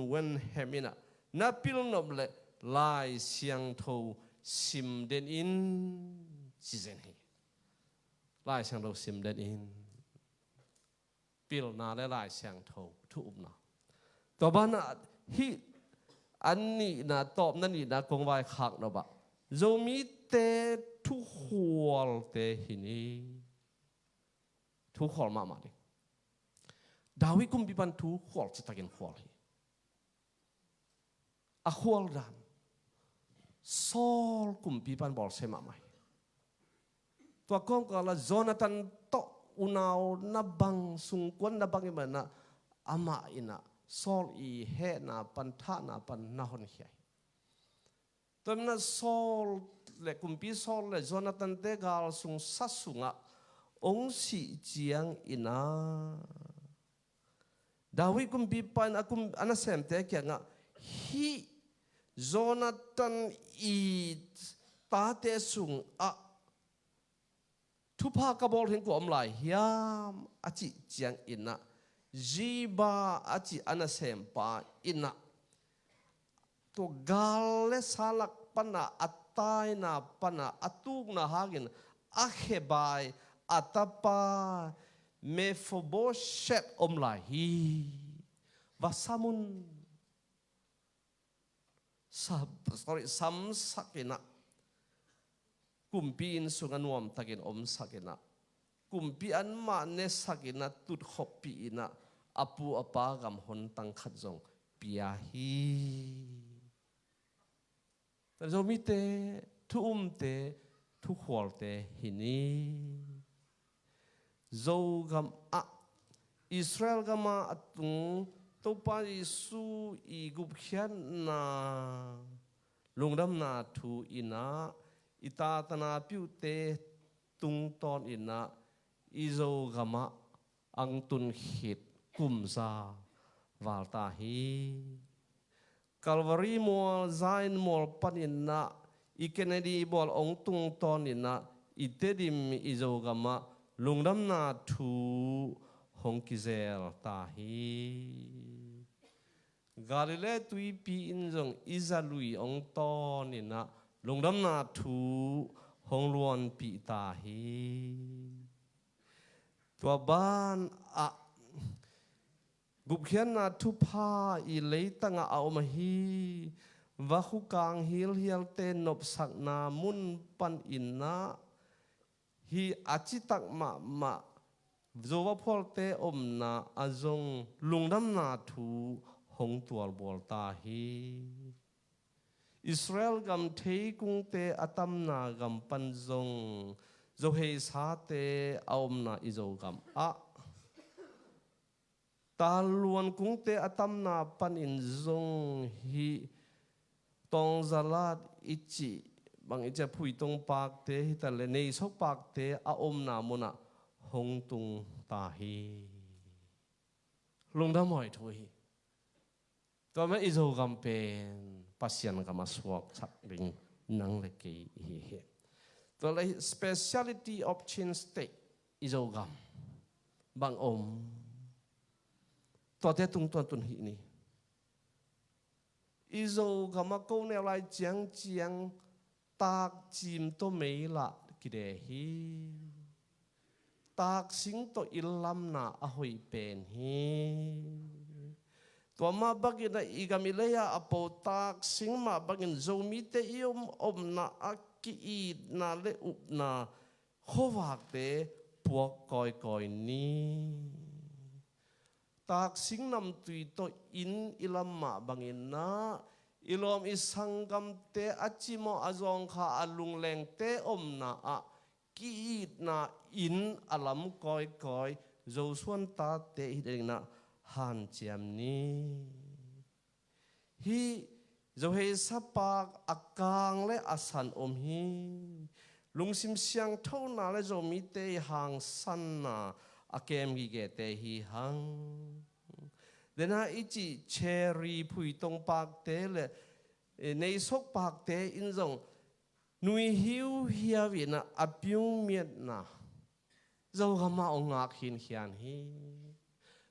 เวนเฮมิน่ะน่ะปิลนบเลยลายเสียงโทซิมเดนอินซีเซนฮีลายเสียงโทซิมเดนอินปิลนาและลายเสียงโททุบนาตัวบ้านน่ะฮีอันนี้น่ะตอบนั่นนี่น่ะคงไว้ขักนะบะโจมีเตทุกหัวเตหินีทุกหัวมาดิดาวิกุมบิบันทุกหัวจะตะกินหัวเลยอะหัวดันซอลกุมบิบันบอลเซมาไม่ตัวกองก็ละโจนาตันโตอุณาวนับบังสุงกวนนับบังมันนะอามาอินะซอลอีเฮนาปันทานาปันนาหอนเฮียตัวนั้นซอลเล็กกุมพีซอลเล็กโจนาตันเตกาลสุงสัสสุงะองสีเจียงอินะดาวิกุมพีปันอากุมอันนั้นเซมเตเกียงะฮีโจนาตันอีตาเตสุงอะทุพากบอลเห็นกูอมลายยามอาจิเจียงอินะจีบาอาจิอันนั้นเซมปาอินะตัวกาลเลสาลักปนะอัตตายนะปนะอัตุกนะฮากินอาเขบายอัตปาเมฟโบเชตอมลายฮีวาสามุนซัมสักินะกุมปีนสุงนวมตะกินอมสักินะกุมปีอันมาเนสักินะตุดขบปีนะอปูอปากำหนตังขัดจงปียฮีแต่เรามีเตทุเตทุขวลเตหินีโจกำอะอิสราเอลกำมาตุงตัวปายิสูอีกุบเขียนนาลงดำนาทูอินะอิตาตนาพิวเตตุงตอนอินะอิโจกำมาอังตุนหิดกุมซาวาลตาฮีCalvary mol zain mol panina ikenedi bol ong tung tonina itedim izogama lungdam na thu hongkizel tahi Galile tui pi injong izalui ong tonina lungdam na thu hongluan pi tahi tua ban aกุบเขียนนาทุพาอีเลยตั้งเอามาฮีวะคุกางฮิลฮิลเตนบสักนามุนปันอินนะฮีอาจิตักมา zo wa phol te om na azong lungdam na thu hong tual bol ta hi Israel gam thei kung te atam na gam pan zong zo hei sa te aom na izo gam a ta luan kung te atam na pan in zong hi tong zalat ichi bang icha phui tong pak te hi ta le nei sok pak te a om na mona hong tung ta hi lung da moi thui to me izo gam pen pasien gam aswak chak ding nang le ke hi to le speciality of chin steak izo gam bang om to te tung tun hi ni izo gam a ko ne lai chiang tak chim to mei la ki de hi tak sing to ilam na a hoi pen hi to ma bagin na igamileya apo tak sing ma bagin zo mi te iom om na aki I na le up na howak te puak koi ni tak sing nam tui to in ilam ma bangin na ilom isangam te achimo azong kha alung leng te om na a ki na in alam koi zo suan ta te hi na han chiam ni hi zo he sapak akang le asan om hi lungsim siang tho na le zo mi te hang san na akem gi ge te hi hang dena ichi cherry phui tong pak te le nei sok pak te in zong nui hiu hiawi na apiung miet na zo gama ongak hin hian hi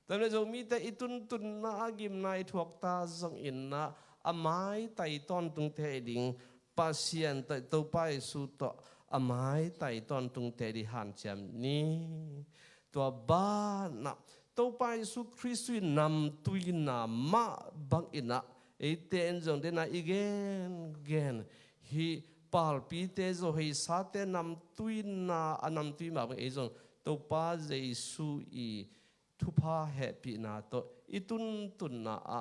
tamle zo mi te itun na agim nai thuak ta zong in na amai tai ton tung te ding pasien tai to pai su to amai tai ton tung te di han cham ni to ba na to pai su Christu nam tui na ma bang ina e ten zong de na igen hi pal pi te zo hi sa te nam tui na anam tui ma bang e zong to pa Jesu I thu pa happy na to itun na a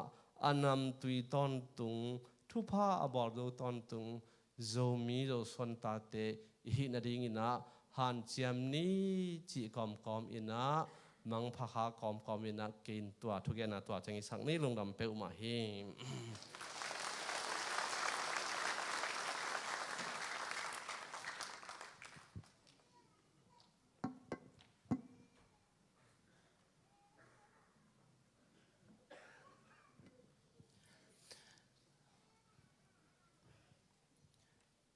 anam tui ton tung thu pa abor do ton tung zo mi zo son ta te hi na ding ina han chiam ni chi kom ina mang pha kha kom ina kin tua thu ge na tua changi sang ni lung dam pe ma hi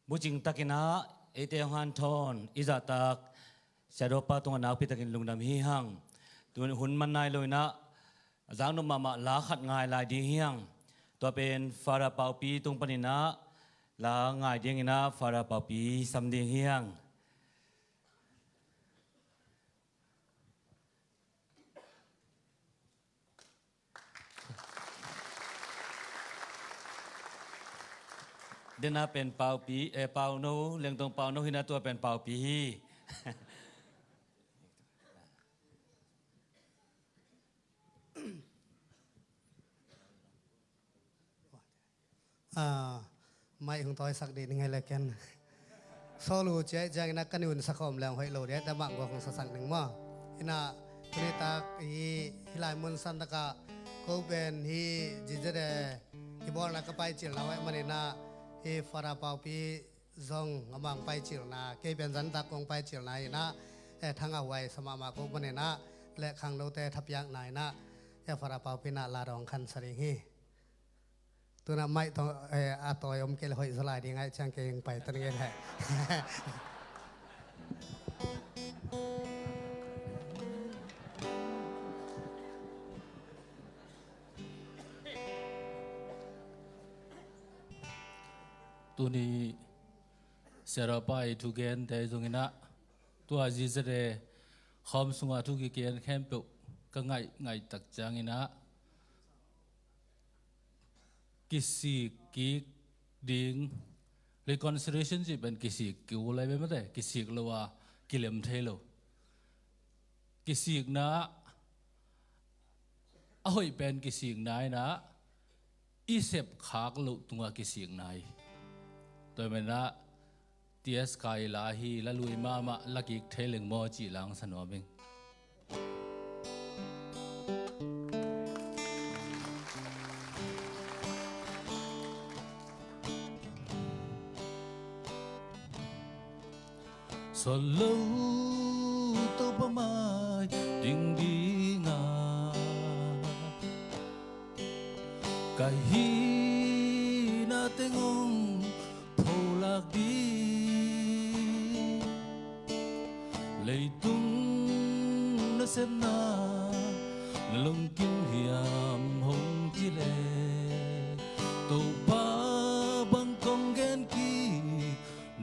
bu jing takina ete han thon iza tak shadopa tung na pi takin lungdam hi hang tun hun man nai loina jang no mama la khat ngai lai di hiang to pen fara pau pi tung panina la ngai ding ina fara pau pi sam ding hiang dena pen pau pi pau no leng tong pau no hina to pen pau pi mai hung toi sak di ngai le ken solo che jang na kanun sakom lang hoi lo de ta bang go hung sasak ning ma ina tuni ta hilai mun san ta ka ko ben hi jijere ki bol na ka pai chil na wai mani na hi fara pau pi zong ngamang pai chil na ke ben zan ta kong pai chil na ina thang a wai sama ma ko mani na le khang lo te thap yak nai na fara pau pi na la rong khan sari hiตัวนั้นไม่ต้องอาต่อยมเกลหอยสลายดีไงช่างเกงไปตั้งเงี้ยแหละตัวนี้เสร็จไปทุกเกณฑ์แต่ตรงนี้นะตัวจีเสด็จคอมสุงาทุกเกณฑ์แคมป์ก็ไงตักจังนี้นะkisi ki ding reconciliation ji ben kisi ki ulai be mate kisi lo wa kilem thelo cái xiềng na ôi bên cái xiềng này na isep khạc lộ tung cái xiềng này tôi mình na ts kai la hi la lui ma la ki theleng mo chi lang sanwa beng solo to pa mai ding di nga kai hi na tengong pholak di lei tung na xem na lông kim hiam hồng chi lệ tô ba băng công ghen ki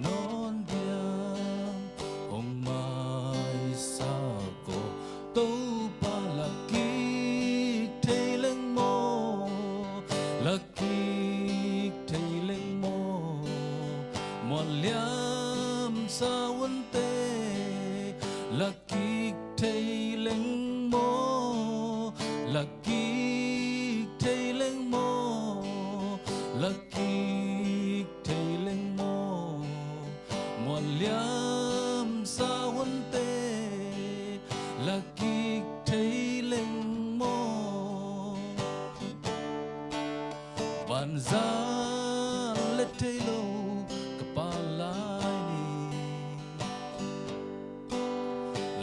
non biam hồng mai sa cô tô ba là ki thầy leng mo là ki thầy leng mo một liam sa quân tê là ki thầy leng mo là ki thầy leng mo là ki thầy leng mo một liam sa quân tê là ki thầy leng mo ban za le thầy lo kapalai ni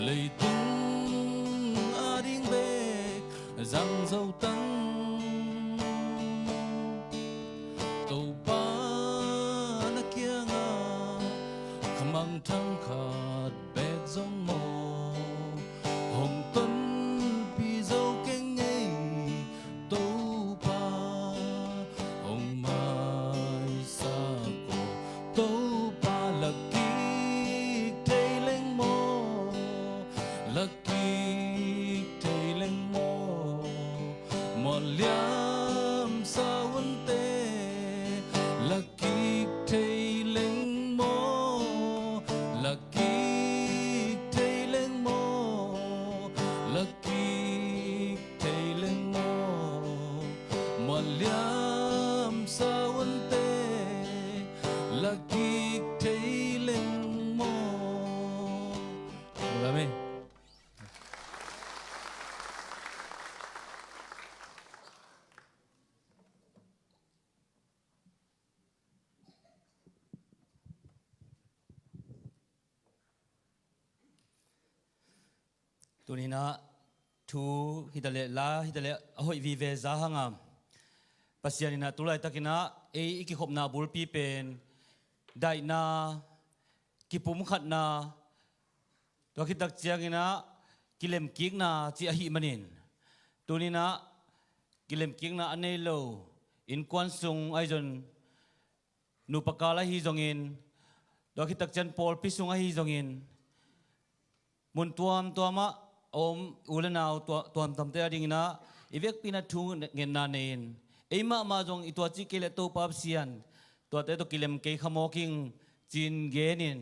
lei tung ading bek giang dâu tăng tàu ba na kia nga khmang thang khát bek giống mò hồng tuấn pi dâu keng ngây tàu ba hồng mai sa cô tàu ba là ki thầy leng mo là ki thầy leng mo một liam sa quân tê là ki thầy leng mo là ki thầy leng mo là ki thầy leng mo một liam sa quân tê là ki thầy leng mo. Amen. tu ni na thu hidale la hidale hoi vi ve za hangam pasiani na tulai takina e iki khop na bul pi pen dai na ki pum khat na to ki tak chiang ina kilem kik na chi a hi manin tu ni na kilem kik na anei lo in kwan sung ai jon nu pakala hi zongin to ki tak chan pol pi sung a hi zongin mun tuama om ulanau tuam tamte ading na ivek pina thu ngen na nen ema ma jong itwa chi kele to pap sian to te to kilem ke khamoking chin genin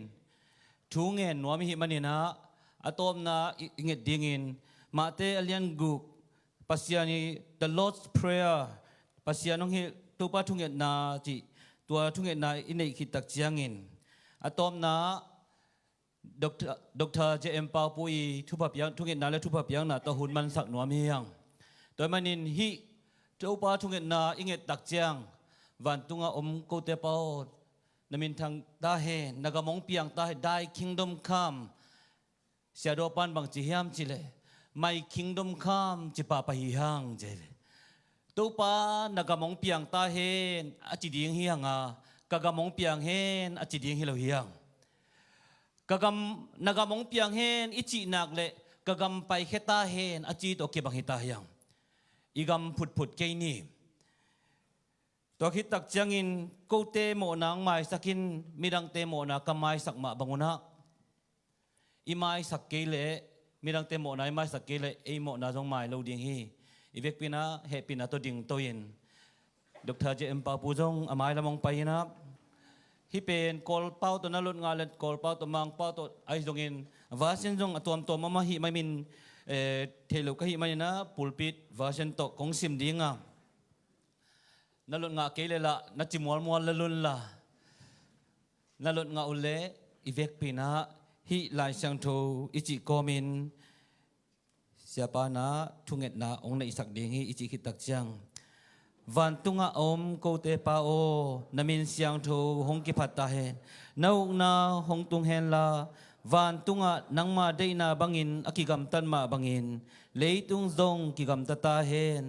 thu ngen nuam hi manina atom na inget dingin ma te alian guk pasiani the Lord's prayer pasianong hi to pa thu nget na chi tua thu nget na inei khitak chiangin atom na Dr. J.M. Pau Pui thu bap yang thu nget na le thu bap yang na to hun man sak nuam hiang toy manin hi to pa thu nget na inget tak chiang van tunga ko te pao namin thang ta he nagamong piang ta he dai kingdom come shadow pan bang chi hiam chi le my kingdom come chi pa pa hi hang je to pa nagamong piang ta he a chi ding hiang a kagamong piang hen a chi ding hi lo hiang kagam nagamong piang hen ichi nak le kagam pai kheta hen achi to ke bang hita hyang igam phut ke ni to khit tak changin ko te mo nang mai sakin mirang te mo na kamai sakma banguna imai sakke le mirang te mo na imai sakke le e mo na jong mai lo ding hi ivek pina he pina to ding to yin Dr. J.M. Papu jong amai lamong pai na hi pen kol pau to na lut nga let kol pau to mang pau to ai zongin vasen jong atom to mama hi mai min thelo ka hi mai na pulpit vasen to kong sim dinga na lut nga ke le la na chimol mol la lun la na lut nga ule ivek pina hi lai sang tho ichi komin siapa na thunget na ong na isak ding hi ichi kitak chang van tunga om ko te pa o namin siang tho hong ki phatta hen nau na hong tung hen la van tunga nangma dei na bangin akigam tan ma bangin leitung zong kigam ta hen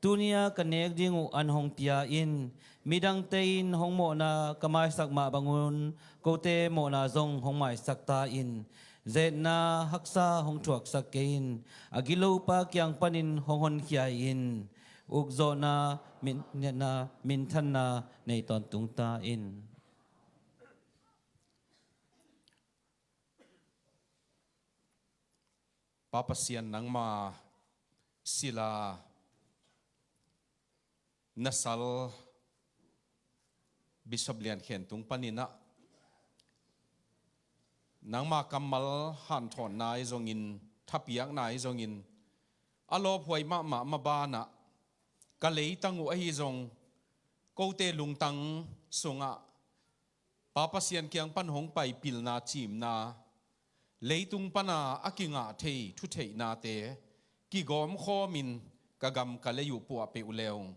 tunia kanek dingu an hong tia in midang tein hong mo na kamai sak ma bangun ko te mo na zong hong mai sak ta in zet na haksa hong thuak sak kein agilo pa kyang panin hong hon khia in uk zo na min than na nei ton tung ta in papasian nang ma sila nasal Bishop Lian Khen tung panina nang ma kamal han thon nai zongin thapiak nai zongin alo phoi ma ba na ka lei tangu a hi zong ko te lung tang sunga papasian kyang pan hong pai pil na chim na leitung pana akinga thei thu thei na te ki gom khomin kagam kaleyu pu pe uleong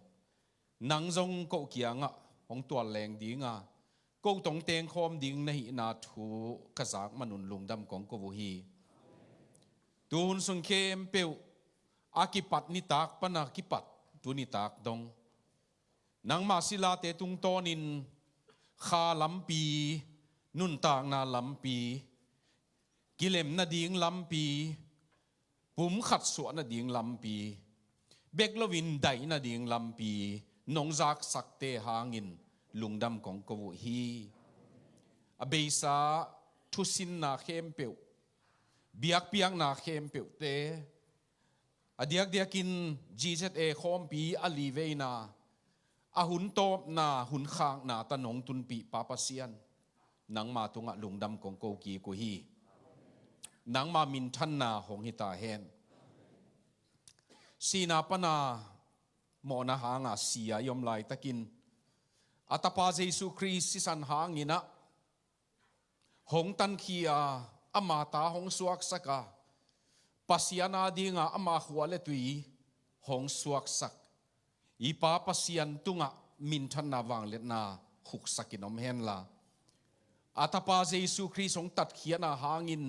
nang zong ko kianga hong tual leng dinga ko tong teng khom ding nei na thu kazak manun lungdam kong ko hi tun sung khem peu akipat ni tak pana kipat tuni tak dong nang ma sila te tung tonin kha lampi nun tak na lampi kilem na ding lampi pum khat so na ding lampi beklovin dai na ding lampi nong zak sakte hangin lungdam kong ko hi abeisa thusin na khem peu biak piang na khem peu te adiak diakin GZA khom pi aliveina ahun top na hun khang na tanong tun pi papasian nang ma tunga lungdam kong ko ki ko hi nang ma min than na hong hita hen sina pana mo na hanga sia yom lai takin atapa Jesu Christ sisan hangina hong tan khia ama ta hong suak saka pasiana dinga ama khwale tui hong suak sak ipa pasian tunga min than na wang let na khuk sakinom hen la atapa Jesu Christ hong tat khia na hangin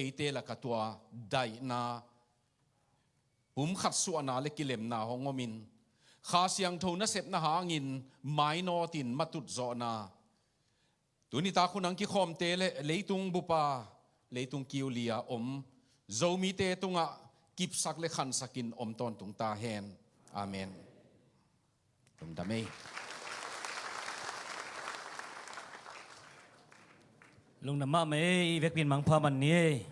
eite la katwa dai na khat su na le kilem na hongomin kha siang tho na sep na hangin mai no tin matut zo na tuni ta khunang ki khom te le leitung bupa leitung kiulia om zomi te tunga kip sak le khan sakin om ton tung ta hen amen tum dame lung na ma me vek pin mang pha man ni